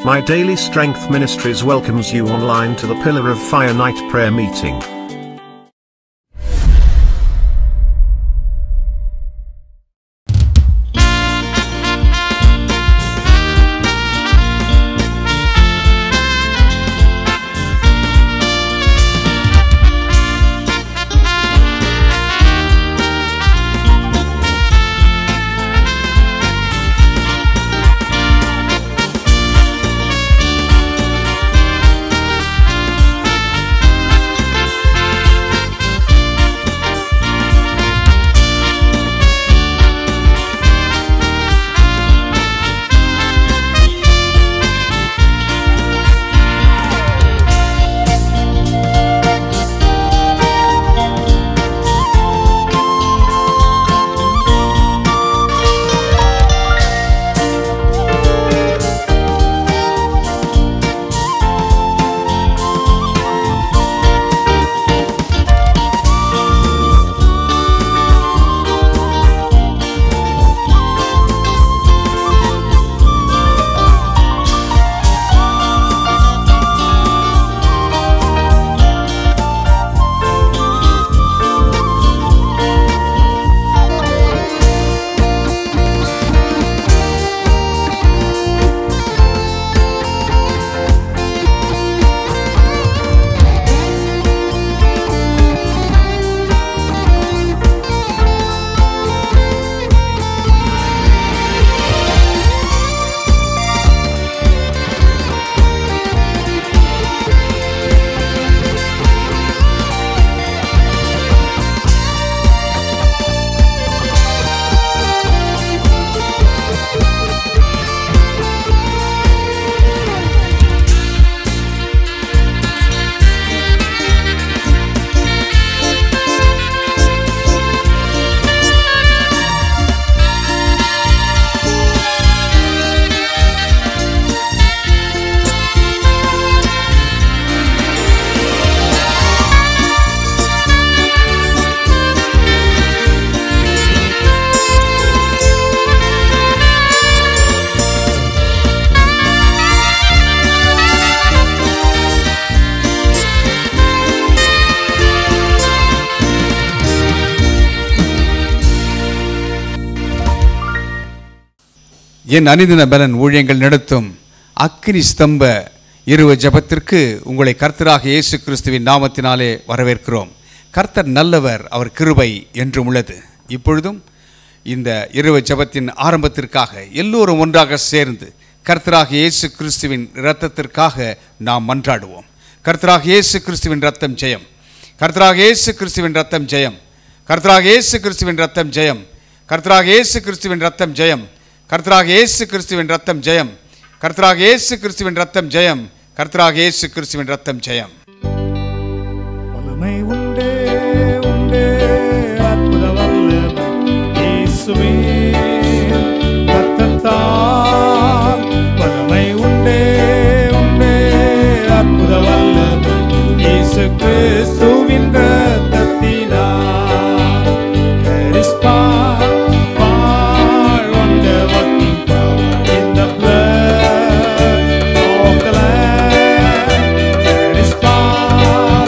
My Daily Strength Ministries welcomes you online to the Pillar of Fire Night Prayer Meeting. என் அனுதின பலன் ஊழியங்கள் நடத்தும் அக்கினி ஸ்தம்ப இரவு ஜெபத்திற்கு உங்களை கர்த்தராகிய இயேசு கிறிஸ்துவின் நாமத்தினாலே வரவேற்கிறோம். கர்த்தர் நல்லவர், அவர் கிருபை என்றும் உள்ளது. இப்பொழுதும் இந்த இரவு ஜெபத்தின் ஆரம்பத்திற்காக எல்லோரும் ஒன்றாக சேர்ந்து கர்த்தராகிய இயேசு கிறிஸ்துவின் இரத்தத்திற்காக நாம் மன்றாடுவோம். கர்த்தராகிய இயேசு கிறிஸ்துவின் இரத்தம் ஜெயம், கர்த்தராகிய இயேசு கிறிஸ்துவின் இரத்தம் ஜெயம், கர்த்தராகிய இயேசு கிறிஸ்துவின் இரத்தம் ஜெயம், கர்த்தராகிய இயேசு கிறிஸ்துவின் இரத்தம் ஜெயம், கர்த்தராகிய இயேசு கிறிஸ்துவின் இரத்தம் ஜெயம், கர்த்தராகிய இயேசு கிறிஸ்துவின் இரத்தம் ஜெயம், கர்த்தராகிய இயேசு கிறிஸ்துவின் இரத்தம் ஜெயம். வல்லமை உண்டே உண்டே அற்புத வல்லமை இயேசுவே இரத்தத்தால். வல்லமை உண்டே உண்டே அற்புத வல்லமை இயேசு கிறிஸ்துவின் இரத்தத்தினால். There is power, wonder working power in the blood of the Lamb. There is power,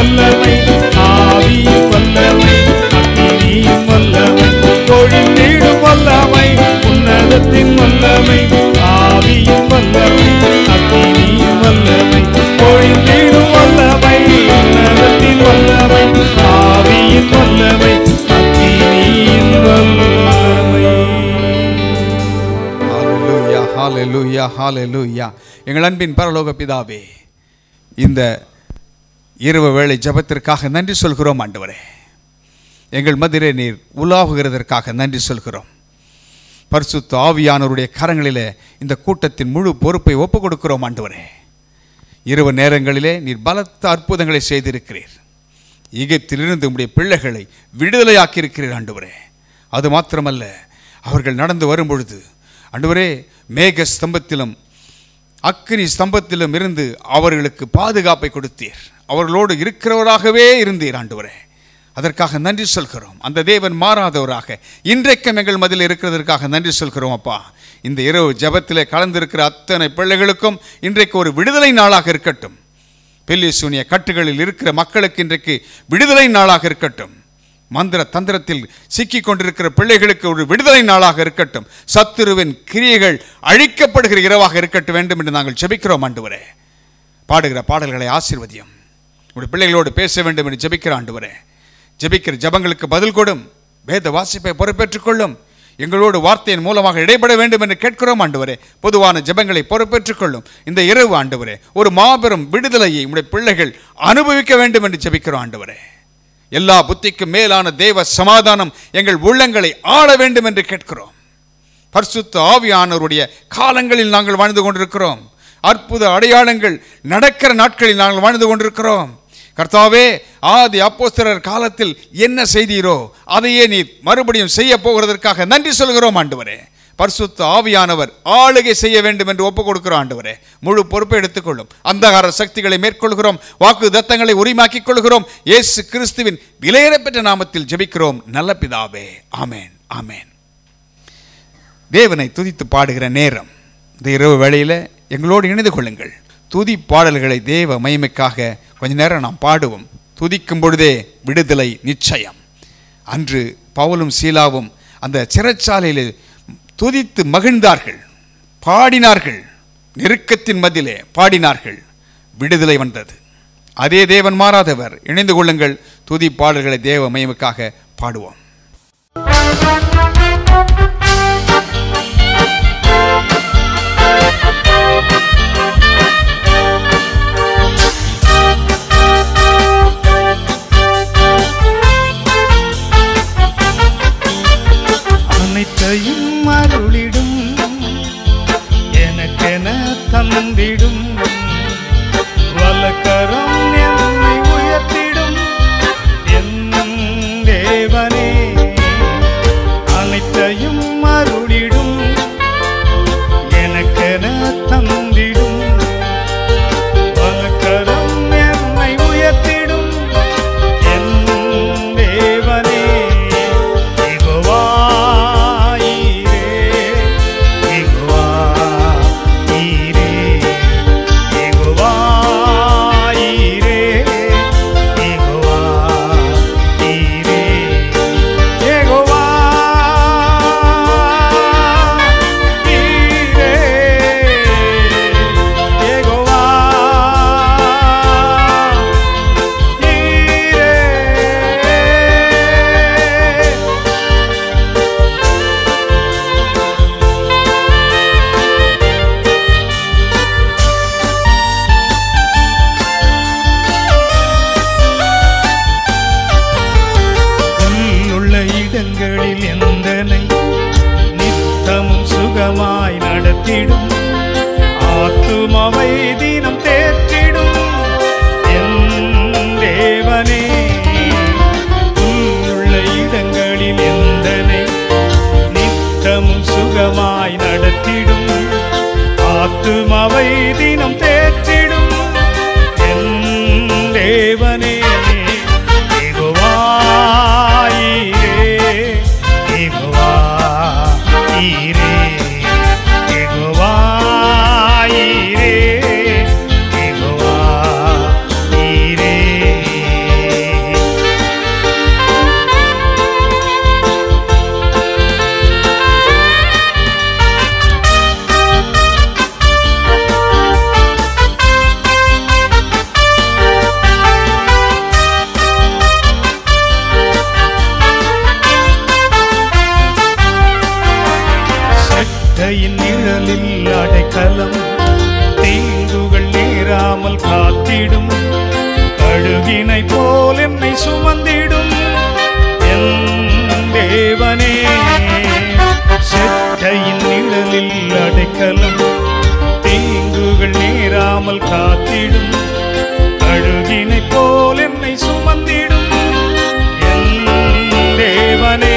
வல்லமை ஆவியின் வல்லமை அக்கினியின் வல்லமை பொழிந்திடும் வல்லமை உன்னதத்தின் வல்லமை ஆவியின் வல்லமை அக்கினியின் வல்லமை பொழிந்திடும் வல்லமை உன்னதத்தின் வல்லமை ஆவியின் வல்லமை அக்கினியின் வல்லமை. ஹalleluya ஹalleluya ஹalleluya. எங்கள் அன்பின் பரலோக பிதாவே, இந்த இரவு வேளை ஜெபத்திற்காக நன்றி சொல்கிறோம் ஆண்டவரே. எங்கள் மத்தியிலே நீர் உலாவுகிறதற்காக நன்றி சொல்கிறோம். பரிசுத்த ஆவியானவருடைய கரங்களிலே இந்த கூட்டத்தின் முழு பொறுப்பை ஒப்புக் கொடுக்கிறோம் ஆண்டவரே. இரவு நேரங்களிலே நீர் பலத்த அற்புதங்களை செய்திருக்கிறீர். எகிப்திலிருந்து உம்முடைய பிள்ளைகளை விடுதலையாக்கி இருக்கிறீர் ஆண்டவரே. அது மாத்திரமல்ல, அவர்கள் நடந்து வரும்பொழுது ஆண்டவரே மேக ஸ்தம்பத்திலும் அக்கினி ஸ்தம்பத்திலும் இருந்து அவர்களுக்கு பாதுகாப்பை கொடுத்தீர். அவர்களோடு இருக்கிறவராகவே இருந்தீர் ஆண்டவரே. அதற்காக நன்றி சொல்கிறோம். அந்த தேவன் மாறாதவராக இன்றைக்கும் எங்கள் மதில் இருக்கிறதற்காக நன்றி சொல்கிறோம் அப்பா. இந்த இரவு ஜெபத்திலே கலந்திருக்கிற அத்தனை பிள்ளைகளுக்கும் இன்றைக்கு ஒரு விடுதலை நாளாக இருக்கட்டும். பெல்லி சூனிய கட்டுகளில் இருக்கிற மக்களுக்கு இன்றைக்கு விடுதலை நாளாக இருக்கட்டும். மந்திர தந்திரத்தில் சிக்கி கொண்டிருக்கிற பிள்ளைகளுக்கு ஒரு விடுதலை நாளாக இருக்கட்டும். சத்துருவின் கிரியைகள் அழிக்கப்படுகிற இரவாக இருக்கட்டும் வேண்டும் என்று நாங்கள் ஜெபிக்கிறோம் ஆண்டவரே. பாடுகிற பாடல்களை ஆசீர்வதியும். உடைய பிள்ளைகளோடு பேச வேண்டும் என்று ஜெபிக்கிற ஆண்டவரே. ஜெபிக்கிற ஜெபங்களுக்கு பதில் கொடும். வேத வாசிப்பை பொறுப்பேற்றுக் கொள்ளும். எங்களோடு வார்த்தையின் மூலமாக இடைபட வேண்டும் என்று கேட்கிறோம் ஆண்டவரே. பொதுவான ஜெபங்களை பொறுப்பேற்றுக் கொள்ளும். இந்த இரவு ஆண்டவரே ஒரு மாபெரும் விடுதலையை உடைய பிள்ளைகள் அனுபவிக்க வேண்டும் என்று ஜெபிக்கிறோம் ஆண்டவரே. எல்லா புத்திக்கும் மேலான தேவ சமாதானம் எங்கள் உள்ளங்களை ஆள வேண்டும் என்று கேட்கிறோம். பரிசுத்த ஆவியானவருடைய காலங்களில் நாங்கள் வாழ்ந்து கொண்டிருக்கிறோம். அற்புத அடையாளங்கள் நடக்கிற நாட்களில் நாங்கள் வாழ்ந்து கொண்டிருக்கிறோம். கர்த்தாவே, ஆதி அப்போஸ்தலர் காலத்தில் என்ன செய்தீரோ அதையே நீ மறுபடியும் செய்ய போகிறதற்காக நன்றி சொல்கிறோம் ஆண்டவரே. பரிசுத்த ஆவியானவர் ஆளுகை செய்ய வேண்டும் என்று ஒப்புக் கொடுக்கிறோம் ஆண்டவரே. முழு பொறுப்பை எடுத்துக்கொள்ளும். அந்தகார சக்திகளை மேற்கொள்கிறோம். வாக்கு தத்தங்களை உரிமாக்கிக் கொள்கிறோம். இயேசு கிறிஸ்துவின் விலையேறப்பெற்ற நாமத்தில் ஜெபிக்கிறோம் நல்ல பிதாவே. ஆமேன் ஆமேன். தேவனை துதித்து பாடுகிற நேரம். இந்த இரவு வேளையில் எங்களோடு இணைந்து கொள்ளுங்கள். துதி பாடல்களை தேவ மகிமைக்காக கொஞ்ச நேரம் நாம் பாடுவோம். துதிக்கும் பொழுதே விடுதலை நிச்சயம். அன்று பவுலும் சீலாவும் அந்த சிறைச்சாலையில் துதித்து மகிழ்ந்தார்கள், பாடினார்கள். நெருக்கத்தின் மத்தியிலே பாடினார்கள். விடுதலை வந்தது. அதே தேவன் மாறாதவர். இணைந்து கொள்ளுங்கள். துதி பாடல்களை தேவ மகிமைக்காக பாடுவோம். அனைத்தையும் அருளிடும் எனக்கென தந்திடும் வலக்கரம் என்னை உயர்த்திடும் என் தேவனே. அனைத்தையும் அருளிடும் எனக்கென தந்திடும் வலக்கரம் என்னை உயர்த்திடும் என் தேவனே. ஆத்துமாவை தினம் தேற்றிடும் என் தேவனே. உள்ள இடங்களில் எந்தனை நித்தமும் சுகமாய் நடத்திடும். ஆத்துமாவை தினம் தேற்றிடும் என் தேவனே. யெகோவா கழுகினை போல் என்னை சுமந்திடும் என் தேவனே. செட்டையின் நிழலில் அடைக்கலம், தீங்குகள் நேராமல் காத்திடும். கழுகினை போல் என்னை சுமந்திடும் என் தேவனே.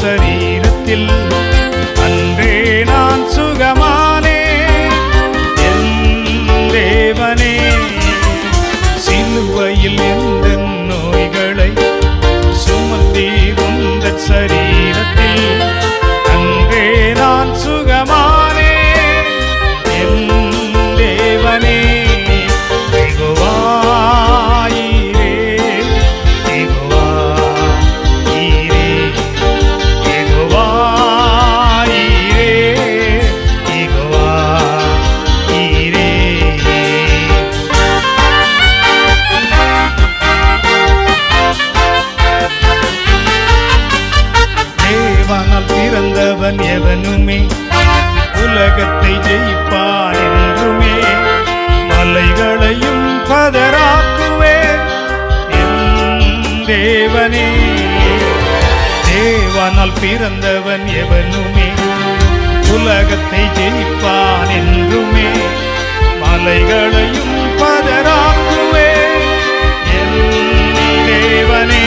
சரீரத்தில் அன்றே நான் சுகமானே என் தேவனே. சிலுவையில் எந்த நோய்களை சுமந்தீர் உந்தன் சரீரத்தில் அன்றே நான் சுகமானே என் தேவனே. பிறந்தவன் எவனுமே உலகத்தை ஜெயிப்பான் என்றுமே. மலைகளையும் பதராக்குவே என் தேவனே. தேவனால் பிறந்தவன் எவனுமே உலகத்தை ஜெயிப்பான் என்றுமே. மலைகளையும் பதராக்குவே என் தேவனே.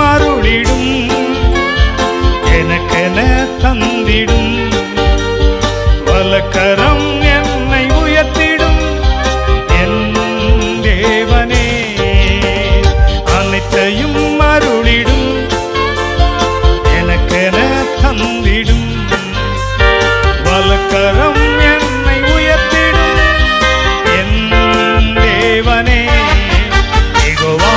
அருளிடும் எனக்கென தந்திடும் வலக்கரம் என்னை உயர்த்திடும் என் தேவனே. அனைத்தையும் அருளிடும் எனக்கென தந்திடும் வலக்கரம் என்னை உயர்த்திடும் என் தேவனே. யெகோவா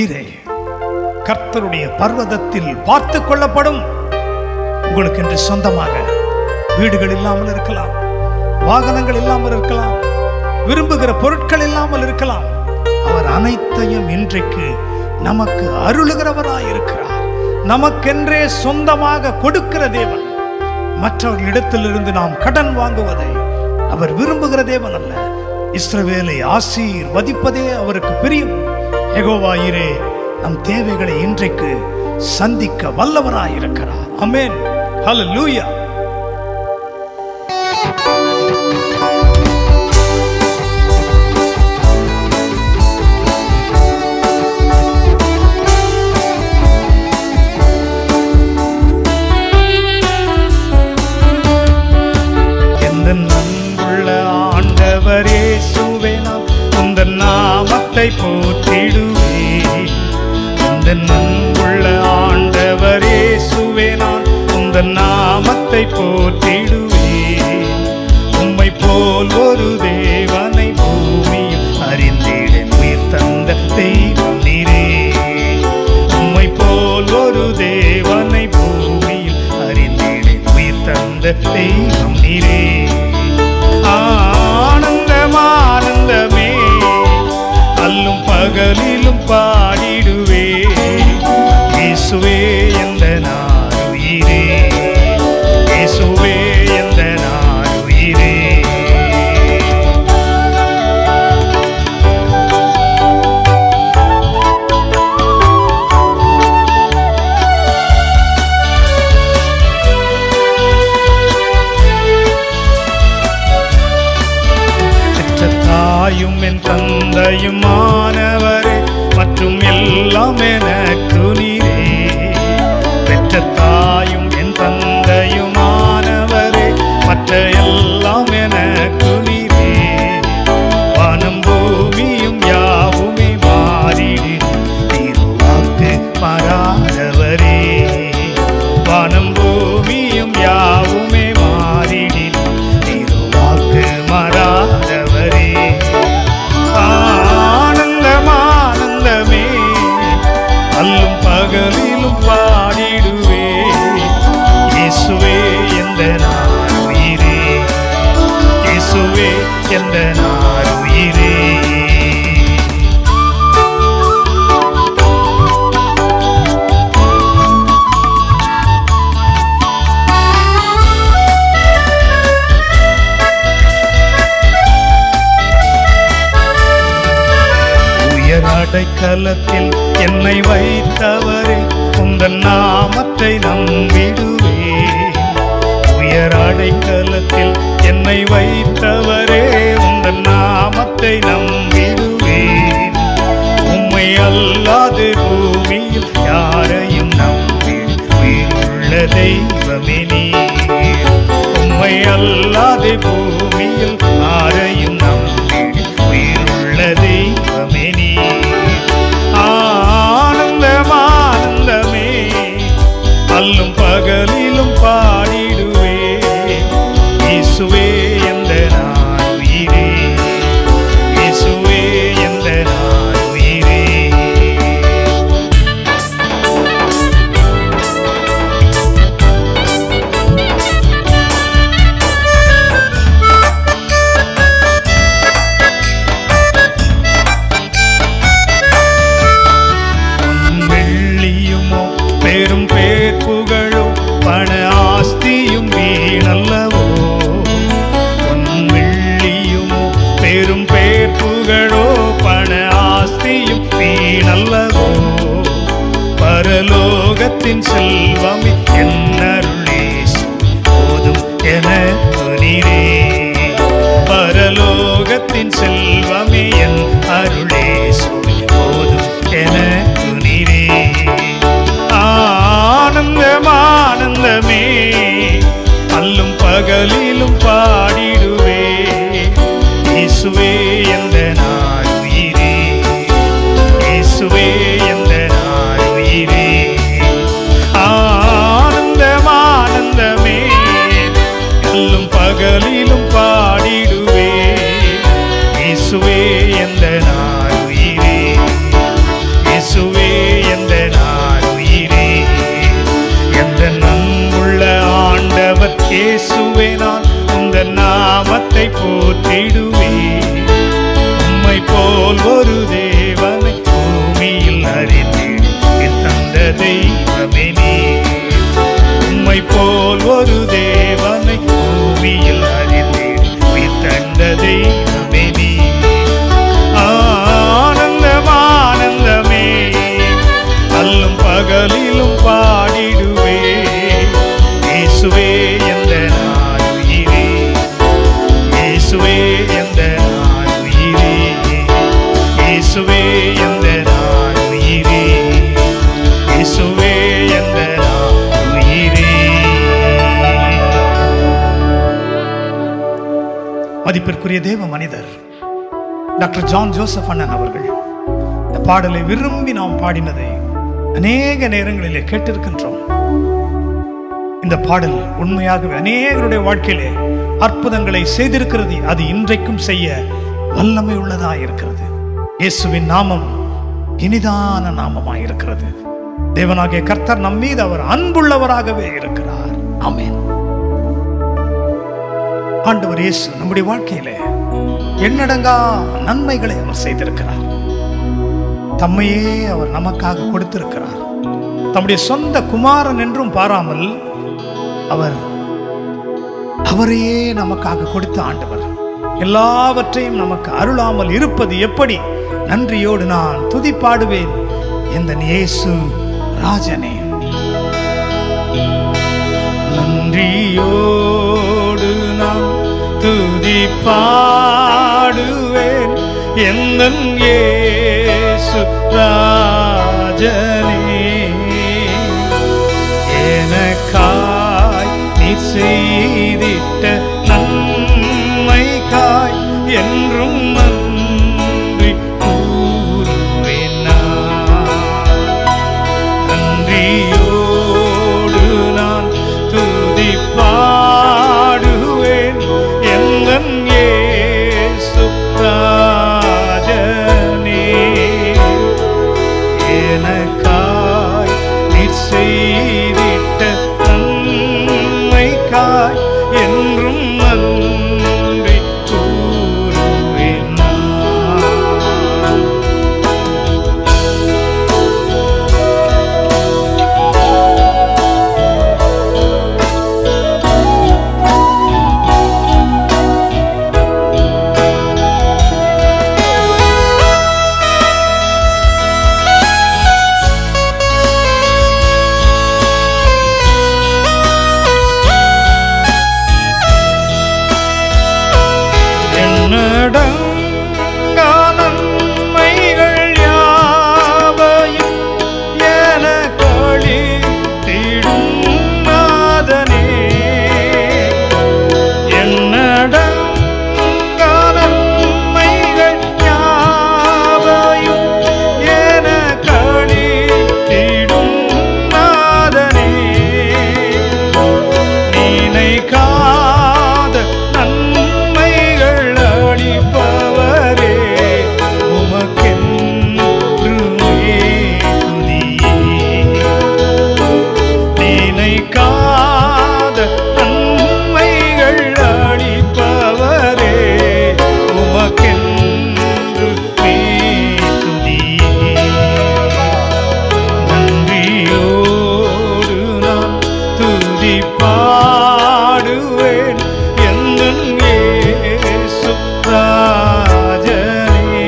ஈரே, கர்த்தருடைய பர்வதத்தில் பார்த்து கொள்ளப்படும். உங்களுக்கு என்று சொந்தமாக வீடுகள் இல்லாமல் இருக்கலாம், வாகனங்கள் இல்லாமல் இருக்கலாம், விரும்புகிற பொருட்கள் இல்லாமல் இருக்கலாம். அவர் அனைத்தையும் இன்றைக்கு நமக்கு அருளுகிறவராயிருக்கிறார். நமக்கென்றே சொந்தமாக கொடுக்கிற தேவன். மற்றவர்களிடத்திலிருந்து நாம் கடன் வாங்குவதை அவர் விரும்புகிற தேவன் அல்ல. இஸ்ரவேலை ஆசீர்வதிப்பதே அவருக்கு பிரியம். யெகோவா ஈரே நம் தேவைகளை இன்றைக்கு சந்திக்க வல்லவராயிருக்கிறார். ஆமென். ஹல்லேலூயா. ஆண்டவர் இயேசுவே, நான் உந்தன் நாமத்தை போற்றிடுவேன். உந்தன் அன்புள்ள ஆண்டவர் இயேசுவே, நான் உந்தன் நாமத்தை போற்றிடுவேன். உம்மை போல் ஒரு தேவனை பூமியில் அறிந்திட உயிர் தந்த தெய்வம் நீரே. உம்மை போல் ஒரு தேவனை பூமியில் அறிந்திட உயிர் தந்த தந்த தெய்வம் நீரே. ஆனந்தம் ஆனந்தமே அல்லும் பகலிலும் பாடிடுவே. இயேசுவே எந்த நாருயிரே, இயேசுவே எந்த நாருயிரே. தாயும் என் தந்தையுமானவரே மற்றும் எல்லாம் எனக்கு நீரே. பெற்ற தாயும் என் தந்தையுமானவரே மற்ற எல்லாம் எனக்கு நீரே. வானம் பூமியும் யாவுமே மாறிடினும் திருவாக்கு மாறாதவரே. வானம் பூமியும் யாவுமே மாறிடினும் திருவாக்கு மாறாதவரே. ஆனந்தம் ஆனந்தமே அல்லும் பகலிலும் பாடிடுவே. இயேசுவே எந்த நாருயிரே, இயேசுவே எந்த நாருயிரே. அடைக்கலத்தில் என்னை வைத்தவரே உந்தன் நாமத்தை நம்பிடுவேன். உயர் அடைக்கலத்தில் என்னை வைத்தவரே உந்தன் நாமத்தை நம்பிடுவேன். உம்மை அல்லாது பூமியில் யாரையும் நம்பிடு உயிருள்ள தெய்வமே நீர். உம்மை அல்லாது பூமியில் யாரையும் நம்பிடு உயிருள்ள தெய்வமே நீர். ஆனந்தம் ஆனந்தமே அல்லும் பகலிலும் பாடிடுவே. இயேசுவே எந்த நாருயிரே, இயேசுவே எந்த நாருயிரே. பெரும் பேர் புகழும் பண ஆஸ்தியும் வீணல்லவோ. பொன் வெள்ளியுமோ பெரும் பேர் புகழோ பண ஆஸ்தியும் வீணல்லவோ. பரலோகத்தின் செல்வமே என்னருளே போதும் எனக்கு நீரே. பரலோகத்தின் செல்வமே என் அருளே போதும் எனக்கு நீரே. ஆனந்தம் ஆனந்தமே அல்லும் பகலிலும் பாடிடுவே. இயேசுவே எந்த நாருயிரே, இயேசுவே எந்த நாருயிரே. ஆனந்தம் ஆனந்தமே அல்லும் பகலிலும் பாடிடுவே. இயேசுவே எந்த நாருயிரே, இயேசுவே எந்த நாருயிரே. எந்த நன்புள்ள ஆண்டவர் இயேசுவே நான் உந்தன் நாமத்தை போற்றிடுவே. உம்மை போல் ஒரு தேவனை பூமியில் அறிந்திடு தந்த தெய்வமே நீர். உம்மை போல் ஒரு தேவனை பூமியில் அறிந்திடு தந்த தெய்வமே நீர். ஆனந்தம் ஆனந்தமே அல்லும் பகலிலும் பாடிடுவே. இயேசுவே எந்த நாருயிரே, இயேசுவே எந்த நாருயிரே, இயேசுவே எந்த நாருயிரே, இயேசுவே எந்த நாருயிரே. மதிப்பிற்குரிய தேவ மனிதர் டாக்டர் ஜான் ஜோசப் அண்ணன் அவர்கள் இந்த பாடலை விரும்பி நாம் பாடினதை அநேக நேரங்களிலே கேட்டிருக்கின்றோம். இந்த பாடல் உண்மையாகவே அநேகருடைய வாழ்க்கையிலே அற்புதங்களை செய்திருக்கிறது. அது இன்றைக்கும் செய்ய வல்லமை உள்ளதா இருக்கிறது. இயேசுவின் நாமம் இனிதான நாமமாய் இருக்கிறது. தேவனாகிய கர்த்தர் நம் மீது அவர் அன்புள்ளவராகவே இருக்கிறார். ஆமென். ஆண்டவர் இயேசு நம்முடைய வாழ்க்கையிலே எண்ணடங்கா நன்மைகளை அவர் செய்திருக்கிறார். தம்மையே அவர் நமக்காக கொடுத்திருக்கிறார். தம்முடைய சொந்த குமாரன் என்றும் பாராமல் அவரையே நமக்காக கொடுத்த ஆண்டவர் எல்லாவற்றையும் நமக்கு அருளாமல் இருப்பது எப்படி? நன்றியோடு நான் துதிப்பாடுவேன் எந்த இயேசு ராஜனே. நன்றியோடு நான் துதிப்பாடுவேன் எந்த இயேசு ராஜனே. எனக்காய் நீ செய்திட்ட நன்மைக்காய் என்றும் நன்றி கூறுவேன் நான். நன்றியோடு நான் துதிப்பாடுவேன் எந்தன் இயேசு ராஜனே. எனக்காய் நீ செய்திட்ட நன்மைக்காய் என்றும் நன்றி கூறுவேன் நான். என்னடங்கா நன்மைகள் யாவையும் எனக்களித்திடும் நாதனே. என்னடங்கா நன்மைகள் யாவையும் எனக்களித்திடும் நாதனே. நினைக்காத நன்மைகள் அளிப்பவரே உமக்கென்றுமே துதியே. நினைக்காத நன்மைகள் அளிப்பவரே உமக்கென்றுமே துதியே. நன்றியோடு நான் துதிப்பாடுவேன் எந்தன் இயேசு ராஜனே.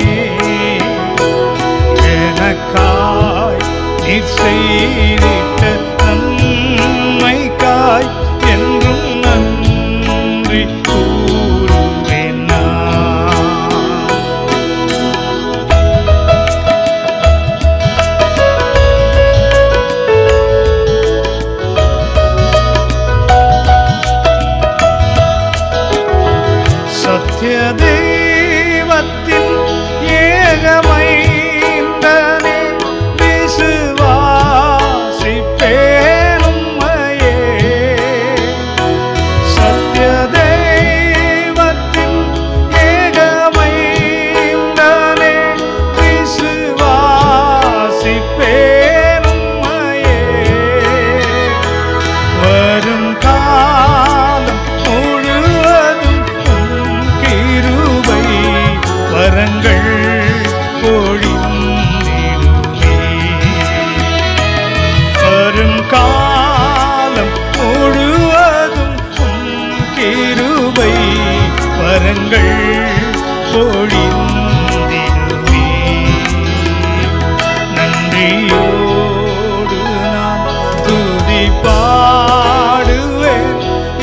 எனக்காய் நீர் செய்திட்ட நன்மைக்காய் என்றும் நன்றி கூறுவேன் நான். சத்ய தெய்வத்தின் ஏகமைந்தனே விசுவாசிப்பேன் உம்மையே. சத்ய தெய்வத்தின் ஏகமைந்தனே விசுவாசிப்பேன் உம்மையே. வரும் காலம் முழுவதும் உம் கிருபை வரங்கள் பொழிந்திடுமே. வரும் காலம் முழுவதும் உம் கிருபை வரங்கள் பொழிந்திடுமே. நன்றியோடு நான் துதிப்பாடுவேன்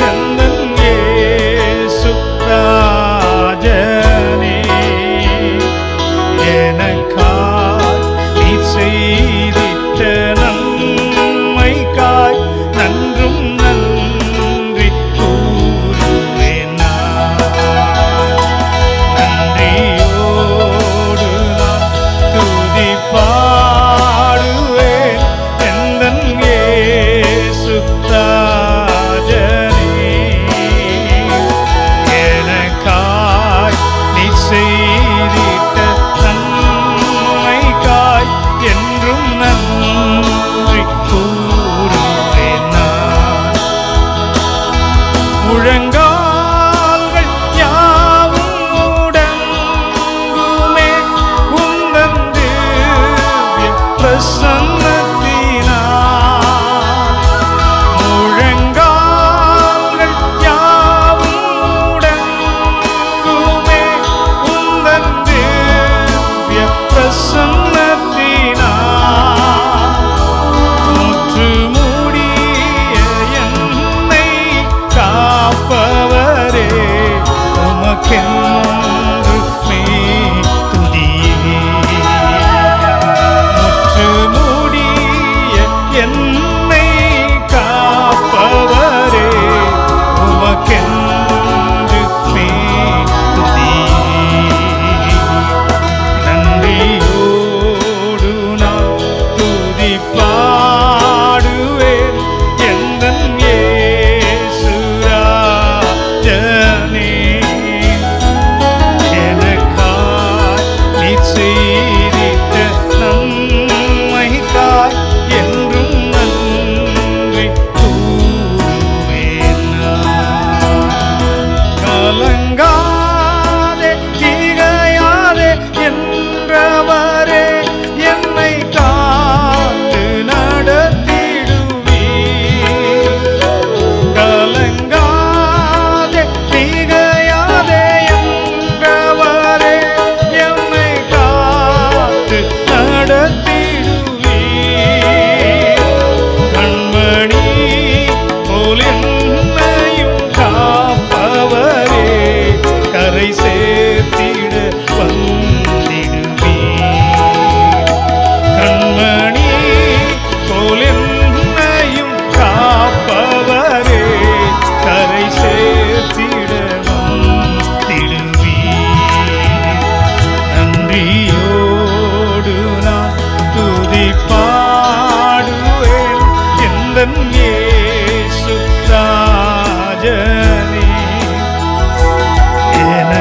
எந்தன் இயேசு ராஜனே. எனக்காய் நீ செய்திட்ட நன்மைக்காய் நன்றும் நன்றி கூறுவேன் நான். நன்றியோடு நான் துதிப்பாடுவேன் எந்தன் இயேசு ராஜனே. எனக்காய் நீ செய்திட்ட நன்மைக்காய் என்றும் நன்றி கூறுவேன் நான். முழங்கால்கள்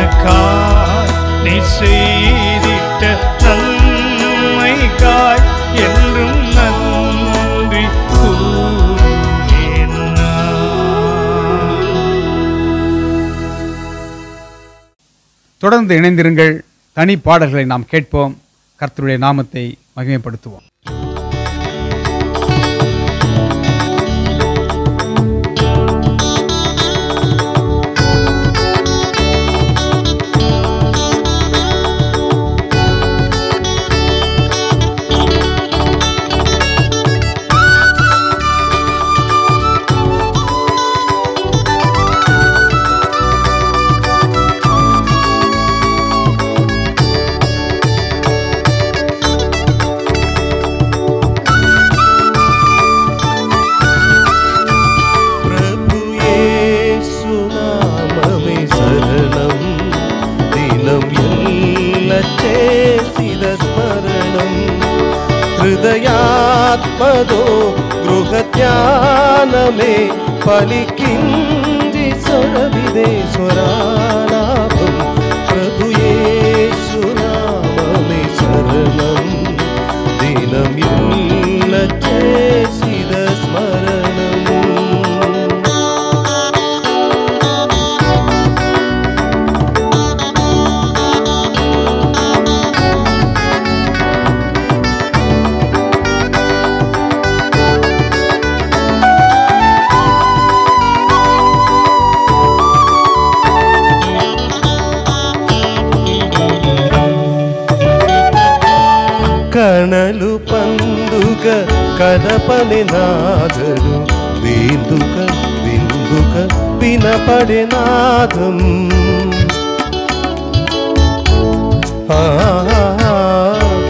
எனக்காய் நீ செய்திட்ட நன்மைக்காய் என்றும் நன்றி கூறுவேன் நான். தொடர்ந்து இணைந்திருங்கள். தனி பாடல்களை நாம் கேட்போம். கர்த்தருடைய நாமத்தை மகிமைப்படுத்துவோம். హృదయాత్మదో గృహధ్యానమే పలికింది సొరవిదే స్వరాలాపం ప్రభు యేసు నామమే శరణం దినం ఎల్ల చేసిద స్మరణం. కణలు పండుగ కదపని నాదడు వేందుక విందుక వినపడే నాదం.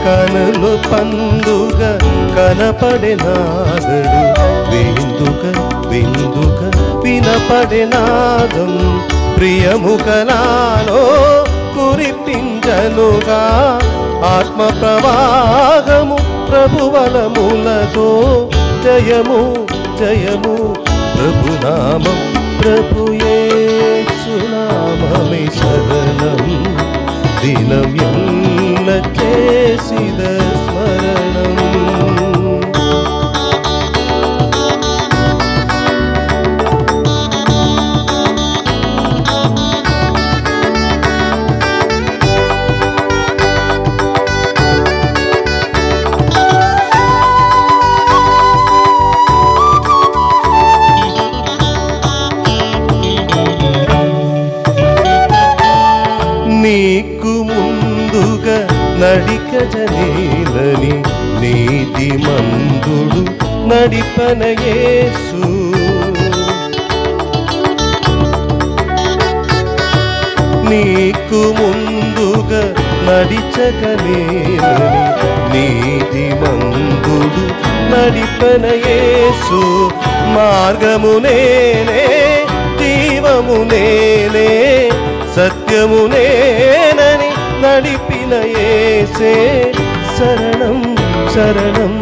కణలు పండుగ కనపడే నాదడు వేందుక విందుక వినపడే నాదం. ప్రియముఖనాలో కురిపించనుగా ఆత్మ ప్రవాహము ప్రభువలములతో జయము జయము ప్రభునామం ప్రభు యేసు నామమే శరణం దినం ఎల్ల చేసిద స్మరణం. నీకు ముందుగా నడిక జనేలని నీతి మందుడు నడిపన యేసు. నీకు ముందుగా నడిచగనేలని నీతి మందుడు నడిపన యేసు. మార్గము నేనే జీవము నేనే సత్యము నేనని నడిపిన యేసే శరణం శరణం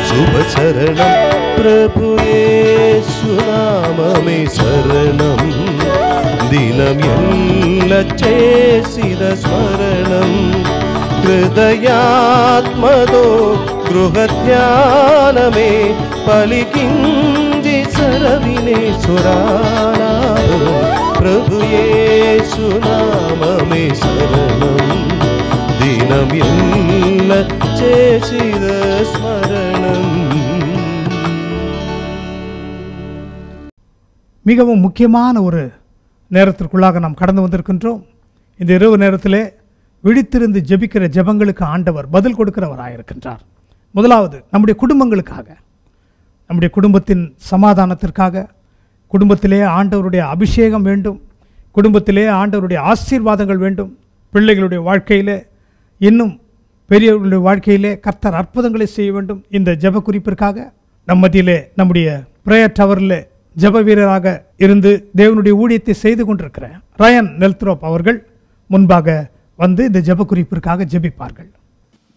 శుభ శరణం ప్రభు యేసు నామమే శరణం దినం ఎల్ల చేసిద స్మరణం. హృదయాత్మదో గృహధ్యానమే పలికింది సరవినే సురాలాపం ప్రభు యేసు నామమే శరణం దినం ఎల్ల చేసిద స్మరణం. மிகவும் முக்கியமான ஒரு நேரத்திற்குள்ளாக நாம் கடந்து வந்திருக்கின்றோம். இந்த இரவு நேரத்திலே விழித்திருந்து ஜெபிக்கிற ஜெபங்களுக்கு ஆண்டவர் பதில் கொடுக்கிறவராயிருக்கின்றார். முதலாவது நம்முடைய குடும்பங்களுக்காக, நம்முடைய குடும்பத்தின் சமாதானத்திற்காக, குடும்பத்திலே ஆண்டவருடைய அபிஷேகம் வேண்டும், குடும்பத்திலே ஆண்டவருடைய ஆசீர்வாதங்கள் வேண்டும், பிள்ளைகளுடைய வாழ்க்கையிலே இன்னும் பெரியவர்களுடைய வாழ்க்கையிலே கர்த்தர் அற்புதங்களை செய்ய வேண்டும். இந்த ஜெப குறிப்பிற்காக நம் மத்தியிலே நம்முடைய பிரேயர் டவரில் ஜெப வீரராக இருந்து தேவனுடைய ஊழியத்தை செய்து கொண்டிருக்கிற ரயன் நெல்த்ரோப் அவர்கள் முன்பாக வந்து இந்த ஜெப குறிப்பிற்காக ஜெபிப்பார்கள்.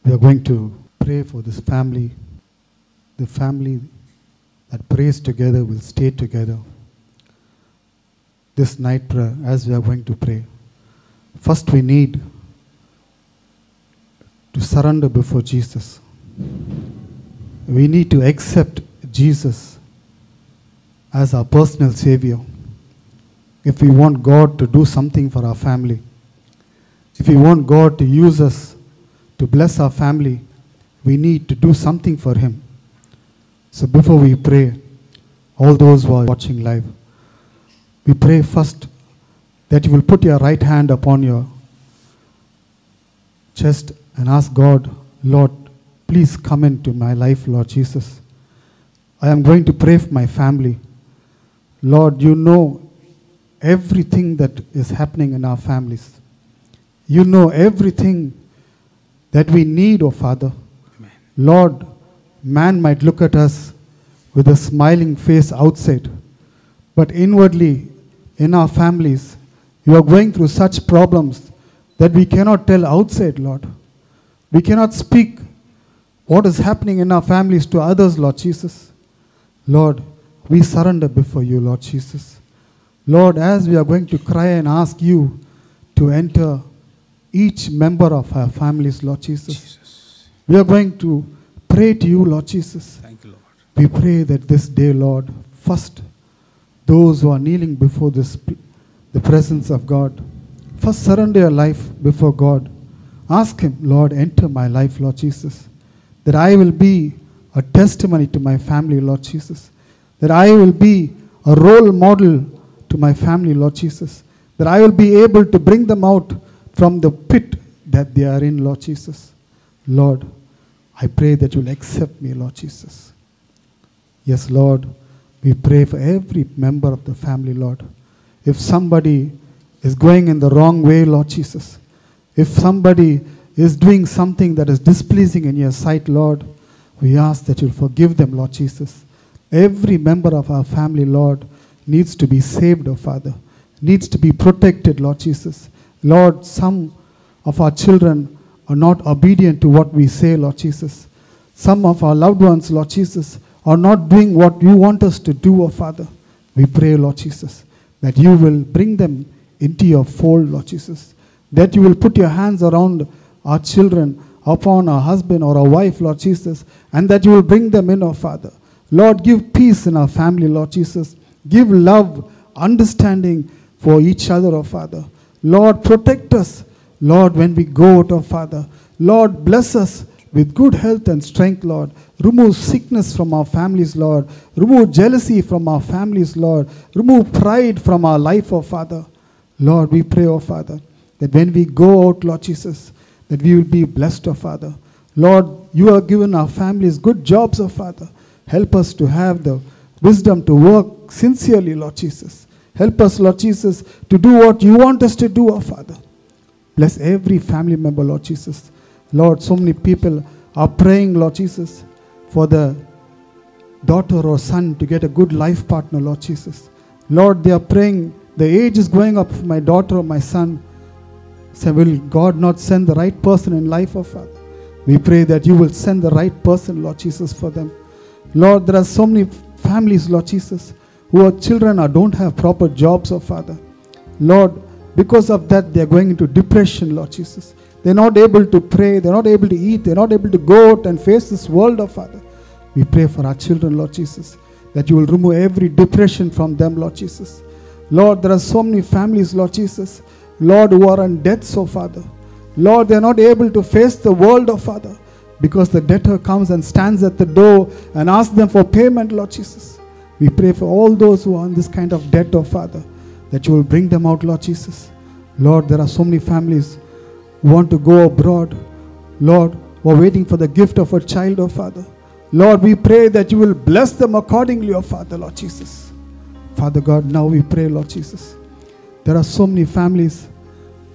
We are going to pray for this family. The family that prays together will stay together. This night prayer, as we are going to pray, First, we need to surrender before Jesus. We need to accept Jesus as our personal Savior. If we want God to do something for our family, if we want God to use us to bless our family, we need to do something for Him. So before we pray, all those who are watching live, we pray first that you will put your right hand upon your chest and ask God, Lord, please come into my life, Lord Jesus. I am going to pray for my family. Lord, you know everything that is happening in our families. You know everything that we need, oh Father. Amen. Lord, man might look at us with a smiling face outside, but inwardly in our families, you are going through such problems that we cannot tell outside, Lord. We cannot speak what is happening in our families to others, Lord Jesus. Lord, we surrender before you, Lord Jesus. Lord, as we are going to cry and ask you to enter each member of our families, Lord Jesus, we are going to pray to you, Lord Jesus. Thank you, Lord. We pray that this day, Lord, first, those who are kneeling before the presence of God, first surrender your life before God. Ask Him, Lord, enter my life, Lord Jesus, that I will be a testimony to my family, Lord Jesus, that I will be a role model to my family, Lord Jesus, that I will be able to bring them out from the pit that they are in, Lord Jesus. Lord, I pray that you will accept me, Lord Jesus. Yes, Lord, we pray for every member of the family, Lord. If somebody is going in the wrong way, Lord Jesus, if somebody is doing something that is displeasing in your sight, Lord, we ask that you'll forgive them, Lord Jesus. Every member of our family, Lord, needs to be saved, oh Father, needs to be protected, Lord Jesus. Lord, some of our children are not obedient to what we say, Lord Jesus. Some of our loved ones, Lord Jesus, are not doing what you want us to do, oh Father. We pray, Lord Jesus, that you will bring them into your fold, Lord Jesus, that you will put your hands around our children, upon our husband or our wife, Lord Jesus, and that you will bring them in, oh Father. Lord, give peace in our family, Lord Jesus. Give love, understanding for each other, oh Father. Lord, protect us, Lord, when we go out, oh Father. Lord, bless us with good health and strength, Lord. Remove sickness from our families, Lord. Remove jealousy from our families, Lord. Remove pride from our life, oh Father. Lord, we pray, oh Father, that when we go out, Lord Jesus, that we will be blessed, oh Father. Lord, you have given our families good jobs, oh Father. Help us to have the wisdom to work sincerely, Lord Jesus. Help us, Lord Jesus, to do what you want us to do, oh Father. Bless every family member, Lord Jesus. Lord, so many people are praying, Lord Jesus, for the daughter or son to get a good life partner, Lord Jesus. Lord, they are praying, the age is going up for my daughter or my son. So will God not send the right person in life, oh Father? We pray that you will send the right person, Lord Jesus, for them. Lord, there are so many families, Lord Jesus, who are children or don't have proper jobs, oh Father. Lord, because of that, they are going into depression, Lord Jesus. They're not able to pray, they're not able to eat, they're not able to go out and face this world, oh Father. We pray for our children, Lord Jesus, that you will remove every depression from them, Lord Jesus. Lord, there are so many families, Lord Jesus, Lord, who are on death, oh Father. Lord, they are not able to face the world, oh Father, because the debtor comes and stands at the door and asks them for payment, Lord Jesus. We pray for all those who are on this kind of debt, oh Father, that you will bring them out, Lord Jesus. Lord, there are so many families who want to go abroad, Lord, who are waiting for the gift of a child, oh Father. Lord, we pray that you will bless them accordingly, oh Father, Lord Jesus. Father God, now we pray, Lord Jesus. There are so many families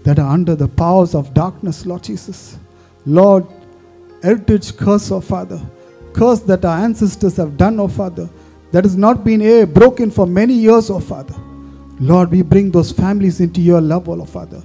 that are under the powers of darkness, Lord Jesus. Lord, heritage curse, oh Father, curse that our ancestors have done, oh Father, that has not been broken for many years, oh Father. Lord, we bring those families into your love, oh Father.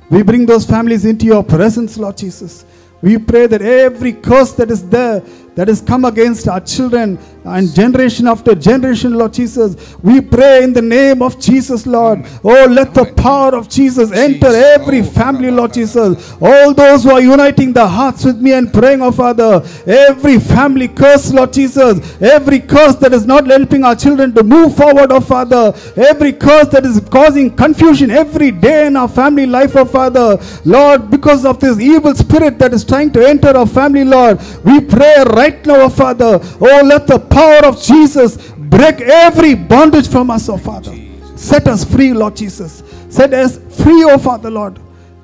We bring those families into your presence, Lord Jesus. We pray that every curse that is there, that has come against our children, and generation after generation, Lord Jesus. We pray in the name of Jesus, Lord. Oh, let the power of Jesus enter every family, Lord Jesus. All those who are uniting their hearts with me and praying, oh Father, every family curse, Lord Jesus, every curse that is not helping our children to move forward, oh Father, every curse that is causing confusion every day in our family life, oh Father, Lord, because of this evil spirit that is trying to enter our family, Lord, we pray right now, oh Father, oh, let the power of Jesus break every bondage from us, oh Father. Set us free, Lord Jesus. Set us free, oh Father, Lord.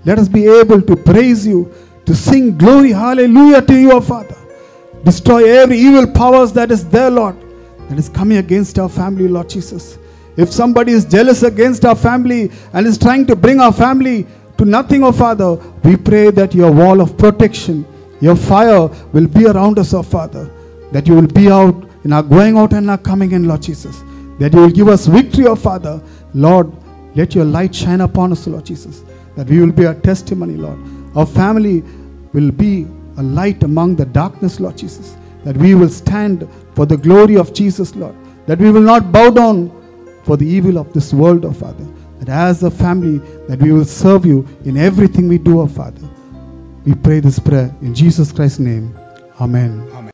Let us be able to praise you, to sing glory, hallelujah to you, oh Father. Destroy every evil powers that is there, Lord, that is coming against our family, Lord Jesus. If somebody is jealous against our family and is trying to bring our family to nothing, oh Father, we pray that your wall of protection, your fire will be around us, oh Father. That you will be out in our going out and our coming in, Lord Jesus. That you will give us victory, oh Father. Lord, let your light shine upon us, Lord Jesus. That we will be a testimony, Lord. Our family will be a light among the darkness, Lord Jesus. That we will stand for the glory of Jesus, Lord. That we will not bow down for the evil of this world, oh Father. That as a family, that we will serve you in everything we do, oh Father. We pray this prayer in Jesus Christ's name. Amen. Amen.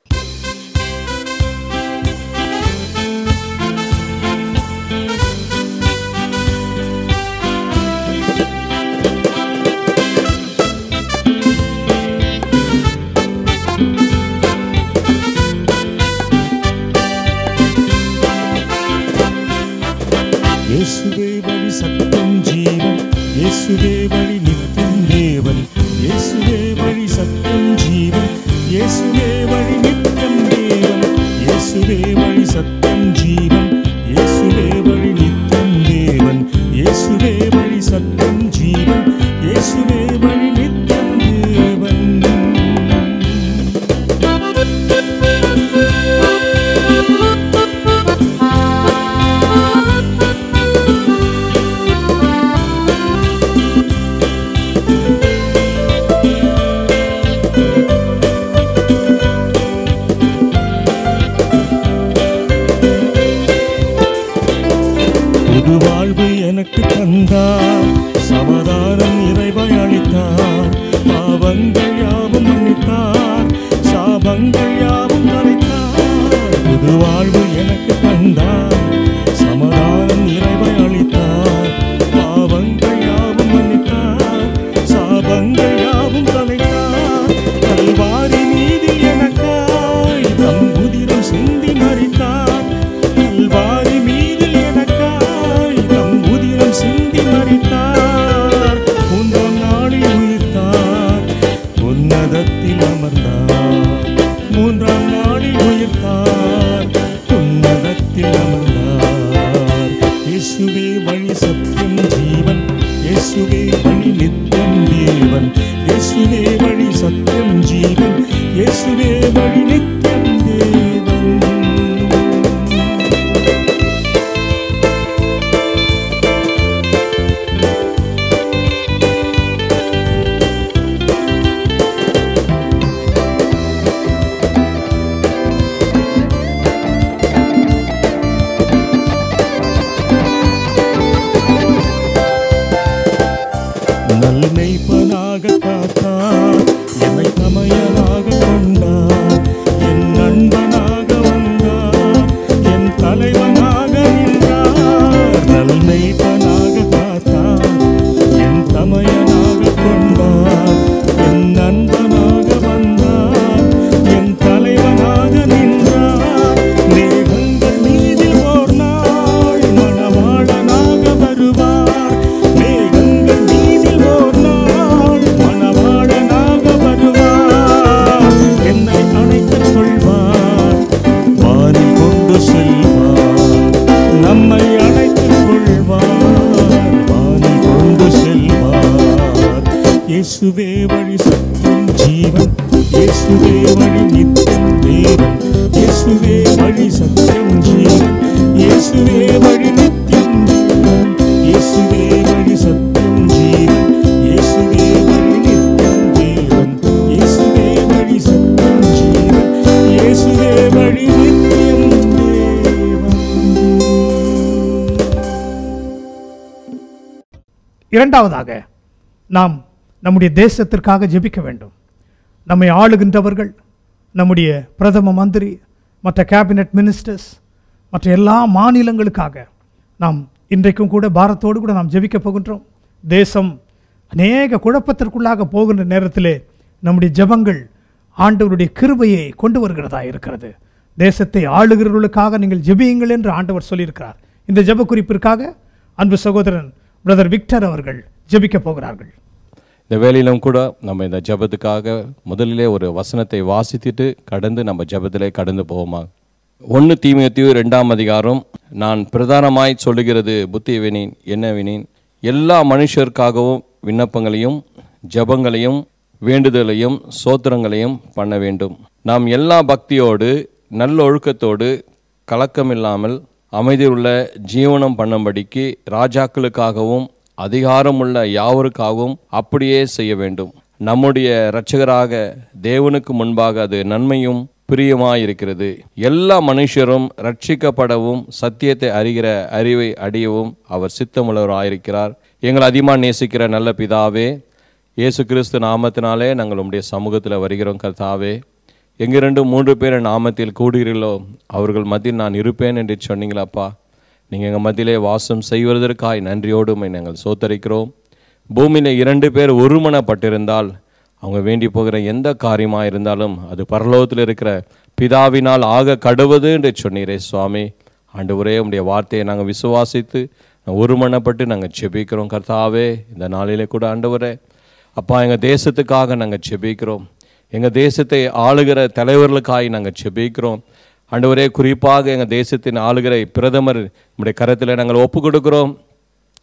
இயேசுவே வழி சத்தம் ஜீவன், இயேசுவே வழி நித்தம் தேவன், இயேசுவே வழி சத்தம் ஜீவன், இயேசுவே வழி நித்தம் தேவன், இயேசுவே வழி சத்தம் ஜீவன், இயேசுவே வழி நித்தம் தேவன், இயேசுவே வழி சத்தம் ஜீவன், இயேசுவே வழி நித்தம் தேவன். புது வாழ்வு எனக்கு தந்தார், சமாதானம் இறைவாய் அளித்தார், பாவங்கள் யாவும் மன்னித்தார், சாபங்கள் யாவும் கலைத்தார். புது வாழ்வு எனக்கு தந்தார், சமாதானம் இறைவாய் அளித்தார், பாவங்கள் யாவும் மன்னித்தார், சாபங்கள் யாவும் கலைத்தார். கல்வாரி மீதில் எனக்காய் தம் உதிரம் சிந்தி மரித்தார், கல்வாரி மீதில் எனக்காய் தம் உதிரம் சிந்தி மரித்தார். மூன்றாம் நாளில் உயிர்த்தார், உன்னதத்தில் அமர்ந்தார், மூன்றாம் நாளில் உயிர்த்தார், உன்னதத்தில் அமர்ந்தார். இயேசுவே வழி சத்தியம் ஜீவன், இயேசுவே வழி நித்தம் தேவன், இயேசுவே வழி சத்தியம் ஜீவன், இயேசுவே வழி நித்தம் தேவன். நல்மெய்ப்பனாக காத்தார், என்னை தமையனாக கொண்டார், என் நண்பனாக வந்தார், என் தலைவனாக நின்றார். நல்மெய்ப்பனாக காத்தார், என் தமையனாக கொண்டார், என் நண்பனாக வந்தார், என் தலைவனாக நின்றார். மேகங்கள் மீதில் ஓர் நாள் மணவாளனாக வருவார், மேகங்கள் மீதில் ஓர் நாள் மணவாளனாக வருவார். என்னை அணைத்துக் கொள்வார், வானில் கொண்டு செல்வார், நம்மை அணைத்துக் கொள்வார், வானில் கொண்டு செல்வார். இயேசுவே வழி சத்தியம் ஜீவன், இயேசுவே வழி நித்தம் தேவன், இயேசுவே வழி சத்தியம் ஜீவன், இயேசுவே வழி நித்தம் தேவன், இயேசுவே வழி சத்தியம் ஜீவன், இயேசுவே வழி நித்தம் தேவன், இயேசுவே வழி சத்தியம் ஜீவன், இயேசுவே வழி நித்தம் இரண்டாவதாக நாம் நம்முடைய தேசத்திற்காக ஜெபிக்க வேண்டும். நம்மை ஆளுகின்றவர்கள், நம்முடைய பிரதம மந்திரி, மற்ற கேபினட் மினிஸ்டர்ஸ், மற்ற எல்லா மாநிலங்களுக்காக நாம் இன்றைக்கும் கூட பாரத்தோடு கூட நாம் ஜெபிக்க போகின்றோம். தேசம் அநேக குழப்பத்திற்குள்ளாக போகின்ற நேரத்திலே நம்முடைய ஜெபங்கள் ஆண்டவருடைய கிருபையை கொண்டு வருகிறதா இருக்கிறது. தேசத்தை ஆளுகிறவர்களுக்காக நீங்கள் ஜெபியுங்கள் என்று ஆண்டவர் சொல்லியிருக்கிறார். இந்த ஜெப குறிப்பிற்காக அன்பு சகோதரன் பிரதர் விக்டர் அவர்கள் ஜெபிக்க போகிறார்கள். இந்த வேலையிலும் கூட நம்ம இந்த ஜெபத்துக்காக முதலிலே ஒரு வசனத்தை வாசித்துட்டு கடந்து நம்ம ஜெபத்திலே கடந்து போவோமா. 1 தீமோத்தேயு 2ஆம் அதிகாரம், நான் பிரதானமாய் சொல்லுகிறது புத்திவினேன் என்னவினேன், எல்லா மனுஷருக்காகவும் விண்ணப்பங்களையும் ஜெபங்களையும் வேண்டுதலையும் சோத்திரங்களையும் பண்ண வேண்டும். நாம் எல்லா பக்தியோடு நல்லொழுக்கத்தோடு கலக்கமில்லாமல் அமைதியுள்ள ஜீவனம் பண்ணும்படிக்கு ராஜாக்களுக்காகவும் அதிகாரமுள்ள யாவருக்காகவும் அப்படியே செய்ய வேண்டும். நம்முடைய இரட்சகராக தேவனுக்கு முன்பாக அது நன்மையும் பிரியமாயிருக்கிறது. எல்லா மனுஷரும் ரட்சிக்கப்படவும் சத்தியத்தை அறிகிற அறிவை அடையவும் அவர் சித்தமுள்ளவராயிருக்கிறார். எங்கள் அதிகமாக நேசிக்கிற நல்ல பிதாவே, இயேசு கிறிஸ்து நாமத்தினாலே நாங்கள் உம்முடைய சமூகத்தில் வருகிறோம். கர்த்தாவே, எங்கே 2-3 பேர் நாமத்தில் கூடுகிறீர்களோ அவர்கள் மத்தியில் நான் இருப்பேன் என்று சொன்னீங்களப்பா. நீங்கள் எங்கள் மத்தியிலே வாசம் செய்வதற்காய் நன்றியோடு நாங்கள் சோத்தரிக்கிறோம். பூமியில் 2 பேர் ஒருமனப்பட்டிருந்தால் அவங்க வேண்டி போகிற எந்த காரியமாக இருந்தாலும் அது பரலோகத்தில் இருக்கிற பிதாவினால் ஆக கடுவது என்று சொன்னீரே சுவாமி. ஆண்டவரே, உம்முடைய வார்த்தையை நாங்கள் விசுவாசித்து ஒருமனப்பட்டு நாங்கள் ஜெபிக்கிறோம். கர்த்தாவே, இந்த நாளிலே கூட ஆண்டவரே அப்பா, எங்கள் தேசத்துக்காக நாங்கள் ஜெபிக்கிறோம். எங்கள் தேசத்தை ஆளுகிற தலைவர்களுக்காக நாங்கள் ஜெபிக்கிறோம். ஆண்டவரே, குறிப்பாக எங்கள் தேசத்தின் ஆளுகிற பிரதமர் நம்முடைய கரத்தில் நாங்கள் ஒப்பு கொடுக்கிறோம்.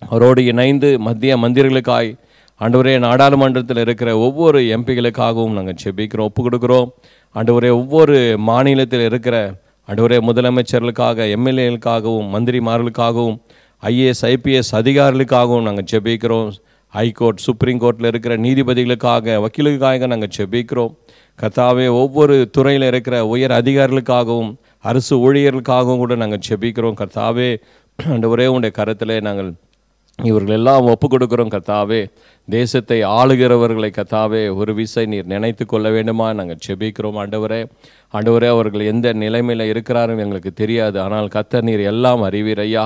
அவரோடு இணைந்து மத்திய மந்திரிகளுக்காய் ஆண்டவரே, நாடாளுமன்றத்தில் இருக்கிற ஒவ்வொரு எம்பிகளுக்காகவும் நாங்கள் ஜெபிக்கிறோம், ஒப்பு கொடுக்குறோம். ஆண்டவரே, ஒவ்வொரு மாநிலத்தில் இருக்கிற ஆண்டவரே முதலமைச்சர்களுக்காக, எம்எல்ஏகளுக்காகவும் மந்திரிமார்களுக்காகவும் ஐஏஎஸ் ஐபிஎஸ் அதிகாரிகளுக்காகவும் நாங்கள் ஜெபிக்கிறோம். ஹைகோர்ட் சுப்ரீம் கோர்ட்டில் இருக்கிற நீதிபதிகளுக்காக, வக்கீலுக்காக நாங்கள் ஜெபிக்கிறோம். கர்த்தாவே, ஒவ்வொரு துறையில் இருக்கிற உயர் அதிகாரிகளுக்காகவும் அரசு ஊழியர்களுக்காகவும் கூட நாங்கள் ஜெபிக்கிறோம். கர்த்தாவே, ஆண்டவரே, உடைய கரத்திலே நாங்கள் இவர்கள் எல்லாம் ஒப்பு கொடுக்குறோம். கர்த்தாவே, தேசத்தை ஆளுகிறவர்களை கர்த்தாவே ஒரு விசை நீர் நினைத்து கொள்ள வேண்டுமா நாங்கள் ஜெபிக்கிறோம். ஆண்டவரே, அவர்கள் எந்த நிலைமையில் இருக்கிறாருன்னு எங்களுக்கு தெரியாது. ஆனால் கர்த்தர் நீர் எல்லாம் அறிவீர் ஐயா.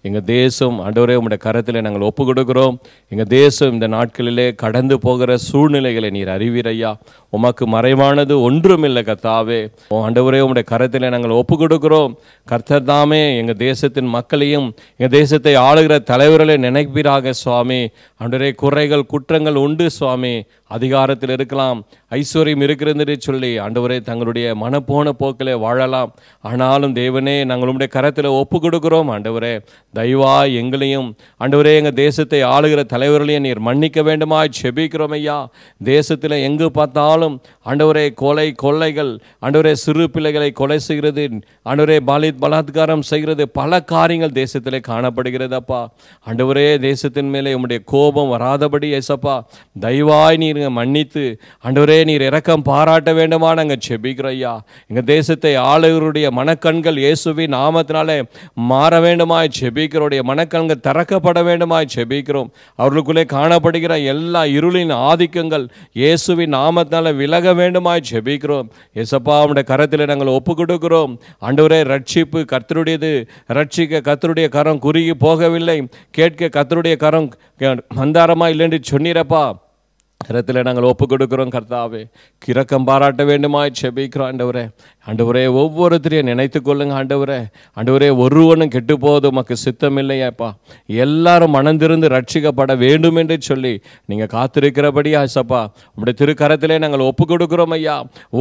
எங்கள் தேசம் ஆண்டவரே உம்முடைய கரத்தில் நாங்கள் ஒப்பு கொடுக்குறோம். எங்கள் தேசம் இந்த நாட்களிலே கடந்து போகிற சூழ்நிலைகளை நீர் அறிவீர் ஐயா. உமக்கு மறைவானது ஒன்றுமில்லை கர்த்தாவே. ஆண்டவரே, உம்முடைய கரத்தில் நாங்கள் ஒப்பு கொடுக்குறோம். கர்த்தர் தாமே எங்கள் தேசத்தின் மக்களையும் எங்கள் தேசத்தை ஆளுகிற தலைவர்களை நினைப்பீராக சுவாமி. ஆண்டவரே, குறைகள் குற்றங்கள் உண்டு சுவாமி. அதிகாரத்தில் இருக்கலாம், ஐஸ்வர்யம் இருக்கிறது சொல்லி ஆண்டவரே தங்களுடைய மனப்போன போக்கிலே வாழலாம். ஆனாலும் தேவனே, நாங்கள் உம்முடைய கரத்தில் ஒப்பு கொடுக்குறோம். ஆண்டவரே, தயவாய் எங்களையும் ஆண்டவரே எங்கள் தேசத்தை ஆளுகிற தலைவர்களையும் நீர் மன்னிக்க வேண்டுமா ஜெபிக்கிறோம் ஐயா. தேசத்தில் எங்கு பார்த்தாலும் ஆண்டவரே கொள்ளைகள், ஆண்டவரே சிறு பிள்ளைகளை கொலை செய்கிறது, ஆண்டவரே பலாத்காரம் செய்கிறது, பல காரியங்கள் தேசத்திலே காணப்படுகிறது அப்பா. ஆண்டவரே, தேசத்தின் மேலே உம்முடைய கோபம் வராதபடி ஏசப்பா தயவாய் நீர் மன்னித்து ஆண்டவரே நீர் இரக்கம் பாராட்ட வேண்டுமா நாங்கள் ஜெபிக்கிறோம் ஐயா. எங்கள் தேசத்தை ஆளுகிறவருடைய மனக்கண்கள் இயேசுவின் நாமத்தினாலே மாற வேண்டுமாய் ஜெபிக்கிறோடைய மனக்கண்கள் திறக்கப்பட வேண்டுமாய் ஜெபிக்கிறோம். அவர்களுக்குள்ளே காணப்படுகிற எல்லா இருளின் ஆதிக்கங்கள் இயேசுவின் நாமத்தினால விலக வேண்டுமாய் ஜெபிக்கிறோம். ஏசப்பா உம்முடைய கரத்தில் நாங்கள் ஒப்பு கொடுக்கிறோம். ஆண்டவரே, ரட்சிப்பு கர்த்தருடையது, ரட்சிக்க கர்த்தருடைய கரம் குறுகி போகவில்லை, கேட்க கர்த்தருடைய கரம் மந்தாரமா இல்லைன்னு சொன்னீரப்பா. கரத்தில் நாங்கள் ஒப்பு கொடுக்கிறோம். கர்த்தாவே, இரக்கம் பாராட்ட வேண்டுமாய் ஜெபிக்கிறோம். ஆண்டவரே, ஒவ்வொருத்தரையும் நினைத்து கொள்ளுங்க. ஆண்டவரே, ஒருவனும் கெட்டு போவது உமக்கு சித்தம் இல்லையாப்பா. எல்லாரும் மனந்திருந்து ரட்சிக்கப்பட வேண்டும் என்று சொல்லி நீங்கள் காத்திருக்கிறபடியா சப்பா உங்களுடைய திருக்கரத்திலே நாங்கள் ஒப்பு கொடுக்கிறோம் ஐயா.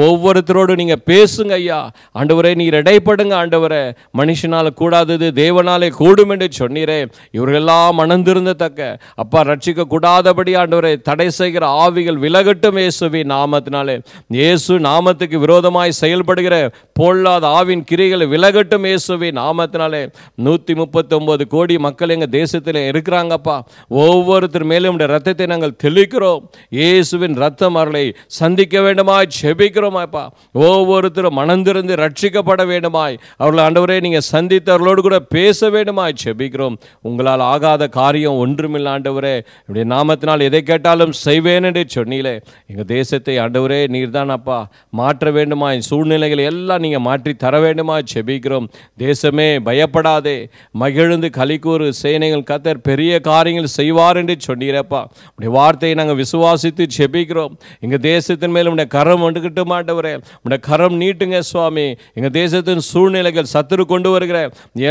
ஒவ்வொருத்தரோடு நீங்கள் பேசுங்க ஐயா. ஆண்டவரே, நீர் இடைப்படுங்க. ஆண்டவரே, மனுஷனால் கூடாதது தேவனாலே கூடும் என்று சொன்னீரே. இவர்களெல்லாம் மனந்திருந்தத்தக்க அப்பா ரட்சிக்க கூடாதபடி ஆண்டவரே தடை செய்கிற ஆவிகள் விலகட்டும் இயேசுவின் நாமத்தினாலே. இயேசு நாமத்துக்கு விரோதமாய் செயல்படுகிற பொல்லாத ஆவின் கிரிகளை விலகட்டும் இயேசுவின் நாமத்தினாலே. 139 கோடி மக்கள் எங்கள் தேசத்தில் இருக்கிறாங்கப்பா. ஒவ்வொருத்தர் மேலும் உடைய ரத்தத்தை நாங்கள் தெளிக்கிறோம். இயேசுவின் ரத்தம் அவர்களை சந்திக்க வேண்டுமாய் ஜெபிக்கிறோமாப்பா. ஒவ்வொருத்தரும் மனந்திருந்து ரட்சிக்கப்பட வேண்டுமாய் அவர்கள் ஆண்டவரே நீங்கள் சந்தித்து அவர்களோடு கூட பேச வேண்டுமாய் ஜெபிக்கிறோம். உங்களால் ஆகாத காரியம் ஒன்றுமில்லை ஆண்டவரே. இப்படி நாமத்தினால் எதை கேட்டாலும் செய்வேன் என்று சொன்னீங்களே. எங்கள் தேசத்தை ஆண்டவரே நீர்தான் அப்பா மாற்ற வேண்டுமாய், சூழ்நிலைகளை எல்லாம் நீங்கள் மாற்றி தர வேண்டுமாய் ஜெபிக்கிறோம். தேசமே பயப்படாதே, மகிழ்ந்து கலிக்கூறு சேனைகள் கர்த்தர் பெரிய காரியங்கள் செய்வார் என்று சொன்னீரப்பா. உடைய வார்த்தையை நாங்கள் விசுவாசித்து ஜெபிக்கிறோம். எங்கள் தேசத்தின் மேலும் உடைய கரம் வந்துக்கிட்டு மாட்டவரே, உடைய கரம் நீட்டுங்க சுவாமி. எங்கள் தேசத்தின் சூழ்நிலைகள் சத்துரு கொண்டு வருகிற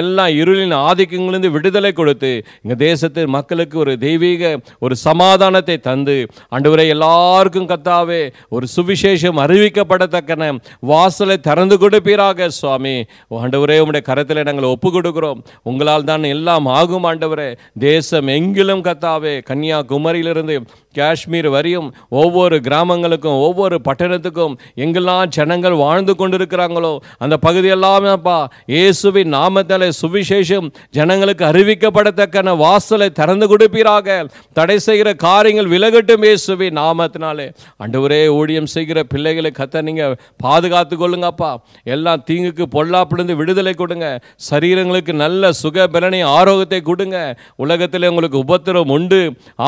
எல்லா இருளின் ஆதிக்கங்களிலிருந்து விடுதலை கொடுத்து எங்கள் தேசத்தின் மக்களுக்கு ஒரு தெய்வீக ஒரு சமாதானத்தை தந்து ஆண்டவரே எல்லாருக்கும் கர்த்தாவே ஒரு சுவிசேஷம் அறிவிக்கப்படத்தக்கன வாசலை திறந்து கொடுப்பீராக சுவாமி. ஆண்டவரே உம்முடைய கரத்தில் நாங்கள் ஒப்பு கொடுக்கிறோம். உங்களால் தான் எல்லாம் ஆகும் ஆண்டவரே. தேசம் எங்கிலும் கர்த்தாவே, கன்னியாகுமரியிலிருந்து காஷ்மீர் வரையும் ஒவ்வொரு கிராமங்களுக்கும் ஒவ்வொரு பட்டணத்துக்கும் எங்கெல்லாம் ஜனங்கள் வாழ்ந்து கொண்டிருக்கிறாங்களோ அந்த பகுதியெல்லாமேப்பா இயேசுவின் நாமத்தாலே சுவிசேஷம் ஜனங்களுக்கு அறிவிக்கப்படத்தக்கன வாசலை திறந்து கொடுப்பீராக. தடை செய்கிற காரியங்கள் விலகட்டும் இயேசுவின் நாமத்தினாலே. ஆண்டவரே ஊழியம் செய்கிற பிள்ளைகளை கர்த்தர் நீங்கள் பாதுகாத்து கொள்ளுங்கப்பா. எல்லாம் தீங்குக்கு பொல்லாப்பிலிருந்து விடுதலை கொடுங்க. சரீரங்களுக்கு நல்ல சுக பலனை ஆரோக்கியத்தை கொடுங்க. உலகத்தில் உங்களுக்கு உபத்திரம் உண்டு,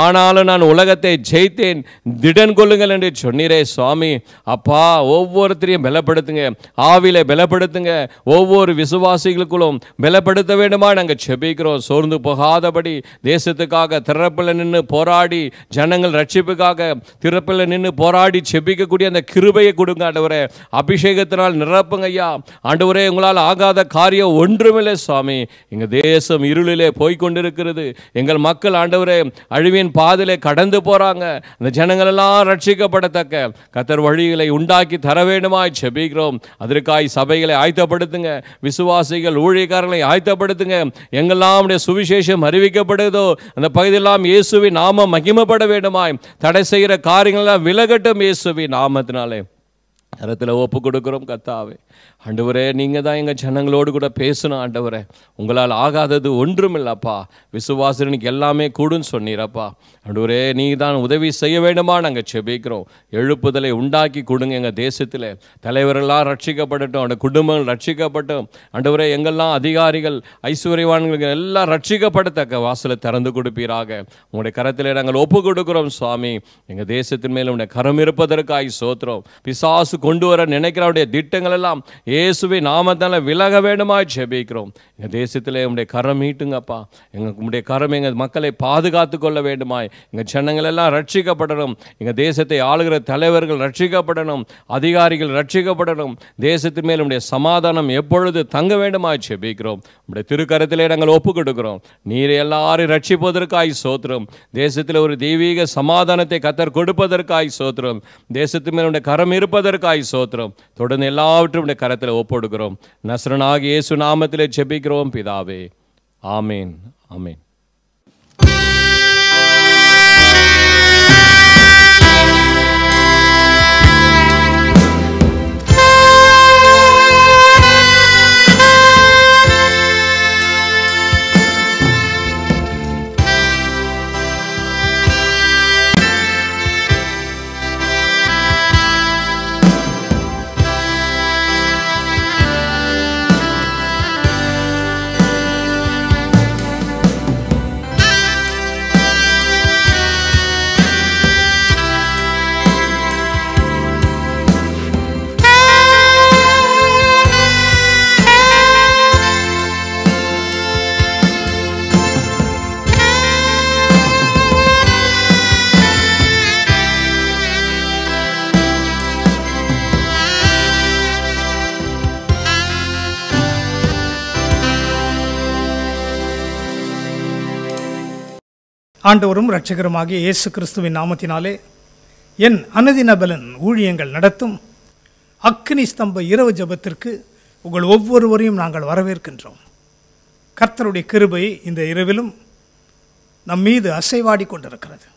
ஆனாலும் நான் உலகத்தை ஜெயித்தேன், திடன் கொள்ளுங்கள் என்று சொன்னீரே சுவாமி. அப்பா ஒவ்வொருத்தரையும் பலப்படுத்துங்க, ஆவில பலப்படுத்துங்க. ஒவ்வொரு விசுவாசிகளுக்குள்ளும் பலப்படுத்த வேண்டுமா நாங்கள் செபிக்கிறோம். சோர்ந்து போகாதபடி தேசத்துக்காக திறப்பில் நின்று போராடி ஜனங்கள் ரட்சிப்புக்காக திறப்பில் நின்று போராடி செபிக்கக்கூடிய அந்த கிருபையை கொடுங்க ஆண்டவரே. அபிஷேகத்தினால் நிரப்புங்க ஐயா. ஆண்டவரே உங்களால் ஆகாத காரியம் ஒன்றுமில்லை சுவாமி. எங்கள் தேசம் இருளிலே போய்கொண்டிருக்கிறது. எங்கள் மக்கள் ஆண்டவரே அழிவின் பாதையிலே கடந்து போறாங்க. அந்த ஜனங்கள் எல்லாம் ரட்சிக்கப்படத்தக்க கர்த்தர் வழிகளை உண்டாக்கி தர வேண்டுமாய் ஜெபிக்கிறோம். அதற்காய் சபைகளை ஆயத்தப்படுத்துங்க, விசுவாசிகள் ஊழியக்காரர்களை ஆயத்தப்படுத்துங்க. எங்கெல்லாம் சுவிசேஷம் அறிவிக்கப்படுதோ அந்த பகுதியெல்லாம் இயேசுவின் நாமம் மகிமைப்பட வேண்டுமாய் தடை செய்கிற காரியங்கள் எல்லாம் விலகட்டும் இயேசுவின் நாமத்தினாலே. கரத்தில் ஒப்பு கொடுக்கிறோம் கர்த்தாவே. ஆண்டவரே நீங்கள் தான் எங்கள் ஜனங்களோடு கூட பேசணும் ஆண்டவரே. உங்களால் ஆகாதது ஒன்றுமில்லப்பா. விசுவாசனுக்கு எல்லாமே கூடுன்னு சொன்னீரப்பா. ஆண்டவரே நீங்கள் தான் உதவி செய்ய வேண்டுமா நாங்கள் செபிக்கிறோம். எழுப்புதலை உண்டாக்கி கொடுங்க. எங்கள் தேசத்தில் தலைவரெல்லாம் ரட்சிக்கப்படட்டும், அந்த குடும்பங்கள் ரட்சிக்கப்பட்டும். ஆண்டவரே எங்கெல்லாம் அதிகாரிகள் ஐஸ்வர்யவான்கள் எல்லாம் ரட்சிக்கப்படத்தக்க வாசலை திறந்து கொடுப்பீராக. உங்களுடைய கரத்தில் நாங்கள் ஒப்பு கொடுக்கிறோம் சுவாமி. எங்கள் தேசத்தின் மேலே உடைய கரம் இருப்பதற்காக சோத்திரம். பிசாசு கொண்டு வர நினைக்கிறவருடைய திட்டங்கள் எல்லாம் இயேசுவை நாமத்தால விலக வேண்டுமாய் ஜெபிக்கிறோம். எங்கள் தேசத்திலே உங்களுடைய கரம் மீட்டுங்கப்பா. உங்களுடைய கரம் எங்கள் மக்களை பாதுகாத்து கொள்ள வேண்டுமாய். எங்கள் ஜனங்கள் எல்லாம் ரட்சிக்கப்படணும். எங்கள் தேசத்தை ஆளுகிற தலைவர்கள் ரட்சிக்கப்படணும், அதிகாரிகள் ரட்சிக்கப்படணும். தேசத்தின் மேல் உங்களுடைய சமாதானம் எப்பொழுது தங்க வேண்டுமாய் ஜெபிக்கிறோம். உங்களுடைய திருக்கரத்திலே நாங்கள் ஒப்பு கொடுக்கிறோம். நீர் எல்லாரும் ரட்சிப்பதற்காய் சோத்திரம். தேசத்தில் ஒரு தெய்வீக சமாதானத்தை கர்த்தர் கொடுப்பதற்காய் சோத்திரம். தேசத்தின் மேல் உடைய கரம் இருப்பதற்காய் சோத்திரம். தொடர்ந்து எல்லாவற்றும் கரத்தில் ஒப்படுகிறோம். நசரனாகிய இயேசு நாமத்திலே ஜெபிக்கிறோம் பிதாவே. ஆமேன், ஆமேன். ஆண்டவரும் இரட்சகருமாகிய இயேசு கிறிஸ்துவின் நாமத்தினாலே என் அனுதின பலன் ஊழியங்கள் நடத்தும் அக்கினி ஸ்தம்ப இரவு ஜெபத்திற்கு உங்கள் ஒவ்வொருவரையும் நாங்கள் வரவேற்கின்றோம். கர்த்தருடைய கிருபை இந்த இரவிலும் நம் மீது அசைவாடி கொண்டிருக்கிறது.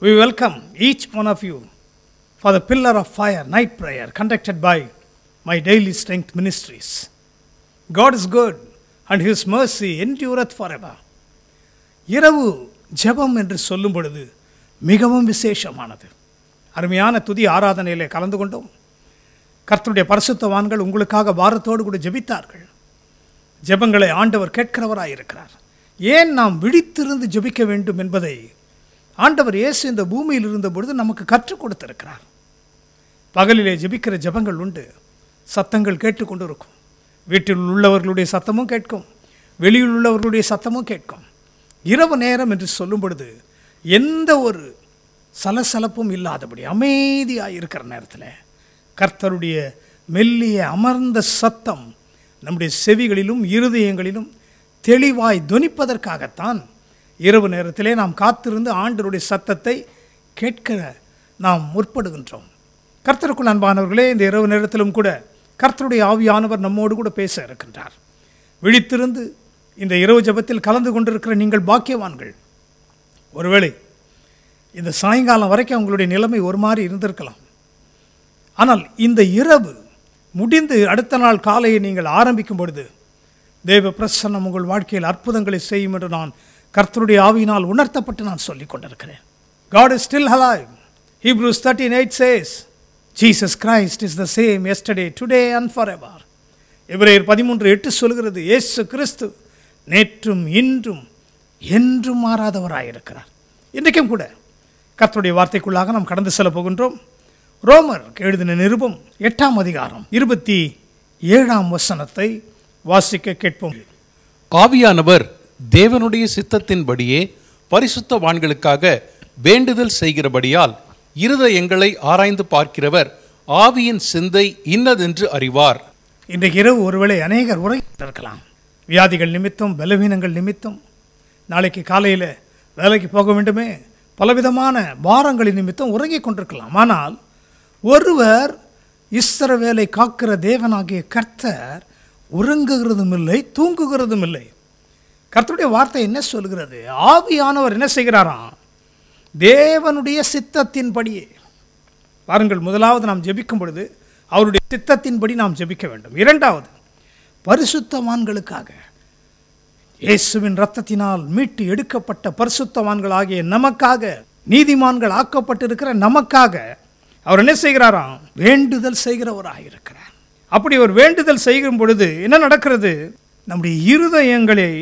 We welcome each one of you for the Pillar of Fire night prayer conducted by my daily strength ministries. God is good and his mercy endureth forever. இரவு ஜெபம் என்று சொல்லும் பொழுது மிகவும் விசேஷமானது. அருமையான துதி ஆராதனையிலே கலந்து கொண்டோம். கர்த்தருடைய பரிசுத்தவான்கள் உங்களுக்காக பாரத்தோடு கூட ஜெபித்தார்கள். ஜெபங்களை ஆண்டவர் கேட்கிறவராய் இருக்கிறார். ஏன் நாம் விழித்திருந்து ஜெபிக்க வேண்டும் என்பதை ஆண்டவர் இயேசு இந்த பூமியில் இருந்த பொழுது நமக்கு கற்றுக் கொடுத்திருக்கிறார். பகலிலே ஜெபிக்கிற ஜெபங்கள் உண்டு. சத்தங்கள் கேட்டுக்கொண்டு இருக்கும். வீட்டில் உள்ளவர்களுடைய சத்தமும் கேட்கும், வெளியில் உள்ளவர்களுடைய சத்தமும் கேட்கும். இரவு நேரம் என்று சொல்லும் பொழுது எந்த ஒரு சலசலப்பும் இல்லாதபடி அமைதியாக இருக்கிற நேரத்தில் கர்த்தருடைய மெல்லிய அமர்ந்த சத்தம் நம்முடைய செவிகளிலும் இருதயங்களிலும் தெளிவாய் தொனிப்பதற்காகத்தான் இரவு நேரத்திலே நாம் காத்திருந்து ஆண்டவருடைய சத்தத்தை கேட்க நாம் முற்படுகின்றோம். கர்த்தருக்குள் அன்பானவர்களே, இந்த இரவு நேரத்திலும் கூட கர்த்தருடைய ஆவியானவர் நம்மோடு கூட பேச இருக்கின்றார். விழித்திருந்து இந்த இரவு ஜெபத்தில் கலந்து கொண்டிருக்கிற நீங்கள் பாக்கியவான்கள். ஒருவேளை இந்த சாயங்காலம் வரைக்கும் உங்களுடைய நிலைமை ஒரு மாதிரி இருந்திருக்கலாம். ஆனால் இந்த இரவு முடிந்து அடுத்த நாள் காலையை நீங்கள் ஆரம்பிக்கும் பொழுது தேவ பிரசன்னம் உங்கள் வாழ்க்கையில் அற்புதங்களை செய்யும் என்று நான் கர்த்தருடைய ஆவியினால் உணர்த்தப்பட்டு நான் சொல்லிக் கொண்டிருக்கிறேன். God is still alive. Hebrews 13:8 says, Jesus Christ is the same yesterday, today and forever. எபிரேயர் 13:8 சொல்கிறது, இயேசு கிறிஸ்து நேற்றும் இன்றும் என்றும் மாறாதவராயிருக்கிறார். இன்றைக்கும் கூட கர்த்தருடைய வார்த்தைக்குள்ளாக நாம் கடந்து செல்ல போகின்றோம். ரோமர் எழுதின நிருபம் 8ஆம் அதிகாரம் 27ஆம் வசனத்தை வாசிக்க கேட்போம். ஆவியானவர் தேவனுடைய சித்தத்தின்படியே பரிசுத்தவான்களுக்காக வேண்டுதல் செய்கிறபடியால் இருதயங்களை ஆராய்ந்து பார்க்கிறவர் ஆவியின் சிந்தை இன்னதென்று அறிவார். இன்றைக்கு இரவு ஒருவேளை அநேகர் உறங்கியிருக்கலாம். வியாதிகள் நிமித்தம், பலவீனங்கள் நிமித்தம், நாளைக்கு காலையில் வேலைக்கு போக வேண்டுமே, பலவிதமான பாரங்களின் நிமித்தம் உறங்கிக் கொண்டிருக்கலாம். ஆனால் ஒருவர் இஸ்ரவேலை காக்கிற தேவனாகிய கர்த்தர் உறங்குகிறதும் இல்லை, தூங்குகிறதும் இல்லை. கர்த்தருடைய வார்த்தை என்ன சொல்கிறது? ஆவியானவர் என்ன செய்கிறாராம்? தேவனுடைய சித்தத்தின்படியே. பாருங்கள், முதலாவது நாம் ஜெபிக்கும் பொழுது அவருடைய சித்தத்தின்படி நாம் ஜெபிக்க வேண்டும். இரண்டாவது, பரிசுத்தவான்களுக்காக, இயேசுவின் இரத்தத்தினால் மீட்டு எடுக்கப்பட்ட பரிசுத்தவான்களாகிய நமக்காக, நீதிமான்கள் ஆக்கப்பட்டிருக்கிற நமக்காக அவர் என்ன செய்கிறாராம்? வேண்டுதல் செய்கிறவராயிருக்கிறார். அப்படி ஒரு வேண்டுதல் செய்யும் பொழுது என்ன நடக்கிறது? நம்முடைய இருதயங்களை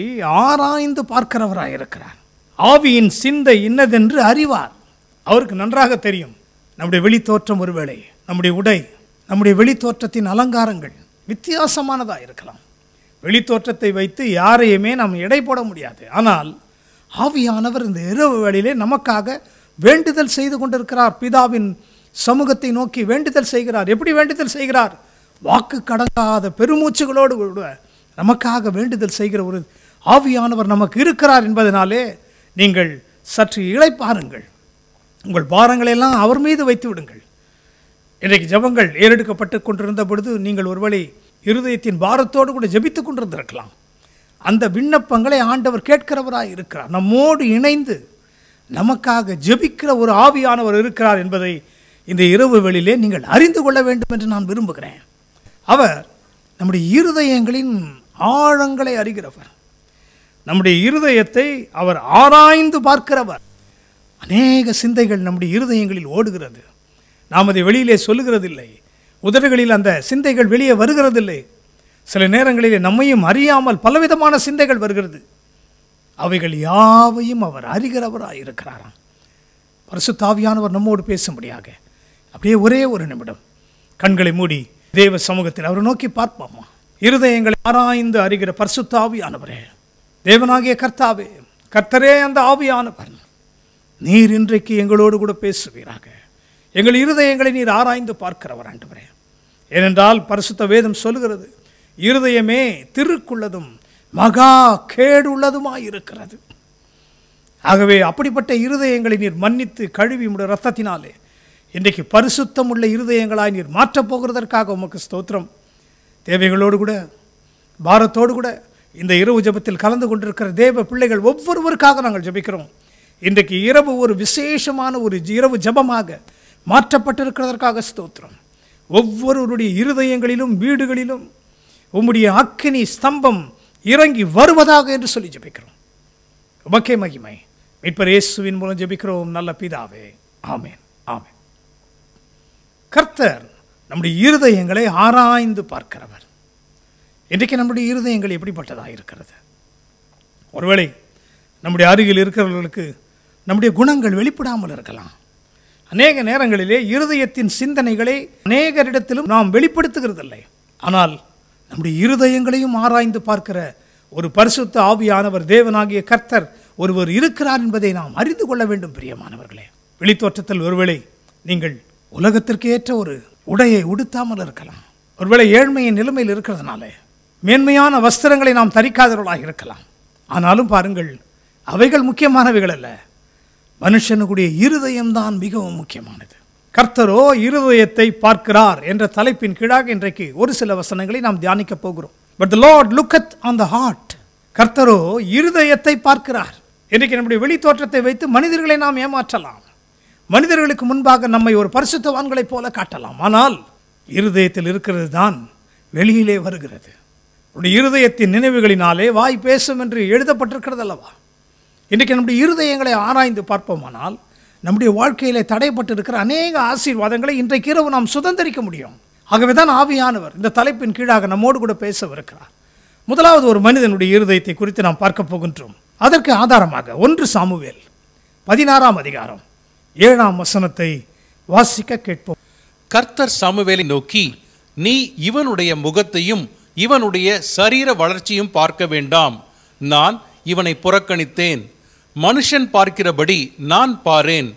ஆராய்ந்து பார்க்கிறவராயிருக்கிறார். ஆவியின் சிந்தை இன்னதென்று அறிவார். அவருக்கு நன்றாக தெரியும். நம்முடைய வெளித்தோற்றம், ஒருவேளை நம்முடைய உடை, நம்முடைய வெளித்தோற்றத்தின் அலங்காரங்கள் வித்தியாசமானதாக இருக்கலாம். வெளித்தோற்றத்தை வைத்து யாரையுமே நாம் எடை போட முடியாது. ஆனால் ஆவியானவர் இந்த இரவு வேளையிலே நமக்காக வேண்டுதல் செய்து கொண்டிருக்கிறார். பிதாவின் சமூகத்தை நோக்கி வேண்டுதல் செய்கிறார். எப்படி வேண்டுதல் செய்கிறார்? வாக்கு கடங்காத பெருமூச்சுகளோடு கூட நமக்காக வேண்டுதல் செய்கிற ஒரு ஆவியானவர் நமக்கு இருக்கிறார் என்பதனாலே நீங்கள் சற்று இளைப்பாருங்கள். உங்கள் பாரங்களெல்லாம் அவர் மீது வைத்து விடுங்கள். இன்றைக்கு ஜெபங்கள் ஏறெடுக்கப்பட்டு கொண்டிருந்த பொழுது நீங்கள் ஒருவேளை இருதயத்தின் பாரத்தோடு கூட ஜெபித்துக் கொண்டிருந்திருக்கலாம். அந்த விண்ணப்பங்களை ஆண்டவர் கேட்கிறவராய் இருக்கிறார். நம்மோடு இணைந்து நமக்காக ஜெபிக்கிற ஒரு ஆவியானவர் இருக்கிறார் என்பதை இந்த இரவு வேளையிலே நீங்கள் அறிந்து கொள்ள வேண்டும் என்று நான் விரும்புகிறேன். அவர் நம்முடைய இருதயங்களின் ஆழங்களை அறிகிறவர். நம்முடைய இருதயத்தை அவர் ஆராய்ந்து பார்க்கிறவர். அநேக சிந்தைகள் நம்முடைய இருதயங்களில் ஓடுகிறது. நாம் அதை வெளியிலே சொல்லுகிறதில்லை. உதடுகளில் அந்த சிந்தைகள் வெளியே வருகிறதில்லை. சில நேரங்களிலே நம்மையும் அறியாமல் பலவிதமான சிந்தைகள் வருகிறது. அவைகள் யாவையும் அவர் அறிகிறவராக இருக்கிறாராம். பரிசுத்த ஆவியானவர் நம்மோடு பேசும்படியாக அப்படியே ஒரே ஒரு நிமிடம் கண்களை மூடி தேவ சமூகத்தில் அவரை நோக்கி பார்ப்போமா? இருதயங்களை ஆராய்ந்து அறிகிற பரிசுத்த ஆவியானவரே, தேவனாகிய கர்த்தாவே, கர்த்தரே அந்த ஆவியானவர், நீர் இன்றைக்கு எங்களோடு கூட பேசுவீராக. எங்கள் இருதயங்களை நீர் ஆராய்ந்து பார்க்கிறவர் ஆண்டவரே. ஏனென்றால் பரிசுத்த வேதம் சொல்லுகிறது, இருதயமே திருக்குள்ளதும் மகா கேடுள்ளதுமாயிருக்கிறது. ஆகவே அப்படிப்பட்ட இருதயங்களை நீர் மன்னித்து கழுவி உம்முடைய இரத்தத்தினாலே இன்றைக்கு பரிசுத்தம் உள்ள இருதயங்களாய் நீர் மாற்றப் போகிறதற்காக உமக்கு ஸ்தோத்திரம். தேவைகளோடு கூட பாரத்தோடு கூட இந்த இரவு ஜெபத்தில் கலந்து கொண்டிருக்கிற தேவ பிள்ளைகள் ஒவ்வொருவருக்காக நாங்கள் ஜெபிக்கிறோம். இன்றைக்கு இரவு ஒரு விசேஷமான ஒரு இரவு ஜெபமாக மாற்றப்பட்டிருக்கிறதற்காக ஸ்தோத்திரம். ஒவ்வொருவருடைய இருதயங்களிலும் வீடுகளிலும் உம்முடைய அக்கினி ஸ்தம்பம் இறங்கி வருவதாக என்று சொல்லி ஜெபிக்கிறோம். உமக்கே மகிமை. மீட்பர் இயேசுவின் மூலம் ஜெபிக்கிறோம் நல்ல பிதாவே. ஆமென், ஆமென். கர்த்தர் நம்முடைய இருதயங்களை ஆராய்ந்து பார்க்கிறவர். இன்றைக்கு நம்முடைய இருதயங்கள் எப்படிப்பட்டதாக இருக்கிறது? ஒருவேளை நம்முடைய அருகில் இருக்கிறவர்களுக்கு நம்முடைய குணங்கள் வெளிப்படாமல் இருக்கலாம். அநேக நேரங்களிலே இருதயத்தின் சிந்தனைகளை அநேகரிடத்திலும் நாம் வெளிப்படுத்துகிறதில்லை. ஆனால் நம்முடைய இருதயங்களையும் ஆராய்ந்து பார்க்கிற ஒரு பரிசுத்த ஆவியானவர் தேவனாகிய கர்த்தர் ஒருவர் இருக்கிறார் என்பதை நாம் அறிந்து கொள்ள வேண்டும். பிரியமானவர்களே, வெளித்தோற்றத்தில் ஒருவேளை நீங்கள் உலகத்திற்கு ஏற்ற ஒரு உடையை உடுத்தாமல் இருக்கலாம். ஒருவேளை ஏழ்மையின் நிலைமையில் இருக்கிறதுனால மேன்மையான வஸ்திரங்களை நாம் தரிக்காதவர்களாக இருக்கலாம். ஆனாலும் பாருங்கள், அவைகள் முக்கியமானவைகள் அல்ல. மனுஷனுடைய இருதயம்தான் மிகவும் முக்கியமானது. கர்த்தரோ இருதயத்தை பார்க்கிறார் என்ற தலைப்பின் கீழாக இன்றைக்கு ஒரு சில வசனங்களை நாம் தியானிக்க போகிறோம். But the Lord looketh on the heart. கர்த்தரோ இருதயத்தை பார்க்கிறார். இன்றைக்கு நம்முடைய வெளித்தோற்றத்தை வைத்து மனிதர்களை நாம் ஏமாற்றலாம். மனிதர்களுக்கு முன்பாக நம்மை ஒரு பரிசுத்தவான்களைப் போல காட்டலாம். ஆனால் இருதயத்தில் இருக்கிறது தான் வெளியிலே வருகிறது. இருதயத்தின் நினைவுகளினாலே வாய் பேசும் என்று எழுதப்பட்டிருக்கிறது அல்லவா? இன்றைக்கு நம்முடைய இருதயங்களை ஆராய்ந்து பார்ப்போமானால் நம்முடைய வாழ்க்கையிலே தடைப்பட்டு இருக்கிற அநேக ஆசீர்வாதங்களை இன்றைக்கு இரவு நாம் சுதந்திரிக்க முடியும். ஆகவே தான் ஆவியானவர் இந்த தலைப்பின் கீழாக நம்மோடு கூட பேசவிருக்கிறார். முதலாவது ஒரு மனிதனுடைய இருதயத்தை குறித்து நாம் பார்க்க போகின்றோம். அதற்கு ஆதாரமாக 1 சாமுவேல் 16ஆம் அதிகாரம் 7ஆம் வசனத்தை வாசிக்க கேட்போம். கர்த்தர் சாமுவேலை நோக்கி, நீ இவனுடைய முகத்தையும் இவனுடைய சரீர வளர்ச்சியும் பார்க்க வேண்டாம். நான் இவனை புறக்கணித்தேன். மனுஷன் பார்க்கிறபடி நான் பாரேன்.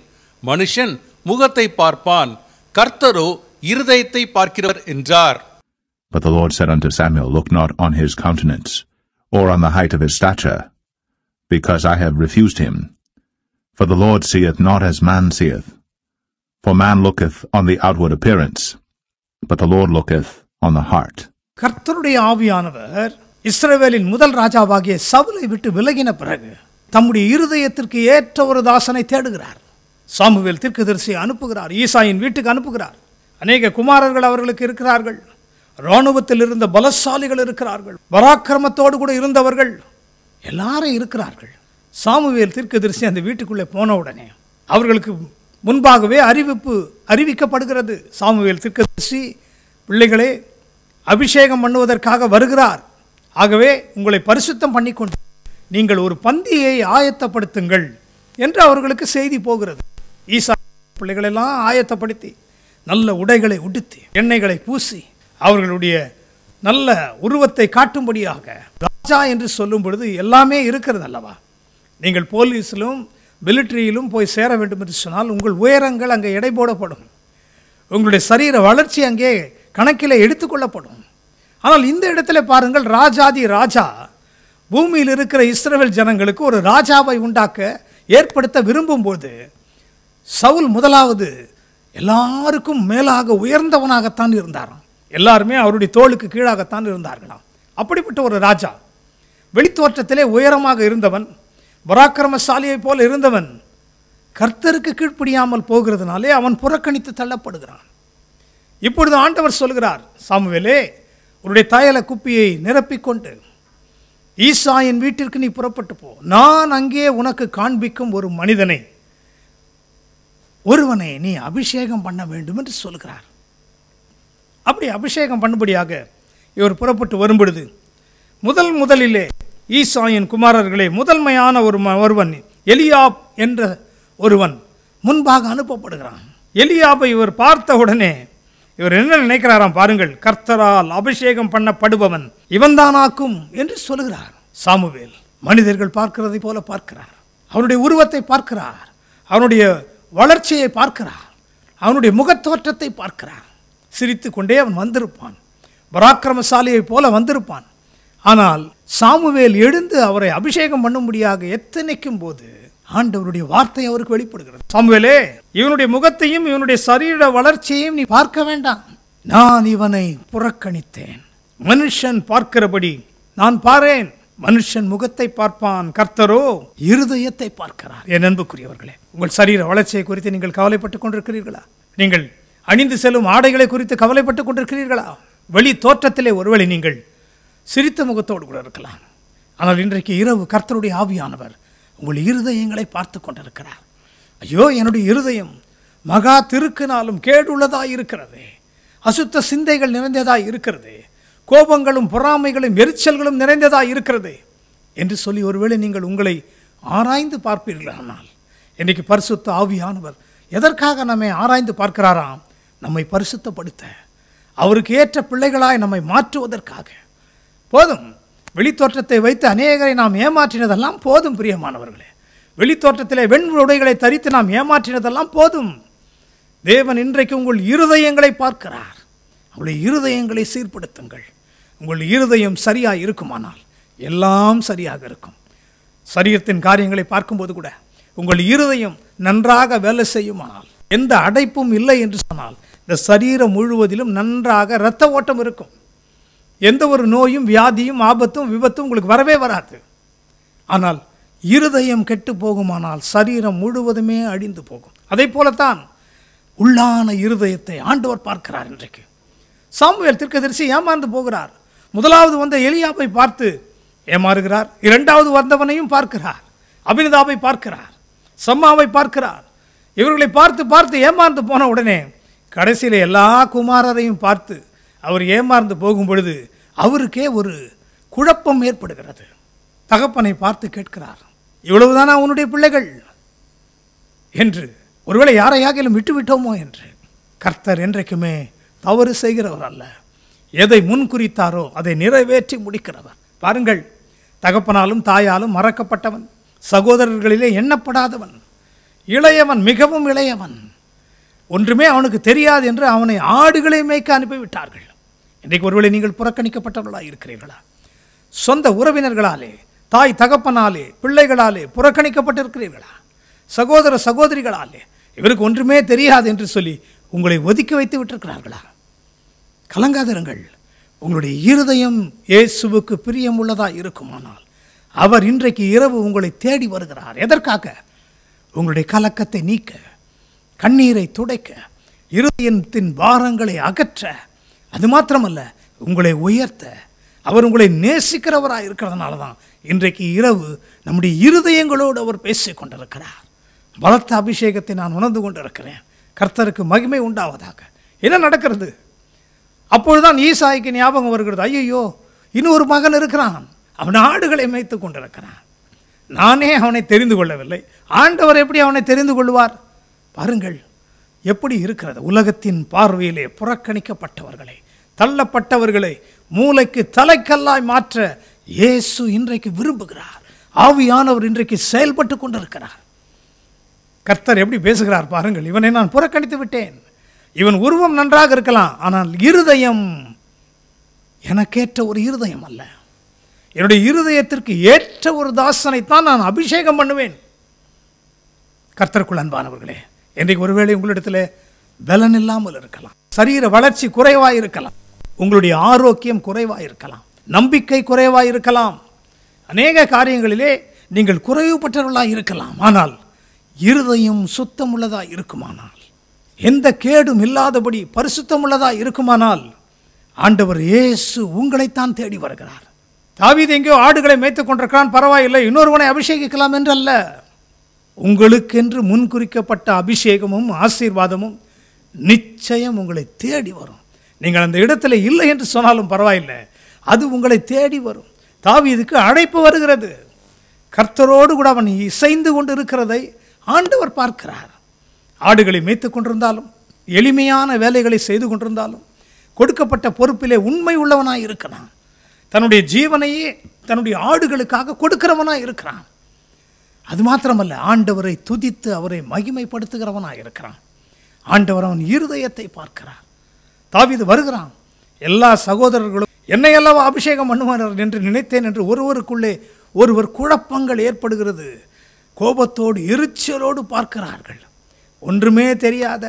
மனுஷன் முகத்தை பார்ப்பான், கர்த்தரோ இருதயத்தை பார்க்கிறவர் என்றார். But the Lord said unto Samuel, Look not on his countenance, or on the height of his stature, because I have refused him. For the Lord seeth not as man seeth. For man looketh on the outward appearance, but the Lord looketh on the heart. கர்த்தருடைய ஆவியானவர் இஸ்ரவேலின் முதல் ராஜாவாகிய சவுலை விட்டு விலகின பிறகு தம்முடைய இருதயத்திற்கு ஏற்ற ஒரு தாசனை தேடுகிறார். சாமுவேல் தீர்க்கதரிசியை அனுப்புகிறார். ஈசாயின் வீட்டுக்கு அனுப்புகிறார். அநேக குமாரர்கள் அவர்களுக்கு இருக்கிறார்கள். இராணுவத்தில் இருந்த பலசாலிகள் இருக்கிறார்கள். பராக்கிரமத்தோடு கூட இருந்தவர்கள் எல்லாரும் இருக்கிறார்கள். சாமுவேல் தீர்க்கதரிசி அந்த வீட்டுக்குள்ளே போன உடனே அவர்களுக்கு முன்பாகவே அறிவிக்கப்படுகிறது. சாமுவேல் தீர்க்கதரிசி, பிள்ளைகளே, அபிஷேகம் பண்ணுவதற்காக வருகிறார். ஆகவே உங்களை பரிசுத்தம் பண்ணிக்கொண்டு நீங்கள் ஒரு பந்தியை ஆயத்தப்படுத்துங்கள் என்று அவர்களுக்கு செய்தி போகிறது. ஈசா பிள்ளைகளெல்லாம் ஆயத்தப்படுத்தி நல்ல உடைகளை உடுத்தி எண்ணெய்களை பூசி அவர்களுடைய நல்ல உருவத்தை காட்டும்படியாக, ராஜா என்று சொல்லும் பொழுது எல்லாமே இருக்கிறது அல்லவா? நீங்கள் போலீஸிலும் மிலிட்டரியிலும் போய் சேர வேண்டும் என்று சொன்னால் உங்கள் உயரங்கள் அங்கே எடை போடப்படும். உங்களுடைய சரீர வளர்ச்சி அங்கே கணக்கில் எடுத்துக்கொள்ளப்படும். ஆனால் இந்த இடத்துல பாருங்கள், ராஜாதி ராஜா பூமியில் இருக்கிற இஸ்ரவேல் ஜனங்களுக்கு ஒரு ராஜாவை உண்டாக்க ஏற்படுத்த விரும்பும்போது சவுல் முதலாவது எல்லாருக்கும் மேலாக உயர்ந்தவனாகத்தான் இருந்தாராம். எல்லாருமே அவருடைய தோளுக்கு கீழாகத்தான் இருந்தார்களாம். அப்படிப்பட்ட ஒரு ராஜா, வெளித்தோற்றத்திலே உயரமாக இருந்தவன், பராக்கிரமசாலியை போல இருந்தவன், கர்த்தருக்கு கீழ்ப்படியாமல் போகிறதுனாலே அவன் புறக்கணித்து தள்ளப்படுகிறான். இப்பொழுது ஆண்டவர் சொல்கிறார், சாமுவேலே, உன்னுடைய தைல குப்பியை நிரப்பிக்கொண்டு ஈசாயின் வீட்டிற்கு நீ புறப்பட்டு போ. நான் அங்கே உனக்கு காண்பிக்கும் ஒரு மனிதனை, ஒருவனை நீ அபிஷேகம் பண்ண வேண்டும் என்று சொல்கிறார். அப்படி அபிஷேகம் பண்ணும்படியாக இவர் புறப்பட்டு வரும்பொழுது முதலிலே ஈசாயின் குமாரர்களே முதன்மையான ஒருவன் எலியாப் என்ற ஒருவன் முன்பாக அனுப்பப்படுகிறான். எலியாபை இவர் பார்த்த உடனே இவர் என்ன நினைக்கிறாராம் பாருங்கள், கர்த்தரால் அபிஷேகம் பண்ணப்படுபவன் இவன்தானாக்கும் என்று சொல்கிறார். சாமுவேல் மனிதர்கள் பார்க்கிறதை போல பார்க்கிறார். அவனுடைய உருவத்தை பார்க்கிறார், அவனுடைய வளர்ச்சியை பார்க்கிறார், அவனுடைய முகத்தோற்றத்தை பார்க்கிறார். சிரித்து கொண்டே அவன் வந்திருப்பான், பராக்கிரமசாலியை போல வந்திருப்பான். ஆனால் சாமுவேல் எழுந்து அவரை அபிஷேகம் பண்ணும்படியாக எத்தனைக்கும் போது ஆண்டவருடைய வார்த்தை அவருக்கு வெளிப்படுகிறது. சாமுவேலே, இவனுடைய முகத்தையும் இவனுடைய சரீர வளர்ச்சியையும் நீ பார்க்க வேண்டாம். நான் இவனை புறக்கணித்தேன். மனுஷன் பார்க்கிறபடி நான் பாரேன். மனுஷன் முகத்தை பார்ப்பான், கர்த்தரோ இருதயத்தை பார்க்கிறார். என் அன்புக்குரியவர்களே, உங்கள் சரீர வளர்ச்சியை குறித்து நீங்கள் கவலைப்பட்டுக் கொண்டிருக்கிறீர்களா? நீங்கள் அணிந்து செல்லும் ஆடைகளை குறித்து கவலைப்பட்டு கொண்டிருக்கிறீர்களா? வெளி தோற்றத்திலே ஒருவேளை நீங்கள் சிரித்த முகத்தோடு கூட இருக்கலாம். ஆனால் இன்றைக்கு இரவு கர்த்தருடைய ஆவியானவர் உங்கள் இருதயங்களை பார்த்து கொண்டிருக்கிறார். ஐயோ, என்னுடைய இருதயம் மகா திருக்கினாலும் கேடுள்ளதாய் இருக்கிறது, அசுத்த சிந்தைகள் நிறைந்ததாய் இருக்கிறது, கோபங்களும் பொறாமைகளும் எரிச்சல்களும் நிறைந்ததாய் இருக்கிறது என்று சொல்லி ஒருவேளை நீங்கள் உங்களை ஆராய்ந்து பார்ப்பீர்களானால், இன்றைக்கு பரிசுத்த ஆவியானவர் எதற்காக நம்மை ஆராய்ந்து பார்க்கிறாராம்? நம்மை பரிசுத்தப்படுத்த, அவருக்கு ஏற்ற பிள்ளைகளாய் நம்மை மாற்றுவதற்காக. போதும், வெளித்தோற்றத்தை வைத்து அநேகரை நாம் ஏமாற்றினதெல்லாம் போதும் பிரியமானவர்களே. வெளித்தோற்றத்திலே வெண் உடைகளை தரித்து நாம் ஏமாற்றினதெல்லாம் போதும். தேவன் இன்றைக்கு உங்கள் இருதயங்களை பார்க்கிறார். உங்களுடைய இருதயங்களை சீர்படுத்துங்கள். உங்கள் இருதயம் சரியாக இருக்குமானால் எல்லாம் சரியாக இருக்கும். சரீரத்தின் காரியங்களை பார்க்கும்போது கூட உங்கள் இருதயம் நன்றாக வேலை செய்யுமானால், எந்த அடைப்பும் இல்லை என்று சொன்னால், இந்த சரீரம் முழுவதிலும் நன்றாக இரத்த ஓட்டம் இருக்கும். எந்த ஒரு நோயும் வியாதியும் ஆபத்தும் விபத்தும் உங்களுக்கு வரவே வராது. ஆனால் இருதயம் கெட்டு போகுமானால் சரீரம் முழுவதுமே அழிந்து போகும். அதே போலத்தான் உள்ளான இருதயத்தை ஆண்டவர் பார்க்கிறார். இன்றைக்கு சாமுவேல் தீர்க்கதரிசி ஏமாந்து போகிறார். முதலாவது வந்த எலியாபை பார்த்து ஏமாறுகிறார். இரண்டாவது வந்தவனையும் பார்க்கிறார். அபினதாபை பார்க்கிறார், சம்மாவை பார்க்கிறார். இவர்களை பார்த்து பார்த்து ஏமாந்து போன உடனே கடைசியில் எல்லா குமாரரையும் பார்த்து அவர் ஏமாந்து போகும் பொழுது அவருக்கே ஒரு குழப்பம் ஏற்படுகிறது. தகப்பனை பார்த்து கேட்கிறார், இவ்வளவுதானா உன்னுடைய பிள்ளைகள் என்று? ஒருவேளை யாரையாகிலும் விட்டுவிட்டோமோ என்று. கர்த்தர் என்றைக்குமே தவறு செய்கிறவர் அல்ல. எதை முன் குறித்தாரோ அதை நிறைவேற்றி முடிக்கிறவர். பாருங்கள், தகப்பனாலும் தாயாலும் மறக்கப்பட்டவன், சகோதரர்களிலே எண்ணப்படாதவன், இளையவன், மிகவும் இளையவன், ஒன்றுமே அவனுக்கு தெரியாது என்று அவனை ஆடுகளை மேய்க்க அனுப்பிவிட்டார்கள். இன்றைக்கு ஒருவேளை நீங்கள் புறக்கணிக்கப்பட்டவர்களாக இருக்கிறீர்களா? சொந்த உறவினர்களாலே, தாய் தகப்பனாலே, பிள்ளைகளாலே புறக்கணிக்கப்பட்டிருக்கிறீர்களா? சகோதர சகோதரிகளாலே இவருக்கு ஒன்றுமே தெரியாது என்று சொல்லி உங்களை ஒதுக்கி வைத்து விட்டிருக்கிறார்களா? கலங்காதிருங்கள். உங்களுடைய இருதயம் இயேசுவுக்கு பிரியமுள்ளதாக இருக்குமானால் அவர் இன்றைக்கு இரவு உங்களை தேடி வருகிறார். எதற்காக? உங்களுடைய கலக்கத்தை நீக்க, கண்ணீரை துடைக்க, இருதயத்தின் பாரங்களை அகற்ற, அது மாத்திரமல்ல உங்களை உயர்த்த. அவர் உங்களை நேசிக்கிறவராக இருக்கிறதுனால தான் இன்றைக்கு இரவு நம்முடைய இருதயங்களோடு அவர் பேசிக் கொண்டிருக்கிறார். பலத்த அபிஷேகத்தை நான் உணர்ந்து கொண்டிருக்கிறேன். கர்த்தருக்கு மகிமை உண்டாவதாக. என்ன நடக்கிறது? அப்பொழுதுதான் ஈசாய்க்கு ஞாபகம் வருகிறது, ஐயோ இன்னொரு மகன் இருக்கிறான், அவன் ஆடுகளை மேய்த்து கொண்டிருக்கிறான், நானே அவனை தெரிந்து கொள்ளவில்லை, ஆண்டவர் எப்படி அவனை தெரிந்து கொள்வார்? பாருங்கள் எப்படி இருக்கிறது. உலகத்தின் பார்வையிலே புறக்கணிக்கப்பட்டவர்களை, தள்ளப்பட்டவர்களை மூளைக்கு தலைக்கல்லாய் மாற்ற இயேசு இன்றைக்கு விரும்புகிறார். ஆவியானவர் இன்றைக்கு செயல்பட்டு கொண்டிருக்கிறார். கர்த்தர் எப்படி பேசுகிறார் பாருங்கள். இவனை நான் புறக்கணித்து விட்டேன், இவன் உருவம் நன்றாக இருக்கலாம், ஆனால் இருதயம் எனக்கேற்ற ஒரு இருதயம் அல்ல. என்னுடைய இருதயத்திற்கு ஏற்ற ஒரு தாசனைத்தான் நான் அபிஷேகம் பண்ணுவேன். கர்த்தருக்குள் அன்பானவர்களே, இன்றைக்கு ஒருவேளை உங்களிடத்தில் பலன் இல்லாமல் இருக்கலாம், சரீர வளர்ச்சி குறைவாக இருக்கலாம், உங்களுடைய ஆரோக்கியம் குறைவாக இருக்கலாம், நம்பிக்கை குறைவாக இருக்கலாம், அநேக காரியங்களிலே நீங்கள் குறைவுபட்டவர்களாக இருக்கலாம். ஆனால் இருதயம் சுத்தமுள்ளதாக இருக்குமானால், எந்த கேடும் இல்லாதபடி பரிசுத்தமுள்ளதாக இருக்குமானால், ஆண்டவர் இயேசு உங்களைத்தான் தேடி வருகிறார். தாவீது எங்கேயோ ஆடுகளை மேய்த்துக் கொண்டிருக்கிறான், பரவாயில்லை, இன்னொருவனை அபிஷேகிக்கலாம் என்றல்ல. உங்களுக்கென்று முன்குறிக்கப்பட்ட அபிஷேகமும் ஆசீர்வாதமும் நிச்சயம் உங்களை தேடி வரும். நீங்கள் அந்த இடத்துல இல்லை என்று சொன்னாலும் பரவாயில்லை, அது உங்களை தேடி வரும். தாவீதுக்கு அழைப்பு வருகிறது. கர்த்தரோடு கூட அவன் இசைந்து கொண்டு இருக்கிறதை ஆண்டவர் பார்க்கிறார். ஆடுகளை மேய்த்து கொண்டிருந்தாலும், எளிமையான வேலைகளை செய்து கொண்டிருந்தாலும், கொடுக்கப்பட்ட பொறுப்பிலே உண்மை உள்ளவனாய் இருக்கிறான். தன்னுடைய ஜீவனையே தன்னுடைய ஆடுகளுக்காக கொடுக்கிறவனாய் இருக்கிறான். அது மாத்திரமல்ல, ஆண்டவரை துதித்து அவரை மகிமைப்படுத்துகிறவனாய் இருக்கிறான். ஆண்டவர் அவன் இருதயத்தை பார்க்கிறார். தாவீது வருகிறான். எல்லா சகோதரர்களும் என்னை அல்லவா அபிஷேகம் பண்ணுவார்கள் என்று நினைத்தேன் என்று ஒருவருக்குள்ளே ஒருவர் குழப்பங்கள் ஏற்படுகிறது. கோபத்தோடு எரிச்சலோடு பார்க்கிறார்கள். ஒன்றுமே தெரியாத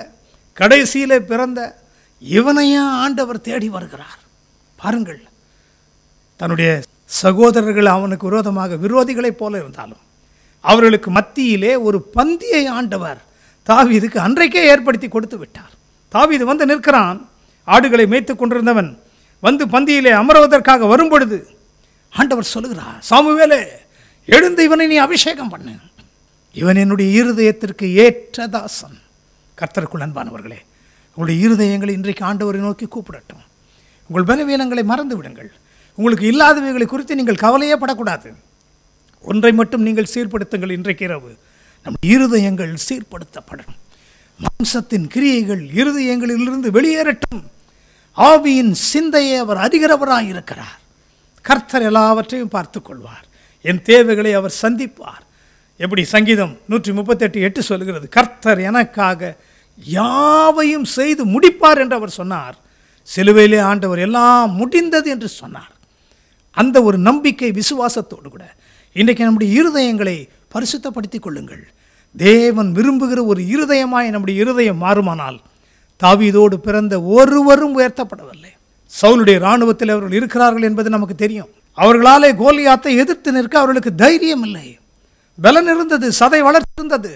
கடைசியிலே பிறந்த இவனையா ஆண்டவர் தேடி வருகிறார். பாருங்கள், தன்னுடைய சகோதரர்கள் அவனுக்கு விரோதமாக விரோதிகளைப் போல இருந்தாலும் அவர்களுக்கு மத்தியிலே ஒரு பந்தியை ஆண்டவர் தாவீதுக்கு அன்றைக்கே ஏற்படுத்தி கொடுத்து விட்டார். தாவீது வந்து நிற்கிறான். ஆடுகளை மேய்த்து கொண்டிருந்தவன் வந்து பந்தியிலே அமர்வதற்காக வரும்பொழுது ஆண்டவர் சொல்லுகிறார், சாமுவேலே, எழுந்து இவனை நீ அபிஷேகம் பண்ணு, இவன் என்னுடைய இருதயத்திற்கு ஏற்ற தாசன். கர்த்தருக்குள் அன்பானவர்களே, உங்களுடைய இருதயங்களை இன்றைக்கு ஆண்டவரை நோக்கி கூப்பிடட்டும். உங்கள் பலவீனங்களை மறந்து விடுங்கள். உங்களுக்கு இல்லாதவைகளை குறித்து நீங்கள் கவலையே படக்கூடாது. ஒன்றை மட்டும் நீங்கள் சீர்படுத்துங்கள். இன்றைக்கு இரவு நம் இருதயங்கள் சீர்படுத்தப்படும். மாம்சத்தின் கிரியைகள் இருதயங்களிலிருந்து வெளியேறட்டும். ஆவியின் சிந்தையை அவர் அறிகிறவராய் இருக்கிறார். கர்த்தர் எல்லாவற்றையும் பார்த்து கொள்வார். என் தேவைகளை அவர் சந்திப்பார். எப்படி சங்கீதம் 138:8 சொல்கிறது, கர்த்தர் எனக்காக யாவையும் செய்து முடிப்பார் என்று அவர் சொன்னார். சிலுவையிலே ஆண்டவர் எல்லாம் முடிந்தது என்று சொன்னார். அந்த ஒரு நம்பிக்கை விசுவாசத்தோடு கூட இன்றைக்கு நம்முடைய இருதயங்களை பரிசுத்தப்படுத்திக் கொள்ளுங்கள். தேவன் விரும்புகிற ஒரு இருதயமாய் நம்முடைய இருதயம் மாறுமானால், தாவீதோடு பிறந்த ஒருவரும் உயர்த்தப்படவில்லை. சவுலுடைய இராணுவத்தில் அவர்கள் இருக்கிறார்கள் என்பது நமக்கு தெரியும். அவர்களாலே கோலியாத்தை எதிர்த்து நிற்க அவர்களுக்கு தைரியம் இல்லை. பலன் இருந்தது, சதை வளர்த்திருந்தது,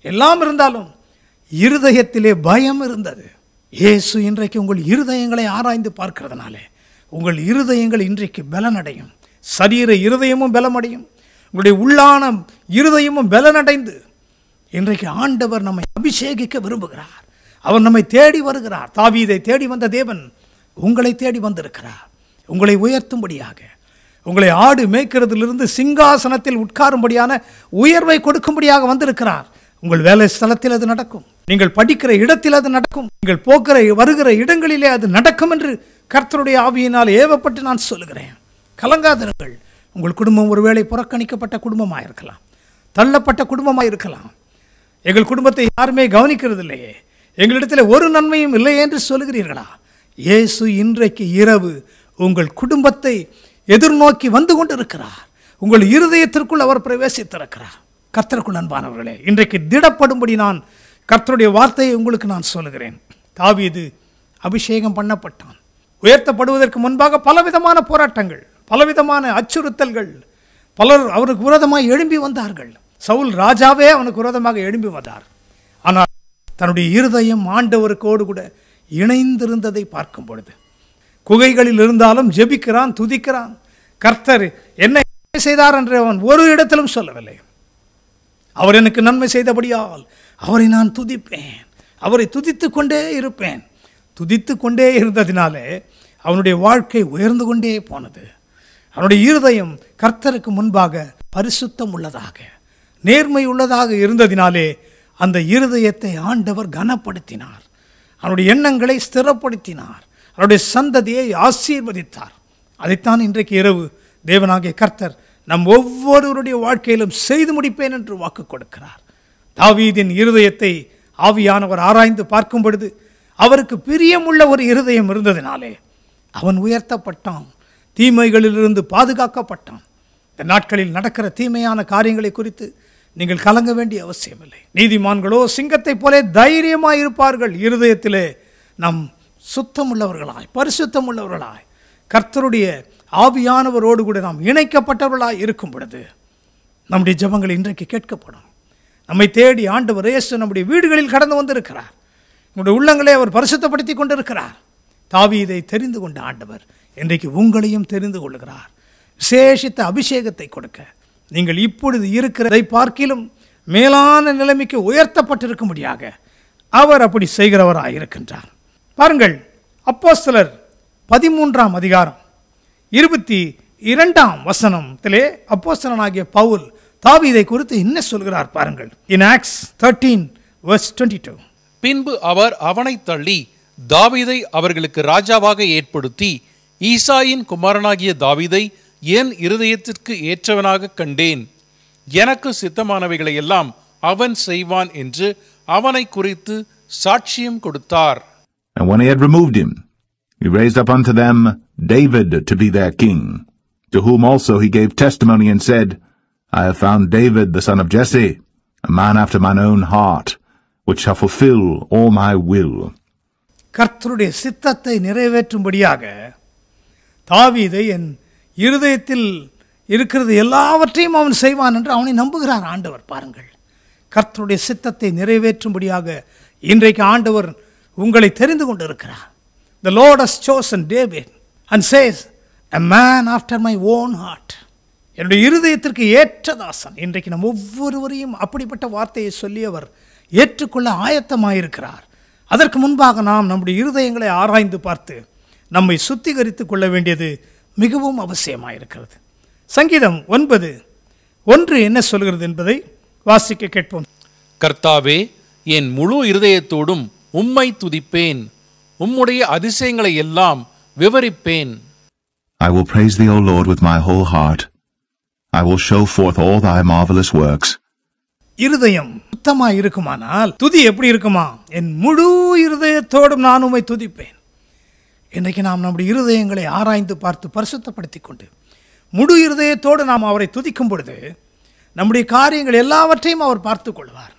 எல்லாம் இருந்தாலும் இருதயத்திலே பயம் இருந்தது. இயேசு இன்றைக்கு உங்கள் இருதயங்களை ஆராய்ந்து பார்க்கிறதுனாலே உங்கள் இருதயங்கள் இன்றைக்கு பலனடையும். சரீர இருதயமும் பலமடையும். உங்களுடைய உள்ளான இருதயமும் பலனடைந்து இன்றைக்கு ஆண்டவர் நம்மை அபிஷேகிக்க விரும்புகிறார். அவர் நம்மை தேடி வருகிறார். தாவீதை தேடி வந்த தேவன் உங்களை தேடி வந்திருக்கிறார். உங்களை உயர்த்தும்படியாக, உங்களை ஆடு மேய்க்கிறதிலிருந்து சிங்காசனத்தில் உட்காரும்படியான உயர்வை கொடுக்கும்படியாக வந்திருக்கிறார். உங்கள் வேலை ஸ்தலத்தில் அது நடக்கும். நீங்கள் படிக்கிற இடத்தில் அது நடக்கும். நீங்கள் போகிற வருகிற இடங்களிலே அது நடக்கும் என்று கர்த்தருடைய ஆவியினால் ஏவப்பட்டு நான் சொல்லுகிறேன். கலங்காதிருங்கள். உங்கள் குடும்பம் ஒருவேளை புறக்கணிக்கப்பட்ட குடும்பமாக இருக்கலாம், தள்ளப்பட்ட குடும்பமாக இருக்கலாம். எங்கள் குடும்பத்தை யாருமே கவனிக்கிறது இல்லையே, எங்களிடத்தில் ஒரு நன்மையும் இல்லையே என்று சொல்லுகிறீர்களா? இயேசு இன்றைக்கு இரவு உங்கள் குடும்பத்தை எதிர்நோக்கி வந்து கொண்டிருக்கிறார். உங்கள் இருதயத்திற்குள் அவர் பிரவேசித்திருக்கிறார். கர்த்தருக்குள் அன்பானவர்களே, இன்றைக்கு திடப்படும்படி நான் கர்த்தருடைய வார்த்தையை உங்களுக்கு நான் சொல்லுகிறேன். தாவீது அபிஷேகம் பண்ணப்பட்டான். உயர்த்தப்படுவதற்கு முன்பாக பலவிதமான போராட்டங்கள், பலவிதமான அச்சுறுத்தல்கள், பலர் அவருக்கு விரோதமாக எழும்பி வந்தார்கள். சவுல் ராஜாவே அவனுக்கு விரோதமாக எழும்பி வந்தார். ஆனால் தன்னுடைய இருதயம் ஆண்டவருக்கோடு கூட இணைந்திருந்ததை பார்க்கும் பொழுது, குகைகளில் இருந்தாலும் ஜெபிக்கிறான், துதிக்கிறான். கர்த்தர் என்ன செய்தார் என்று அவன் ஒரு இடத்திலும் சொல்லவில்லை. அவர் எனக்கு நன்மை செய்தபடியால் அவரை நான் துதிப்பேன், அவரை துதித்து கொண்டே இருப்பேன். துதித்து கொண்டே இருந்ததினாலே அவனுடைய வாழ்க்கை உயர்ந்து கொண்டே போனது. அவனுடைய இருதயம் கர்த்தருக்கு முன்பாக பரிசுத்தம் உள்ளதாக, நேர்மை உள்ளதாக இருந்ததினாலே அந்த இருதயத்தை ஆண்டவர் கனப்படுத்தினார். அவனுடைய எண்ணங்களை ஸ்திரப்படுத்தினார். அவருடைய சந்ததியை ஆசீர்வதித்தார். அதைத்தான் இன்றைக்கு இரவு தேவனாகிய கர்த்தர் நம் ஒவ்வொருவருடைய வாழ்க்கையிலும் செய்து முடிப்பேன் என்று வாக்கு கொடுக்கிறார். தாவீதின் இருதயத்தை ஆவியானவர் ஆராய்ந்து பார்க்கும் பொழுது அவருக்கு பிரியமுள்ள ஒரு இருதயம் இருந்ததினாலே அவன் உயர்த்தப்பட்டான், தீமைகளிலிருந்து பாதுகாக்கப்பட்டான். இந்த நாட்களில் நடக்கிற தீமையான காரியங்களை குறித்து நீங்கள் கலங்க வேண்டிய அவசியமில்லை. நீதிமான்களோ சிங்கத்தைப் போலே தைரியமாய் இருப்பார்கள். இருதயத்திலே நாம் சுத்தமுள்ளவர்களாய், பரிசுத்தம் உள்ளவர்களாய், கர்த்தருடைய ஆவியானவரோடு கூட நாம் இணைக்கப்பட்டவர்களாய் இருக்கும் பொழுது நம்முடைய ஜெபங்கள் இன்றைக்கு கேட்கப்படும். நம்மை தேடி ஆண்டவர் இயேசு நம்முடைய வீடுகளில் கடந்து வந்திருக்கிறார். நம்முடைய உள்ளங்களை அவர் பரிசுத்தப்படுத்தி கொண்டிருக்கிறார். தாவீதை தெரிந்து கொண்ட ஆண்டவர் இன்றைக்கு உங்களையும் தெரிந்து கொள்கிறார். விசேஷித்த அபிஷேகத்தை கொடுக்க நீங்கள் இப்பொழுது இருக்கிறதை பார்க்கிலும் மேலான நிலைமைக்கு உயர்த்தப்பட்டிருக்கும்படியாக அவர் அப்படி செய்கிறவராக இருக்கின்றார். பாருங்கள், அப்போஸ்தலர் 13ஆம் அதிகாரம் 22ஆம் வசனத்திலே அப்போஸ்தலனாகிய பவுல் தாவீதை குறித்து என்ன சொல்கிறார் பாருங்கள். இன் ஆக்ட்ஸ் 13:22. பின்பு அவர் அவனை தள்ளி தாவீதை அவர்களுக்கு ராஜாவாக ஏற்படுத்தி, ஈசாயின் குமாரனாகிய தாவீதை என் இருதயத்திற்கு ஏற்றவனாக கண்டேன், எனக்கு சித்தமானவைகளை எல்லாம் அவன் செய்வான் என்று அவனை குறித்து சாட்சியம் கொடுத்தார். And when he had removed him, he raised up unto them David to be their king, to whom also he gave testimony and said, I have found David the son of Jesse, a man after mine own heart, which shall fulfill all my will. கர்த்தருடைய சித்தத்தை நிறைவேற்றும்படியாக தாவீதை என் இருதயத்தில் இருக்கிறது எல்லாவற்றையும் அவன் செய்வான் என்று அவனை நம்புகிறார் ஆண்டவர். பாருங்கள், கர்த்தருடைய சித்தத்தை நிறைவேற்றும்படியாக இன்றைக்கு ஆண்டவர் உங்களை தெரிந்து கொண்டு இருக்கிறார். The Lord has chosen David and says, a man after my own heart. என்னுடைய இருதயத்திற்கு ஏற்ற தாசன். இன்றைக்கு நம் ஒவ்வொருவரையும் அப்படிப்பட்ட வார்த்தையை சொல்லி அவர் ஏற்றுக்கொள்ள ஆயத்தமாயிருக்கிறார். அதற்கு முன்பாக நாம் நம்முடைய இருதயங்களை ஆராய்ந்து பார்த்து நம்மை சுத்திகரித்துக் கொள்ள வேண்டியது மிகவும் அவசியமாயிருக்கிறது. சங்கீதம் 9:1 என்ன சொல்கிறது என்பதை வாசிக்க கேட்போம். கர்த்தாவே, என் முழு இருதயத்தோடும் உம்மை துதிப்பேன், உம்முடைய அதிசயங்களை எல்லாம் விவரிப்பேன். I will praise thee, O Lord, with my whole heart. I will show forth all thy marvelous works. இருதயம் சுத்தமா இருக்குமானால் துதி எப்படி இருக்குமா? என் முழு இருதயத்தோடும் நான் உம்மை துதிப்பேன். இன்றைக்கு நாம் நம்முடைய இருதயங்களை ஆராய்ந்து பார்த்து பரிசுத்தப்படுத்திக் கொண்டு முழு இருதயத்தோடு நாம் அவரை துதிக்கும் பொழுது நம்முடைய காரியங்கள் எல்லாவற்றையும் அவர் பார்த்து கொள்வார்.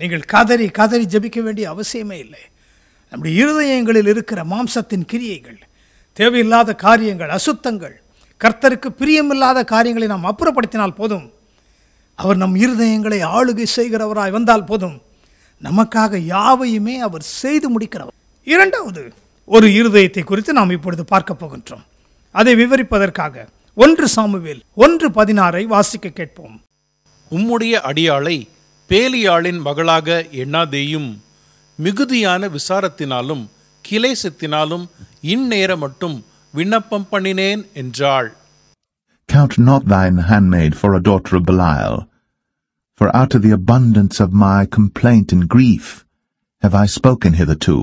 நீங்கள் கதறி கதறி ஜெபிக்க வேண்டிய அவசியமே இல்லை. நம்முடைய இருதயங்களில் இருக்கிற மாம்சத்தின் கிரியைகள், தேவையில்லாத காரியங்கள், அசுத்தங்கள், கர்த்தருக்கு பிரியமில்லாத காரியங்களை நாம் அப்புறப்படுத்தினால் போதும். அவர் நம் இருதயங்களை ஆளுகை செய்கிறவராய் வந்தால் போதும். நமக்காக யாவையுமே அவர் செய்து முடிக்கிறவர். இரண்டாவது ஒரு இருதயத்தை குறித்து நாம் இப்பொழுது பார்க்க போகின்றோம். அதை விவரிப்பதற்காக 1 சாமுவேல் 1:16 வாசிக்க கேட்போம். உம்முடைய அடியாளை பேலியாளின் மகளாக எண்ணாதேயும், மிகுதியான விசாரத்தினாலும் கிலேசத்தினாலும் இந்நேர மட்டும் விண்ணப்பம் பண்ணினேன் என்றாள். Count not thine handmaid for a daughter of Belial, for out of the abundance of my complaint and grief have I spoken hitherto.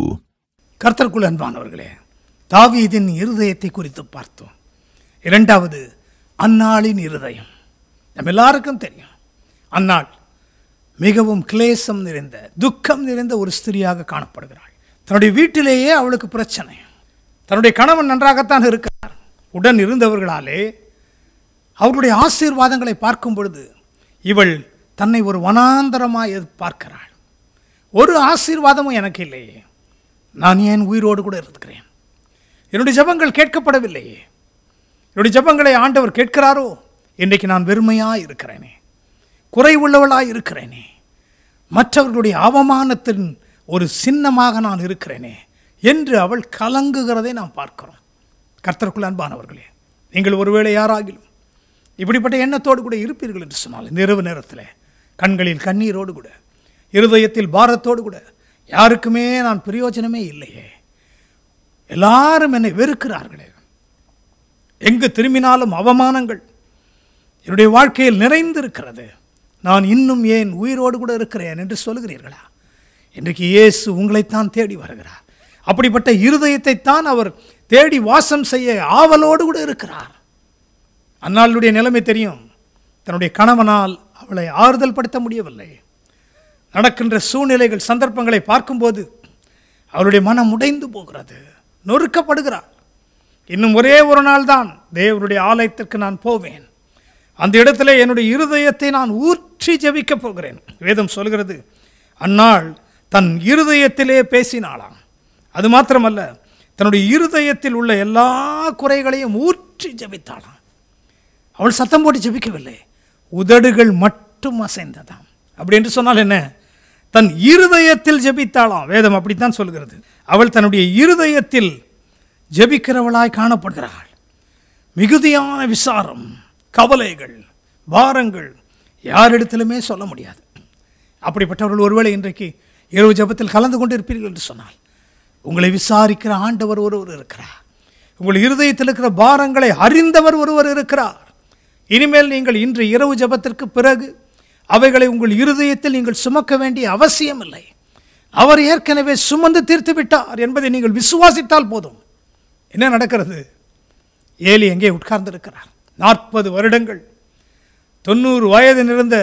கர்த்தருக்குள் அன்பானவர்களே, தாவீதின் இருதயத்தை குறித்து பார்த்தோம். இரண்டாவது அன்னாளின் இருதயம். நம்ம எல்லாருக்கும் தெரியும், அன்னாள் மிகவும் கிளேசம் நிறைந்த, துக்கம் நிறைந்த ஒரு ஸ்திரியாக காணப்படுகிறாள். தன்னுடைய வீட்டிலேயே அவளுக்கு பிரச்சனை. தன்னுடைய கணவன் நன்றாகத்தான் இருக்கிறார். உடன் இருந்தவர்களாலே அவருடைய ஆசீர்வாதங்களை பார்க்கும் பொழுது இவள் தன்னை ஒரு வனாந்தரமாய் பார்க்கிறாள். ஒரு ஆசீர்வாதமும் எனக்கு இல்லையே, நான் ஏன் உயிரோடு கூட இருக்கிறேன்? என்னுடைய ஜெபங்கள் கேட்கப்படவில்லையே. என்னுடைய ஜெபங்களை ஆண்டவர் கேட்கிறாரோ? இன்றைக்கு நான் வெறுமையாக இருக்கிறேனே, குறைவுள்ளவளாய் இருக்கிறேனே, மற்றவர்களுடைய அவமானத்தின் ஒரு சின்னமாக நான் இருக்கிறேனே என்று அவள் கலங்குகிறதை நாம் பார்க்கிறோம். கர்த்தருக்குள் அன்பானவர்களே, நீங்கள் ஒருவேளை யாராகிலும் இப்படிப்பட்ட எண்ணத்தோடு கூட இருப்பீர்கள் என்று சொன்னால், இந்த இரவு நேரத்தில் கண்களில் கண்ணீரோடு கூட, இருதயத்தில் பாரத்தோடு கூட, யாருக்குமே நான் பிரயோஜனமே இல்லையே, எல்லாரும் என்னை வெறுக்கிறார்களே, எங்கு திரும்பினாலும் அவமானங்கள் என்னுடைய வாழ்க்கையில் நிறைந்திருக்கிறது, நான் இன்னும் ஏன் உயிரோடு கூட இருக்கிறேன் என்று சொல்லுகிறீர்களா? இன்றைக்கு இயேசு உங்களைத்தான் தேடி வருகிறார். அப்படிப்பட்ட இருதயத்தை தான் அவர் தேடி வாசம் செய்ய ஆவலோடு கூட இருக்கிறார். அன்னாளுடைய நிலைமை தெரியும். தன்னுடைய கணவனால் அவளை ஆறுதல் படுத்த முடியவில்லை. நடக்கின்ற சூழ்நிலைகள், சந்தர்ப்பங்களை பார்க்கும்போது அவளுடைய மனம் உடைந்து போகிறது, நொறுக்கப்படுகிறாள். இன்னும் ஒரே ஒரு நாள் தான் தேவனுடைய ஆலயத்திற்கு நான் போவேன், அந்த இடத்துல என்னுடைய இருதயத்தை நான் ஊற்றி ஜெபிக்க போகிறேன். வேதம் சொல்கிறது, அன்னாள் தன் இருதயத்திலே பேசினாளாம். அது மாத்திரமல்ல, தன்னுடைய இருதயத்தில் உள்ள எல்லா குறைகளையும் ஊற்றி ஜெபித்தாளாம். அவள் சத்தம் போட்டு ஜெபிக்கவில்லை, உதடுகள் மட்டும் அசைந்ததாம். அப்படி என்று சொன்னால் என்ன? தன் இருதயத்தில் ஜெபித்தாளாம். வேதம் அப்படித்தான் சொல்கிறது. அவள் தன்னுடைய இருதயத்தில் ஜெபிக்கிறவளாய் காணப்படுகிறாள். மிகுதியான விசாரம், கவலைகள், பாரங்கள் யாரிடத்திலுமே சொல்ல முடியாது. அப்படிப்பட்டவர்கள் ஒருவேளை இன்றைக்கு இரவு ஜெபத்தில் கலந்து கொண்டு இருப்பீர்கள் என்று சொன்னால், உங்களை விசாரிக்கிற ஆண்டவர் ஒருவர் இருக்கிறார். உங்கள் இருதயத்தில் இருக்கிற பாரங்களை அறிந்தவர் ஒருவர் இருக்கிறார். இனிமேல் நீங்கள் இன்று இரவு ஜெபத்திற்கு பிறகு அவைகளை உங்கள் இருதயத்தில் நீங்கள் சுமக்க வேண்டிய அவசியம் இல்லை. அவர் ஏற்கனவே சுமந்து தீர்த்து விட்டார் என்பதை நீங்கள் விசுவாசித்தால் போதும். என்ன நடக்கிறது? ஏலி எங்கே உட்கார்ந்திருக்கிறார்? 40 வருடங்கள் 90 வயது நிறைந்த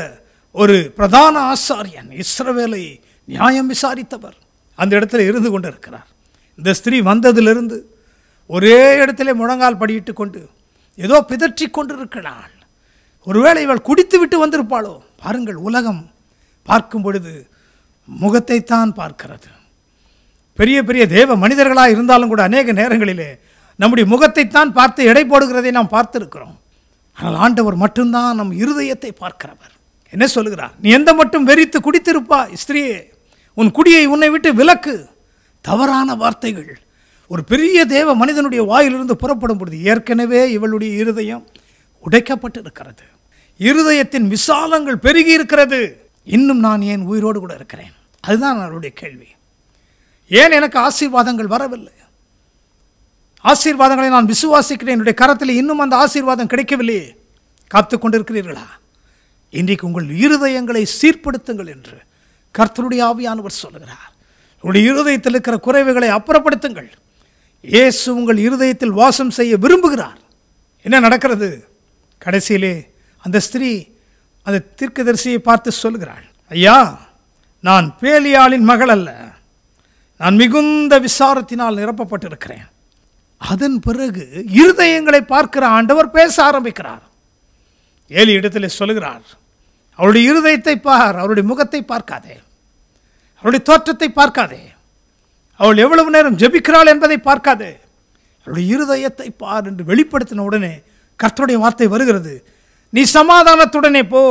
ஒரு பிரதான ஆசாரியன், இஸ்ரவேலை நியாயம் விசாரித்தவர், அந்த இடத்துல இருந்து கொண்டு இருக்கிறார். இந்த ஸ்திரீ வந்ததிலிருந்து ஒரே இடத்திலே முழங்கால் படியிட்டு கொண்டு ஏதோ பிதற்றி கொண்டிருக்கிறாள். ஒருவேளை இவள் குடித்து விட்டு வந்திருப்பாளோ? பாருங்கள், உலகம் பார்க்கும் பொழுது முகத்தை தான் பார்க்கிறது. பெரிய பெரிய தேவ மனிதர்களாக இருந்தாலும் கூட அநேக நேரங்களிலே நம்முடைய முகத்தைத்தான் பார்த்து எடை போடுகிறதை நாம் பார்த்திருக்கிறோம். ஆனால் ஆண்டவர் மட்டும்தான் நம் இருதயத்தை பார்க்கிறவர். என்ன சொல்லுகிறார்? நீ எந்த மட்டும் வெறித்து குடித்திருப்பா ஸ்திரீயே, உன் குடியை உன்னை விட்டு விலக்கு, தவறான வார்த்தைகள் ஒரு பெரிய தேவ மனிதனுடைய வாயிலிருந்து புறப்படும் பொழுது ஏற்கனவே இவளுடைய இருதயம் உடைக்கப்பட்டு இருக்கிறது. இருதயத்தின் விசாலங்கள் பெருகி இருக்கிறது. இன்னும் நான் ஏன் உயிரோடு கூட இருக்கிறேன்? அதுதான் அவருடைய கேள்வி. ஏன் எனக்கு ஆசீர்வாதங்கள் வரவில்லை? ஆசீர்வாதங்களை நான் விசுவாசிக்கிறேன், என்னுடைய கரத்தில் இன்னும் அந்த ஆசீர்வாதம் கிடைக்கவில்லையே. காத்து கொண்டிருக்கிறீர்களா? இன்றைக்கு உங்கள் இருதயங்களை சீர்படுத்துங்கள் என்று கர்த்தருடைய ஆவியானவர் சொல்லுகிறார். உங்களுடைய இருதயத்தில் இருக்கிற குறைவுகளை அப்புறப்படுத்துங்கள். இயேசு உங்கள் இருதயத்தில் வாசம் செய்ய விரும்புகிறார். என்ன நடக்கிறது? கடைசியிலே அந்த ஸ்திரீ அந்த தீர்க்கதரிசியை பார்த்து சொல்கிறாள், ஐயா, நான் பேலியாளின் மகள் அல்ல, நான் மிகுந்த விசாரத்தினால் நிரப்பப்பட்டிருக்கிறேன். அதன் பிறகு இருதயங்களை பார்க்கிற ஆண்டவர் பேச ஆரம்பிக்கிறார். ஏலி இடத்திலே சொல்லுகிறார், அவருடைய இருதயத்தை பார், அவருடைய முகத்தை பார்க்காதே, அவருடைய தோற்றத்தை பார்க்காதே, அவள் எவ்வளவு நேரம் ஜெபிக்கிறாள் என்பதை பார்க்காதே, அவருடைய இருதயத்தை பார் என்று வெளிப்படுத்தின உடனே கர்த்தருடைய வார்த்தை வருகிறது, நீ சமாதானத்துடனே போ,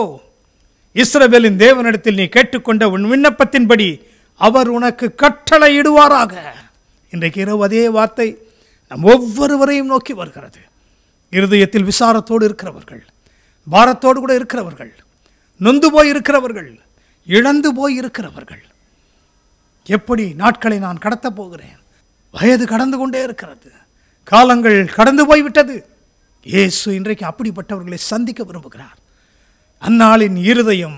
இஸ்ரவேலின் தேவனிடத்தில் நீ கேட்டுக்கொண்ட உன் விண்ணப்பத்தின்படி அவர் உனக்கு கட்டளையிடுவாராக. இன்றைக்கு இரவு அதே வார்த்தை நம் ஒவ்வொருவரையும் நோக்கி வருகிறது. இருதயத்தில் விசாரத்தோடு இருக்கிறவர்கள், பாரத்தோடு கூட இருக்கிறவர்கள், நொந்து போய் இருக்கிறவர்கள், இழந்து போய் இருக்கிறவர்கள், எப்படி நாட்களை நான் கடத்தப் போகிறேன்? வயது கடந்து கொண்டே இருக்கிறது, காலங்கள் கடந்து போய்விட்டது. இயேசு இன்றைக்கு அப்படிப்பட்டவர்களை சந்திக்க விரும்புகிறார். அந்நாளின் இருதயம்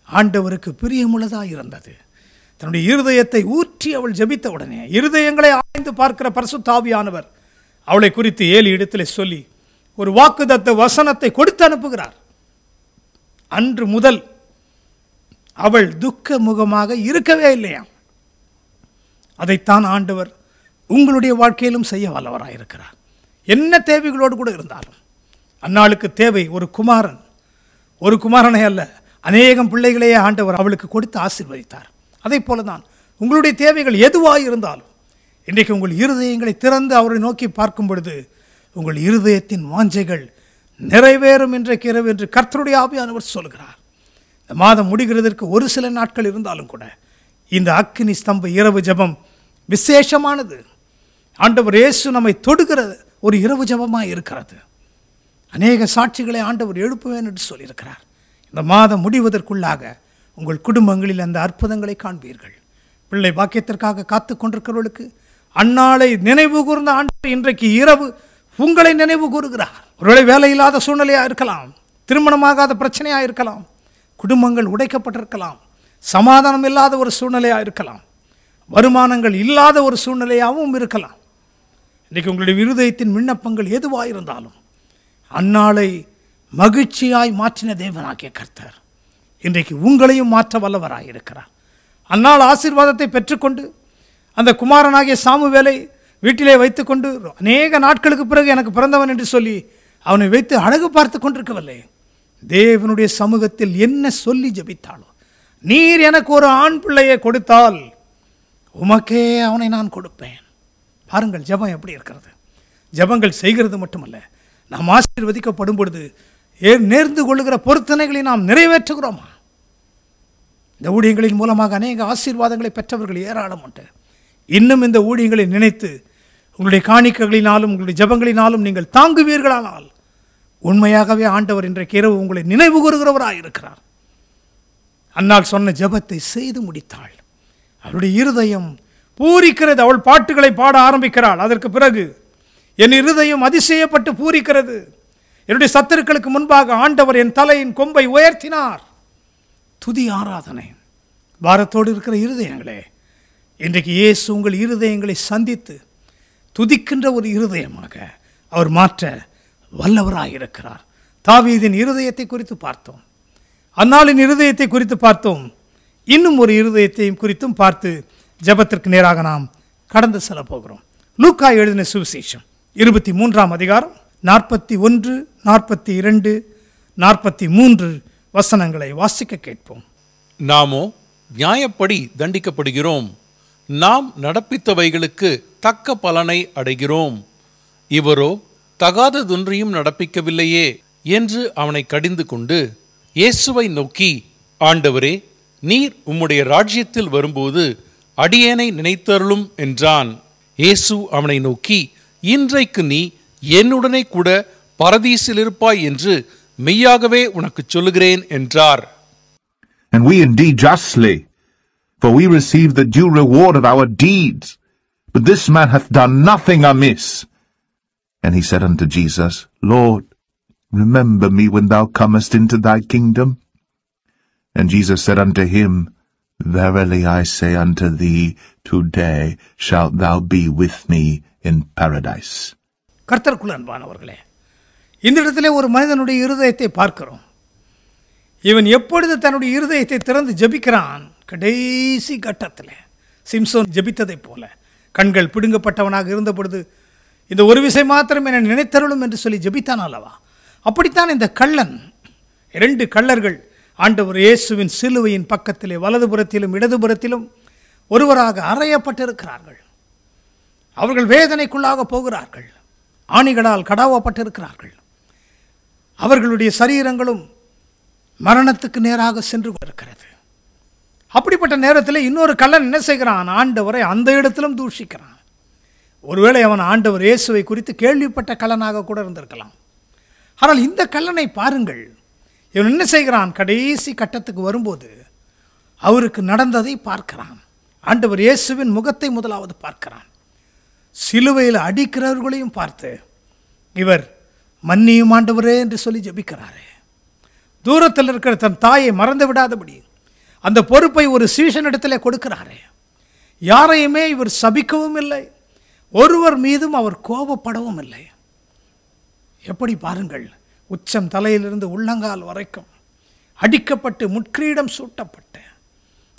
ஆண்டவருக்கு பிரியமுள்ளதாக இருந்தது. தன்னுடைய இருதயத்தை ஊற்றி அவள் ஜெபித்த உடனே இருதயங்களை ஆய்ந்து பார்க்கிற பரிசுத்த ஆவியானவர் அவளை குறித்து ஏலி இடத்திலே சொல்லி ஒரு வாக்குத்தத்த வசனத்தை கொடுத்து அனுப்புகிறார். அன்று முதல் அவள் துக்க முகமாக இருக்கவே இல்லையா. அதைத்தான் ஆண்டவர் உங்களுடைய வாழ்க்கையிலும் செய்ய வல்லவராயிருக்கிறார். என்ன தேவைகளோடு கூட இருந்தாலும் அந்நாளுக்கு தேவை ஒரு குமாரன், ஒரு குமாரனை அல்ல, அநேகம் பிள்ளைகளையே ஆண்டவர் அவளுக்கு கொடுத்து ஆசீர்வதித்தார். அதை போல தான் உங்களுடைய தேவைகள் எதுவாக இருந்தாலும் இன்றைக்கு உங்கள் இருதயங்களை திறந்து அவரை நோக்கி பார்க்கும் பொழுது உங்கள் இருதயத்தின் வாஞ்சைகள் நிறைவேறும் இன்றைக்கு இரவு என்று கர்த்தருடைய ஆவியானவர் சொல்கிறார். இந்த மாதம் முடிகிறதற்கு ஒரு சில நாட்கள் இருந்தாலும் கூட இந்த அக்கினி ஸ்தம்ப இரவு ஜெபம் விசேஷமானது. ஆண்டவர் இயேசு நம்மை தொடுகிற ஒரு இரவு ஜெபமாக இருக்கிறது. அநேக சாட்சிகளை ஆண்டவர் எழுப்புவேன் என்று சொல்லியிருக்கிறார். இந்த மாதம் முடிவதற்குள்ளாக உங்கள் குடும்பங்களில் அந்த அற்புதங்களை காண்பீர்கள். பிள்ளை பாக்கியத்திற்காக காத்து கொண்டிருக்கிறவர்களுக்கு அந்நாளை நினைவு கூர்ந்த ஆண்டவர் இன்றைக்கு இரவு உங்களை நினைவு கூறுகிறார். ஒருவேளை வேலை இல்லாத சூழ்நிலையாக இருக்கலாம், திருமணமாகாத பிரச்சனையாக இருக்கலாம், குடும்பங்கள் உடைக்கப்பட்டிருக்கலாம், சமாதானம் இல்லாத ஒரு சூழ்நிலையாக இருக்கலாம், வருமானங்கள் இல்லாத ஒரு சூழ்நிலையாகவும் இருக்கலாம். இன்றைக்கு உங்களுடைய இருதயத்தின் விண்ணப்பங்கள் எதுவாக இருந்தாலும் அந்நாளை மகிழ்ச்சியாய் மாற்றின தேவனாகிய கர்த்தர் இன்றைக்கு உங்களையும் மாற்ற வல்லவராயிருக்கிறார். அந்நாள் ஆசீர்வாதத்தை பெற்றுக்கொண்டு அந்த குமாரனாகிய சாமுவேலை வீட்டிலே வைத்துக்கொண்டு அநேக நாட்களுக்கு பிறகு எனக்கு பிறந்தவன் என்று சொல்லி அவனை வைத்து அழகு பார்த்து கொண்டிருக்கவில்லை. தேவனுடைய சமூகத்தில் என்ன சொல்லி ஜெபித்தாளோ, நீர் எனக்கு ஒரு ஆண் பிள்ளையை கொடுத்தால் உமக்கே அவனை நான் கொடுப்பேன். பாருங்கள் ஜெபம் எப்படி இருக்கிறது. ஜெபங்கள் செய்கிறது மட்டுமல்ல, நாம் ஆசீர்வதிக்கப்படும் பொழுது நேர்ந்து கொள்ளுகிற பொருத்தனைகளை நாம் நிறைவேற்றுகிறோமா? இந்த ஊழியங்களின் மூலமாக அநேக ஆசீர்வாதங்களை பெற்றவர்கள் ஏராளம் உண்டு. இன்னும் இந்த ஊழியங்களை நினைத்து உங்களுடைய காணிக்கைகளினாலும் உங்களுடைய ஜெபங்களினாலும் நீங்கள் தாங்குவீர்களானால் உண்மையாகவே ஆண்டவர் இன்றைக்கு இரவு உங்களை நினைவு கூறுகிறவராக இருக்கிறார். அன்னாள் சொன்ன ஜெபத்தை செய்து முடித்தாள். அவளுடைய இருதயம் பூரிக்கிறது. அவள் பாட்டுகளை பாட ஆரம்பிக்கிறாள். அதற்கு பிறகு என் இருதயம் அதிசயப்பட்டு பூரிக்கிறது. என்னுடைய சத்துருக்களுக்கு முன்பாக ஆண்டவர் என் தலையின் கொம்பை உயர்த்தினார். துதி ஆராதனை. பாரத்தோடு இருக்கிற இருதயங்களே, இன்றைக்கு இயேசு உங்கள் இருதயங்களை சந்தித்து துதிக்கின்ற ஒரு இருதயமாக அவர் மாற்ற வல்லவராயிருக்கிறார். தாவீதின் இருதயத்தை குறித்து பார்த்தோம், அந்நாளின் இருதயத்தை குறித்து பார்த்தோம். இன்னும் ஒரு இருதயத்தையும் குறித்தும் பார்த்து ஜெபத்திற்கு நேராக நாம் கடந்து செல்ல போகிறோம். லூக்கா எழுதின சுவிசேஷம் 23ஆம் அதிகாரம் 41, 42, 43 வசனங்களை வாசிக்க கேட்போம். நாமோ நியாயப்படி தண்டிக்கப்படுகிறோம், நாம் நடப்பித்தவைகளுக்கு தக்க பலனை அடைகிறோம். இவரோ தகாததொன்றையும் நடப்பிக்கவில்லையே என்று அவனை கடிந்து கொண்டு இயேசுவை நோக்கி, ஆண்டவரே, நீர் உம்முடைய ராஜ்யத்தில் வரும்போது அடியேனை நினைத்தருளும் என்றான். இயேசு அவனை நோக்கி, இன்றைக்கு நீ என்னுடனே கூட பரதீசில் இருப்பாய் என்று மெய்யாகவே உனக்கு சொல்லுகிறேன் என்றார். And we indeed justly, for we receive the due reward of our deeds. But this man hath done nothing amiss. And he said unto Jesus, Lord, remember me when thou comest into thy kingdom. And Jesus said unto him, Verily I say unto thee, today shalt thou be with me in paradise. கர்த்தருக்குள் அன்பானவர்களே, இந்த இடத்திலே ஒரு மனிதனுடைய இருதயத்தை பார்க்கிறோம். இவன் எப்பொழுது தன்னுடைய இருதயத்தை திறந்து ஜெபிக்கிறான், கடைசி கட்டத்தில் சிம்சோன் ஜெபித்ததைப் போல கண்கள் பிடுங்கப்பட்டவனாக இருந்த பொழுது இந்த ஒரு விஷயம் மாத்திரம் என்னை நினைத்தருளும் என்று சொல்லி ஜெபித்தான் அல்லவா? அப்படித்தான் இந்த கள்ளன், 2 கள்ளர்கள் ஆண்டவர் இயேசுவின் சிலுவையின் பக்கத்திலே வலதுபுறத்திலும் இடதுபுறத்திலும் ஒருவராக அறையப்பட்டிருக்கிறார்கள். அவர்கள் வேதனைக்குள்ளாக போகிறார்கள். ஆணிகளால் கடாவப்பட்டிருக்கிறார்கள். அவர்களுடைய சரீரங்களும் மரணத்துக்கு நேராக சென்று கொண்டிருக்கிறது. அப்படிப்பட்ட நேரத்தில் இன்னொரு கள்ளன் என்ன செய்கிறான்? ஆண்டவரை அந்த இடத்திலும் தூஷிக்கிறான். ஒருவேளை அவன் ஆண்டவர் இயேசுவை குறித்து கேள்விப்பட்ட கள்ளனாக கூட இருந்திருக்கலாம். ஆனால் இந்த கள்ளனை பாருங்கள், இவன் என்ன செய்கிறான்? கடைசி கட்டத்துக்கு வரும்போது அவருக்கு நடந்ததை பார்க்கிறான். ஆண்டவர் இயேசுவின் முகத்தை முதலாவது பார்க்கிறான். சிலுவையில் அடிக்கிறவர்களையும் பார்த்து இவர் மன்னியும் ஆண்டவரே என்று சொல்லி ஜெபிக்கிறாரே. தூரத்தில் இருக்கிற தன் தாயை மறந்து விடாதபடி அந்த பொறுப்பை ஒரு சீஷனிடத்தில் கொடுக்கிறாரே. யாரையுமே இவர் சபிக்கவும் இல்லை, ஒருவர் மீதும் அவர் கோபப்படவும் இல்லை. எப்படி பாருங்கள், உச்சம் தலையிலிருந்து உள்ளங்கால் வரைக்கும் அடிக்கப்பட்டு முட்கிரீடம் சூட்டப்பட்டு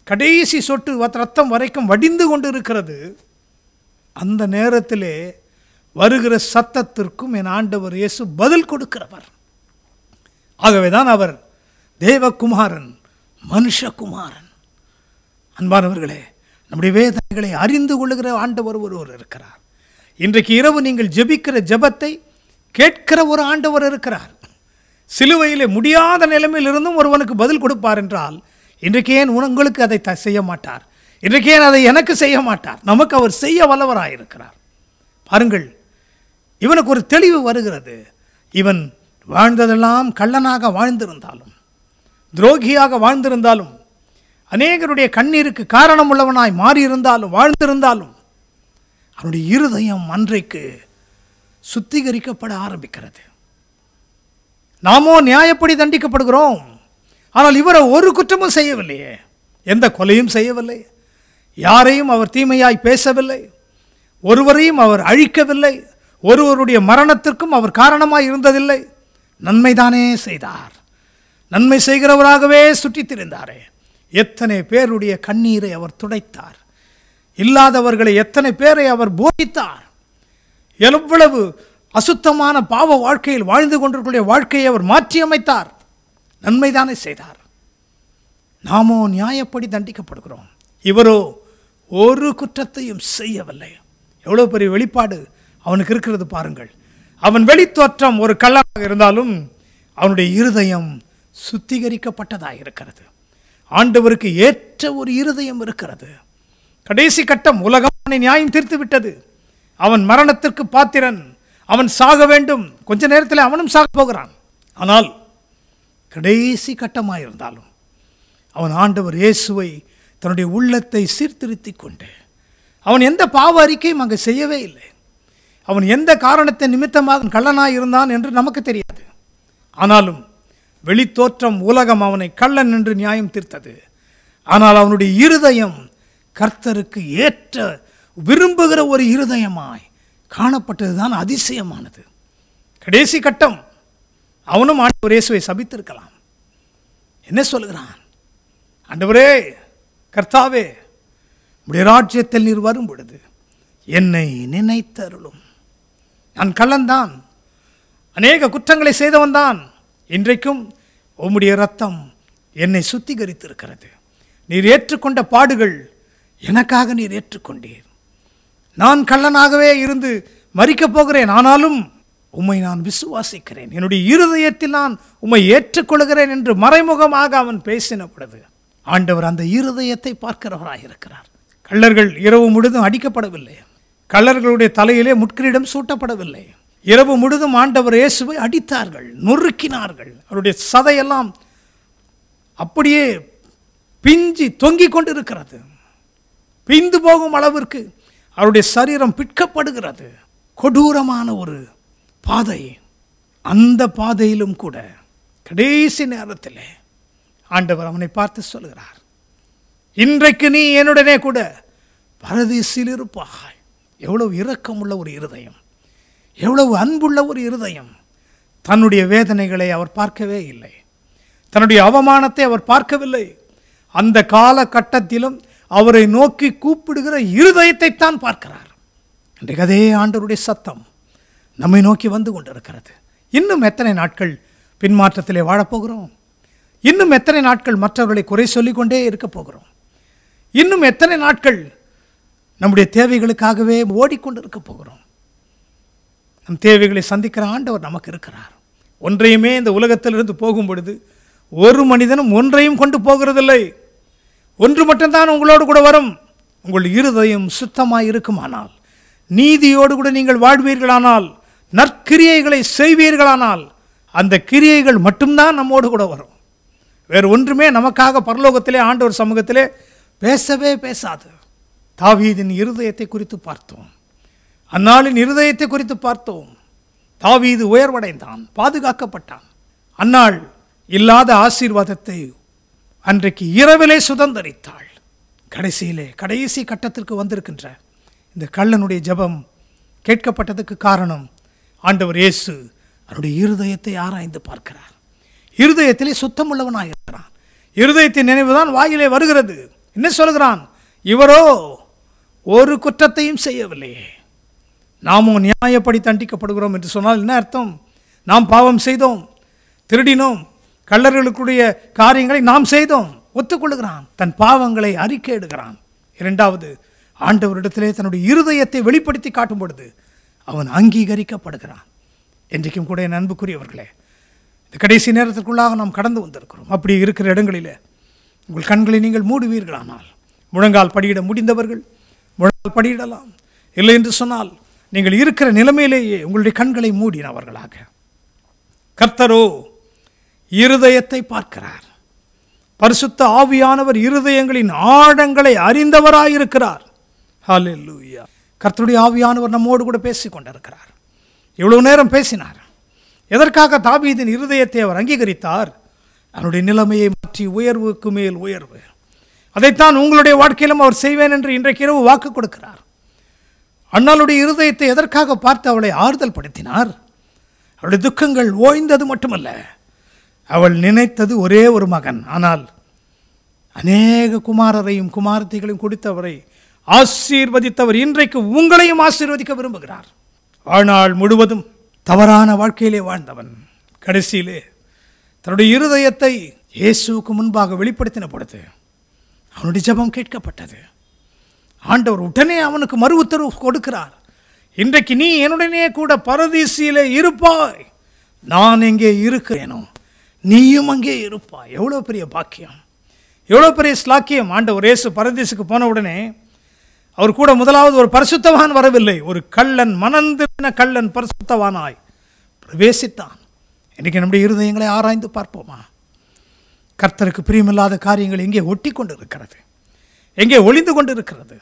கடைசி சொட்டு ரத்தம் வரைக்கும் வடிந்து கொண்டு இருக்கிறது. அந்த நேரத்திலே வருகிற சத்தத்திற்கும் என் ஆண்டவர் இயேசு பதில் கொடுக்கிறவர். ஆகவேதான் அவர் தேவகுமாரன், மனுஷகுமாரன். அன்பானவர்களே, நம்முடைய வேதனைகளை அறிந்து கொள்ளுகிற ஆண்டவர் ஒருவர் இருக்கிறார். இன்றைக்கு இரவு நீங்கள் ஜெபிக்கிற ஜெபத்தை கேட்கிற ஒரு ஆண்டவர் இருக்கிறார். சிலுவையிலே முடியாத நிலைமையில் இருந்தும் ஒருவனுக்கு பதில் கொடுப்பார் என்றால் இன்றைக்கு ஏன் உங்களுக்கு அதை செய்ய மாட்டார்? இன்றைக்கு ஏன் அதை எனக்கு செய்ய மாட்டார்? நமக்கு அவர் செய்ய வல்லவராயிருக்கிறார். பாருங்கள், இவனுக்கு ஒரு தெளிவு வருகிறது. இவன் வாழ்ந்ததெல்லாம் கள்ளனாக வாழ்ந்திருந்தாலும், துரோகியாக வாழ்ந்திருந்தாலும், அநேகருடைய கண்ணீருக்கு காரணம் உள்ளவனாய் மாறியிருந்தாலும், வாழ்ந்திருந்தாலும் அவனுடைய இருதயம் அன்றைக்கு சுத்திகரிக்கப்பட ஆரம்பிக்கிறது. நாமோ நியாயப்படி தண்டிக்கப்படுகிறோம். ஆனால் இவரை ஒரு குற்றமும் செய்யவில்லையே, எந்த கொலையும் செய்யவில்லை, யாரையும் அவர் தீமையாய் பேசவில்லை, ஒருவரையும் அவர் அழிக்கவில்லை, ஒருவருடைய மரணத்திற்கும் அவர் காரணமாய் இருந்ததில்லை. நன்மைதானே செய்தார். நன்மை செய்கிறவராகவே சுற்றித் திரிந்தாரே. எத்தனை பேருடைய கண்ணீரை அவர் துடைத்தார். இல்லாதவர்களை எத்தனை பேரை அவர் போதித்தார். எவ்வளவு அசுத்தமான பாவ வாழ்க்கையில் வாழ்ந்து கொண்டிருக்கிற வாழ்க்கையை அவர் மாற்றியமைத்தார். நன்மைதானே செய்தார். நாமோ நியாயப்படி தண்டிக்கப்படுகிறோம். இவரோ ஒரு குற்றத்தையும் செய்யவில்லை. எவ்வளோ பெரிய வெளிப்பாடு அவனுக்கு இருக்கிறது பாருங்கள். அவன் வெளித்தோற்றம் ஒரு கள்ளனாக இருந்தாலும் அவனுடைய இருதயம் சுத்திகரிக்கப்பட்டதாக இருக்கிறது. ஆண்டவருக்கு ஏற்ற ஒரு இருதயம் இருக்கிறது. கடைசி கட்டம், உலகம் அவனை நியாயம் தீர்த்து விட்டது. அவன் மரணத்திற்கு பாத்திரன், அவன் சாக வேண்டும். கொஞ்ச நேரத்தில் அவனும் சாக போகிறான். ஆனால் கடைசி கட்டமாயிருந்தாலும் அவன் ஆண்டவர் இயேசுவை தன்னுடைய உள்ளத்தை சீர்திருத்தி கொண்டு, அவன் எந்த பாவ அறிக்கையும் அங்கு செய்யவே இல்லை. அவன் எந்த காரணத்தை நிமித்தமாக கள்ளனாய் இருந்தான் என்று நமக்கு தெரியாது. ஆனாலும் வெளித்தோற்றம் உலகம் அவனை கள்ளன் என்று நியாயம் தீர்த்தது. ஆனால் அவனுடைய இருதயம் கர்த்தருக்கு ஏற்ற விரும்புகிற ஒரு இருதயமாய் காணப்பட்டதுதான் அதிசயமானது. கடைசி கட்டம், அவனும் ஆண்டவர் இயேசுவை சபித்திருக்கலாம். என்ன சொல்கிறான்? ஆண்டவரே, கர்த்தாவே, உம்முடைய ராஜ்யத்தில் நீர் வரும் பொழுது என்னை நினைத்தருளும். நான் கள்ளன்தான், அநேக குற்றங்களை செய்தவன் தான். இன்றைக்கும் உம்முடைய இரத்தம் என்னை சுத்திகரித்திருக்கிறது. நீர் ஏற்றுக்கொண்ட பாடுகள் எனக்காக நீர் ஏற்றுக்கொண்டீர். நான் கள்ளனாகவே இருந்து மரிக்கப் போகிறேன். ஆனாலும் உம்மை நான் விசுவாசிக்கிறேன், என்னுடைய இருதயத்தில் நான் உம்மை ஏற்றுக்கொள்கிறேன் என்று மறைமுகமாக அவன் பேசின பொழுது ஆண்டவர் அந்த இருதயத்தை பார்க்கிறவராக இருக்கிறார். கள்ளர்கள் இரவு முழுதும் அடிக்கப்படவில்லை. கள்ளர்களுடைய தலையிலே முட்கிரீடம் சூட்டப்படவில்லை. இரவு முழுதும் ஆண்டவர் இயேசுவை அடித்தார்கள், நொறுக்கினார்கள். அவருடைய சதையெல்லாம் அப்படியே பிஞ்சி தொங்கிக் கொண்டிருக்கிறது. பிந்து போகும் அளவிற்கு அவருடைய சரீரம் பிற்கப்படுகிறது. கொடூரமான ஒரு பாதை. அந்த பாதையிலும் கூட கடைசி நேரத்தில் ஆண்டவர் அவனை பார்த்து சொல்கிறார், இன்றைக்கு நீ என்னுடனே கூட பரதீசில் இருப்பாய். எவ்வளவு இரக்கமுள்ள ஒரு இருதயம், எவ்வளவு அன்புள்ள ஒரு இருதயம். தன்னுடைய வேதனைகளை அவர் பார்க்கவே இல்லை, தன்னுடைய அவமானத்தை அவர் பார்க்கவில்லை. அந்த காலகட்டத்திலும் அவரை நோக்கி கூப்பிடுகிற இருதயத்தை தான் பார்க்கிறார். இன்றைக்கு அதே ஆண்டவருடைய சத்தம் நம்மை நோக்கி வந்து கொண்டிருக்கிறது. இன்னும் எத்தனை நாட்கள் பின்மாற்றத்திலே வாழப்போகிறோம்? இன்னும் எத்தனை நாட்கள் மற்றவர்களை குறை சொல்லிக்கொண்டே இருக்க போகிறோம்? இன்னும் எத்தனை நாட்கள் நம்முடைய தேவைகளுக்காகவே ஓடிக்கொண்டிருக்க போகிறோம்? நம் தேவைகளை சந்திக்கிற ஆண்டவர் நமக்கு இருக்கிறார். ஒன்றையுமே இந்த உலகத்திலிருந்து போகும் பொழுது ஒரு மனிதனும் ஒன்றையும் கொண்டு போகிறதில்லை. ஒன்று மட்டும்தான் உங்களோடு கூட வரும். உங்கள் இருதயம் சுத்தமாய் இருக்குமானால், நீதியோடு கூட நீங்கள் வாழ்வீர்களானால், நற்கிரியைகளை செய்வீர்களானால், அந்த கிரியைகள் மட்டும்தான் நம்மோடு கூட வரும். வேறு ஒன்றுமே நமக்காக பரலோகத்திலே ஆண்டவர் சமூகத்திலே பேசவே பேசாது. தாவீதின் இருதயத்தை குறித்து பார்த்தோம், அன்னாளின் இருதயத்தை குறித்து பார்த்தோம். தாவீது உயர்வடைந்தான், பாதுகாக்கப்பட்டான். அன்னாள் இல்லாத ஆசீர்வாதத்தை அன்றைக்கு இரவிலே சுதந்தரித்தாள். கடைசி கட்டத்திற்கு வந்திருக்கின்ற இந்த கள்ளனுடைய ஜெபம் கேட்கப்பட்டதுக்கு காரணம் ஆண்டவர் இயேசு அவருடைய இருதயத்தை ஆராய்ந்து பார்க்கிறார். இருதயத்திலே சுத்தம் உள்ளவனாக இருக்கிறான். இருதயத்தின் நினைவுதான் வாயிலே வருகிறது. என்ன சொல்கிறான்? இவரோ ஒரு குற்றத்தையும் செய்யவில்லையே. நாமும் நியாயப்படி தண்டிக்கப்படுகிறோம் என்று சொன்னால் என்ன அர்த்தம்? நாம் பாவம் செய்தோம், திருடினோம், கள்ளர்களுக்குடைய காரியங்களை நாம் செய்தோம். ஒத்துக்கொள்ளுகிறான், தன் பாவங்களை அறிக்கையிடுகிறான். இரண்டாவது, ஆண்டவரிடத்திலே தன்னுடைய இருதயத்தை வெளிப்படுத்தி காட்டும் பொழுது அவன் அங்கீகரிக்கப்படுகிறான். என்றைக்கும் கூட என் அன்புக்குரியவர்களே, இந்த கடைசி நேரத்திற்குள்ளாக நாம் கடந்து வந்திருக்கிறோம். அப்படி இருக்கிற இடங்களில் உங்கள் கண்களை நீங்கள் மூடுவீர்களானால், முழங்கால் படியிட முடிந்தவர்கள் முழங்கால் படியிடலாம். இல்லை என்று சொன்னால் நீங்கள் இருக்கிற நிலைமையிலேயே உங்களுடைய கண்களை மூடினவர்களாக. கர்த்தரோ இருதயத்தை பார்க்கிறார். பரிசுத்த ஆவியானவர் இருதயங்களின் ஆழங்களை அறிந்தவராயிருக்கிறார். ஹல்லேலூயா. கர்த்தருடைய ஆவியானவர் நம்மோடு கூட பேசிக் கொண்டிருக்கிறார். இவ்வளவு நேரம் பேசினார். எதற்காக தாவீதின் இருதயத்தை அவர் அங்கீகரித்தார்? அவருடைய நிலைமையை மாற்றி உயர்வுக்கு மேல் உயர்வு. அதைத்தான் உங்களுடைய வாழ்க்கையிலும் அவர் செய்வேன் என்று இன்றைக்கு இரவு வாக்கு கொடுக்கிறார். அண்ணாளுடைய இருதயத்தை எதற்காக பார்த்து அவளை ஆறுதல் படுத்தினார்? அவளுடைய துக்கங்கள் ஓய்ந்தது மட்டுமல்ல, அவள் நினைத்தது ஒரே ஒரு மகன். ஆனால் அநேக குமாரரையும் குமாரத்திகளையும் கொடுத்தவரை ஆசீர்வதித்தவர் இன்றைக்கு உங்களையும் ஆசீர்வதிக்க விரும்புகிறார். வாழ்நாள் முழுவதும் தவறான வாழ்க்கையிலே வாழ்ந்தவன் கடைசியிலே தன்னுடைய இருதயத்தை இயேசுவுக்கு முன்பாக வெளிப்படுத்தின பொழுது அவனுடைய ஜெபம் கேட்கப்பட்டது. ஆண்டவர் உடனே அவனுக்கு மறு உத்தரவு கொடுக்கிறார். இன்றைக்கு நீ என்னுடனே கூட பரதீசிலே இருப்பாய், நான் எங்கே இருக்கிறேனோ நீயும் அங்கே இருப்பாய். எவ்வளோ பெரிய பாக்கியம், எவ்வளோ பெரிய ஸ்லாக்கியம். ஆண்டவர் இயேசு பரதீசுக்கு போன உடனே அவர் கூட முதலாவது ஒரு பரிசுத்தவான் வரவில்லை, ஒரு கள்ளன், மனந்திருந்த கள்ளன் பரிசுத்தவானாய் பிரவேசித்தான். இன்றைக்கு நம்முடைய இருதயங்களை ஆராய்ந்து பார்ப்போமா? கர்த்தருக்கு பிரியமில்லாத காரியங்கள் எங்கே ஒட்டி கொண்டு இருக்கிறது, எங்கே ஒளிந்து கொண்டு இருக்கிறது?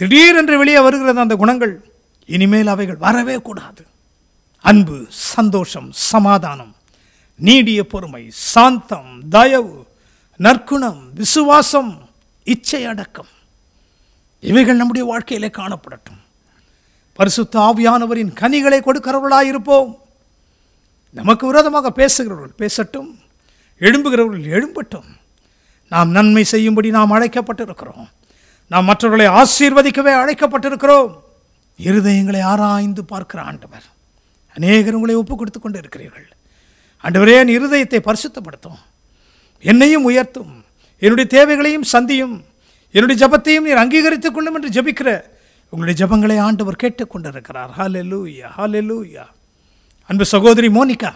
திடீரென்று வெளியே வருகிறது அந்த குணங்கள். இனிமேல் அவைகள் வரவே கூடாது. அன்பு, சந்தோஷம், சமாதானம், நீடிய பொறுமை, சாந்தம், தயவு, நற்குணம், விசுவாசம், இச்சை அடக்கம், இவைகள் நம்முடைய வாழ்க்கையிலே காணப்படட்டும். பரிசுத்த ஆவியானவரின் கனிகளை கொடுக்கிறவர்களாயிருப்போம். நமக்கு விரோதமாக பேசுகிறவர்கள் பேசட்டும், எழும்புகிறவர்கள் எழும்பட்டும். நாம் நன்மை செய்யும்படி நாம் அழைக்கப்பட்டிருக்கிறோம். நாம் மற்றவர்களை ஆசீர்வதிக்கவே அழைக்கப்பட்டிருக்கிறோம். இருதயங்களை ஆராய்ந்து பார்க்கிற ஆண்டவர். அநேகர் உங்களை ஒப்புக் கொடுத்து கொண்டு இருக்கிறீர்கள். ஆண்டவரே, என் இருதயத்தை பரிசுத்தப்படுத்தும், என்னையும் உயர்த்தும், என்னுடைய தேவைகளையும் சந்தியும், என்னுடைய ஜபத்தையும் நீர் அங்கீகரித்துக் கொள்ளும் என்று ஜபிக்கிற உங்களுடைய ஜபங்களை ஆண்டவர் கேட்டுக்கொண்டிருக்கிறார். ஹல்லேலூயா, ஹல்லேலூயா. அன்பு சகோதரி மோனிகா,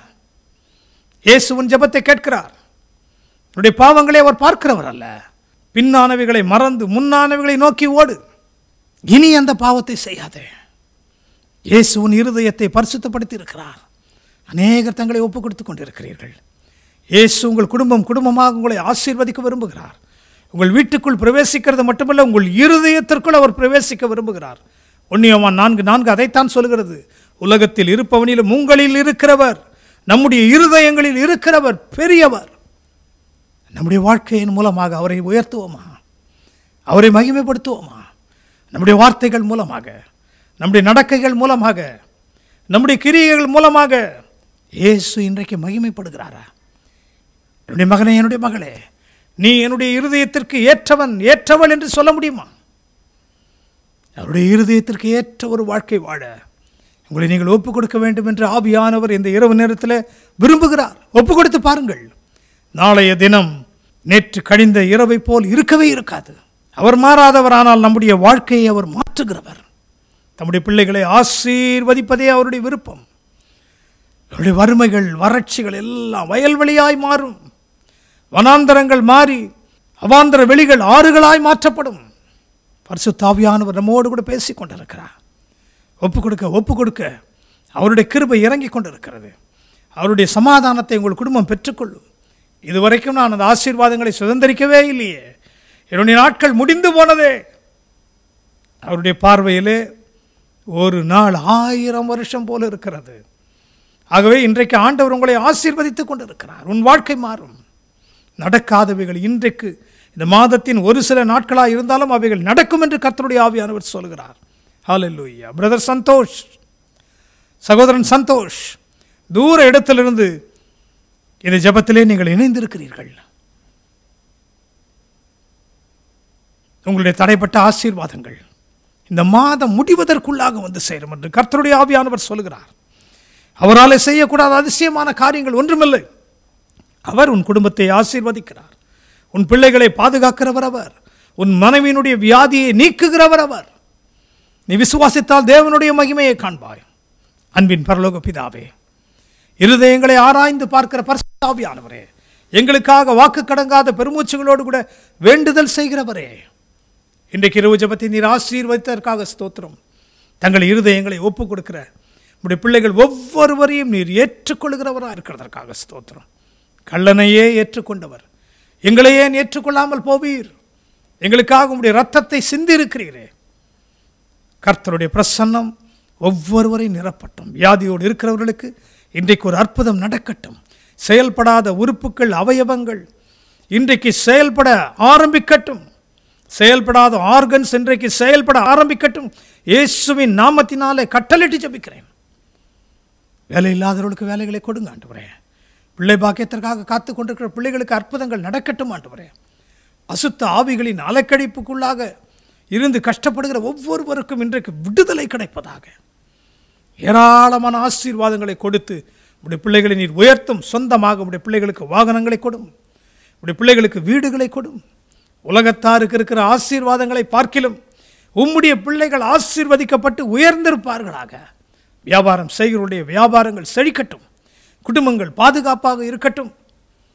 இயேசு உன் ஜபத்தை கேட்கிறார். உன்னுடைய பாவங்களை அவர் பார்க்கிறவர் அல்ல, பின்னானவைகளை மறந்து முன்னானவைகளை நோக்கி ஓடு. இனி அந்த பாவத்தை செய்யாதே. இயேசு உன் இருதயத்தை பரிசுத்தப்படுத்தி இருக்கிறார். அநேகர் தங்களை ஒப்புக் கொடுத்து கொண்டிருக்கிறீர்கள். இயேசு உங்கள் குடும்பமாக உங்களை ஆசீர்வதிக்க விரும்புகிறார். உங்கள் வீட்டுக்குள் பிரவேசிக்கிறது மட்டுமல்ல, உங்கள் இருதயத்திற்குள் அவர் பிரவேசிக்க விரும்புகிறார். 1 யோவான் 4:4 அதைத்தான் சொல்கிறது. உலகத்தில் இருப்பவனிலும் உங்களில் இருக்கிறவர், நம்முடைய இருதயங்களில் இருக்கிறவர் பெரியவர். நம்முடைய வாழ்க்கையின் மூலமாக அவரை உயர்த்துவோமா? அவரை மகிமைப்படுத்துவோமா? நம்முடைய வார்த்தைகள் மூலமாக, நம்முடைய நடக்கைகள் மூலமாக, நம்முடைய கிரியைகள் மூலமாக இயேசு இன்றைக்கு மகிமைப்படுகிறாரா? என்னுடைய மகனே, என்னுடைய மகளே, நீ என்னுடைய இருதயத்திற்கு ஏற்றவள் என்று சொல்ல முடியுமா? அவருடைய இருதயத்திற்கு ஏற்ற ஒரு வாழ்க்கை வாழ உங்களை நீங்கள் ஒப்புக் கொடுக்க வேண்டும் என்று ஆவியானவர் இந்த இரவு நேரத்தில் விரும்புகிறார். ஒப்புக் கொடுத்து பாருங்கள். நாளைய தினம் நேற்று கழிந்த இரவை போல் இருக்கவே இருக்காது. அவர் மாறாதவர், ஆனால் நம்முடைய வாழ்க்கையை அவர் மாற்றுகிறவர். நம்முடைய பிள்ளைகளை ஆசீர்வதிப்பதே அவருடைய விருப்பம். அவருடைய வறுமைகள், வறட்சிகள் எல்லாம் வயல்வெளியாய் மாறும். வனாந்தரங்கள் மாறி அவாந்தர வெளிகள் ஆறுகளாய் மாற்றப்படும். பரிசுத்த ஆவியானவர் நம்மோடு கூட பேசி கொண்டிருக்கிறார். ஒப்பு கொடுக்க அவருடைய கிருபை இறங்கி கொண்டிருக்கிறது. அவருடைய சமாதானத்தை உங்கள் குடும்பம் பெற்றுக்கொள்ளும். இதுவரைக்கும் நான் அந்த ஆசீர்வாதங்களை சுதந்திரிக்கவே இல்லையே, என்னுடைய நாட்கள் முடிந்து போனதே. அவருடைய பார்வையிலே ஒரு நாள் 1000 வருஷம் போல இருக்கிறது. ஆகவே இன்றைக்கு ஆண்டவர் உங்களை ஆசீர்வதித்துக் கொண்டிருக்கிறார். உன் வாழ்க்கை மாறும். நடக்காதவைகள் இன்றைக்கு இந்த மாதத்தின் ஒரு சில நாட்களாக இருந்தாலும் அவைகள் நடக்கும் என்று கர்த்தருடைய ஆவியானவர் சொல்கிறார். ஹல்லேலூயா. பிரதர் சந்தோஷ், சகோதரன் சந்தோஷ், தூர இடத்திலிருந்து இந்த ஜெபத்திலே நீங்கள் இணைந்திருக்கிறீர்கள். உங்களுடைய தடைப்பட்ட ஆசீர்வாதங்கள் இந்த மாதம் முடிவதற்குள்ளாக வந்து சேரும் என்று கர்த்தருடைய ஆவியானவர் சொல்கிறார். அவரால் செய்யக்கூடாத அதிசயமான காரியங்கள் ஒன்றுமில்லை. அவர் உன் குடும்பத்தை ஆசீர்வதிக்கிறார். உன் பிள்ளைகளை பாதுகாக்கிறவர் அவர். உன் மனைவியினுடைய வியாதியை நீக்குகிறவர் அவர். நீ விசுவாசித்தால் தேவனுடைய மகிமையை காண்பாய். அன்பின் பரலோக பிதாவே, இருதயங்களை ஆராய்ந்து பார்க்கிற பரிசுத்த ஆவியானவரே, எங்களுக்காக வாக்கு கடங்காத பெருமூச்சுகளோடு கூட வேண்டுதல் செய்கிறவரே, இன்றைக்கு இரவு ஜெபத்தை நீர் ஆசீர்வதித்ததற்காக ஸ்தோத்திரம். தங்கள் இருதயங்களை ஒப்புக் கொடுக்கிற நம்முடைய பிள்ளைகள் ஒவ்வொருவரையும் நீர் ஏற்றுக்கொள்கிறவராக இருக்கிறதற்காக ஸ்தோத்திரம். கள்ளனையே ஏற்றுக்கொண்டவர், எங்களையே ஏற்றுக்கொள்ளாமல் போவீர். எங்களுக்காக உம்முடைய இரத்தத்தை சிந்தி இருக்கிறீரே. கர்த்தருடைய பிரசன்னம் ஒவ்வொருவரையும் நிரப்பட்டும். வியாதியோடு இருக்கிறவர்களுக்கு இன்றைக்கு ஒரு அற்புதம் நடக்கட்டும். செயல்படாத உறுப்புகள், அவயவங்கள் இன்றைக்கு செயல்பட ஆரம்பிக்கட்டும். செயல்படாத ஆர்கன்ஸ் இன்றைக்கு செயல்பட ஆரம்பிக்கட்டும். இயேசுவின் நாமத்தினாலே கட்டளையிட்டு ஜெபிக்கிறேன். வேலை இல்லாதவர்களுக்கு வேலைகளை கொடுங்க ஆண்டவரே. பிள்ளை பாக்கியத்திற்காக காத்து கொண்டிருக்கிற பிள்ளைகளுக்கு அற்புதங்கள் நடக்கட்டும் ஆண்டவரே. அசுத்த ஆவிகளின் அலைக்கழிப்புக்குள்ளாக இருந்து கஷ்டப்படுகிற ஒவ்வொருவருக்கும் இன்றைக்கு விடுதலை கிடைப்பதாக. ஏராளமான ஆசீர்வாதங்களை கொடுத்து உடைய பிள்ளைகளை நீர் உயர்த்தும். சொந்தமாக உடைய பிள்ளைகளுக்கு வாகனங்களை கொடும். உடைய பிள்ளைகளுக்கு வீடுகளை கொடும். உலகத்தாருக்கு இருக்கிற ஆசீர்வாதங்களை பார்க்கிலும் உம்முடைய பிள்ளைகள் ஆசீர்வதிக்கப்பட்டு உயர்ந்திருப்பார்களாக. வியாபாரம் செய்கிறவருடைய வியாபாரங்கள் செழிக்கட்டும். குடும்பங்கள் பாதுகாப்பாக இருக்கட்டும்.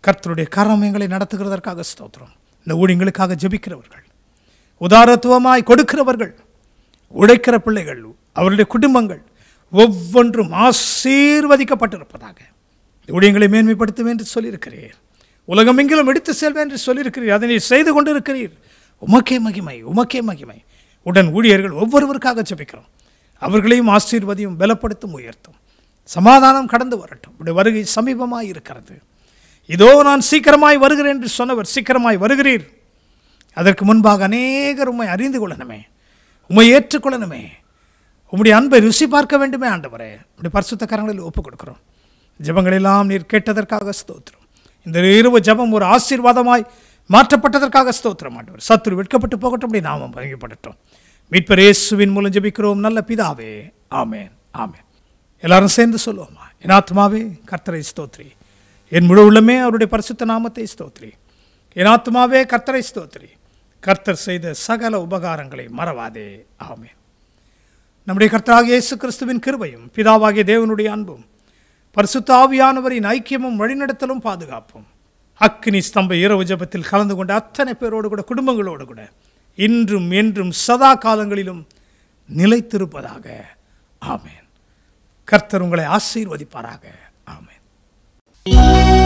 கர்த்தருடைய காரியங்களை நடத்துகிறதற்காக ஸ்தோத்திரம். இந்த ஊழியங்களுக்காக ஜெபிக்கிறவர்கள், உதாரத்துவமாய் கொடுக்கிறவர்கள், உழைக்கிற பிள்ளைகள், அவருடைய குடும்பங்கள் ஒவ்வொன்றும் ஆசீர்வதிக்கப்பட்டிருப்பதாக. ஊழியங்களை மேன்மைப்படுத்துவேன் என்று சொல்லியிருக்கிறீர். உலகமெங்கிலும் எடுத்து செல்வேன் என்று சொல்லியிருக்கிறீர். அதனை செய்து கொண்டிருக்கிறீர். உமக்கே மகிமை, உமக்கே மகிமை. உடன் ஊழியர்கள் ஒவ்வொருவருக்காக ஜெபிக்கிறோம். அவர்களையும் ஆசீர்வதியும், பலப்படுத்தும், உயர்த்தும். சமாதானம் கடந்து வரட்டும். உடைய வருகை சமீபமாய் இருக்கிறது. இதோ நான் சீக்கிரமாய் வருகிறேன் என்று சொன்னவர் சீக்கிரமாய் வருகிறீர். அதற்கு முன்பாக அநேகர் உம்மை அறிந்து கொள்ளணுமே, உம்மை ஏற்றுக்கொள்ளணுமே, உம்முடைய அன்பை ருசி பார்க்க வேண்டுமே ஆண்டவரே. உடைய பரிசுத்த கரங்களில் ஒப்புக் கொடுக்கிறோம். ஜெபங்களெல்லாம் நீர் கேட்டதற்காக ஸ்தோத்திரம். இந்த இரவு ஜெபம் ஒரு ஆசீர்வாதமாய் மாற்றப்பட்டதற்காக ஸ்தோத்திரம் ஆண்டவர். சத்துரு வெட்கப்பட்டு போகட்டும், அப்படி நாமம் வழங்கப்படட்டும். மீட்பர் இயேசுவின் மூலம் ஜெபிக்கிறோம் நல்ல பிதாவே, ஆமென், ஆமென். எல்லாரும் சேர்ந்து சொல்லுவோமா? என் ஆத்மாவே கர்த்தரை ஸ்தோத்ரி, என் முழு உள்ளமே அவருடைய பரிசுத்த நாமத்தை ஸ்தோத்ரி. என் ஆத்மாவே கர்த்தரை ஸ்தோத்ரி, கர்த்தர் செய்த சகல உபகாரங்களை மறவாதே, ஆமென். நம்முடைய கர்த்தராகிய இயேசு கிறிஸ்துவின் கிருபையும் பிதாவாகிய தேவனுடைய அன்பும் பரிசுத்த ஆவியானவரின் ஐக்கியமும் வழிநடத்தலும் பாதுகாப்பும் அக்கினி ஸ்தம்ப இரவு ஜெபத்தில் கலந்து கொண்ட அத்தனை பேரோடு கூட, குடும்பங்களோடு கூட இன்றும் என்றும் சதா காலங்களிலும் நிலைத்திருப்பதாக. ஆமென். கர்த்தர் உங்களை ஆசீர்வதிப்பாராக. ஆமென்.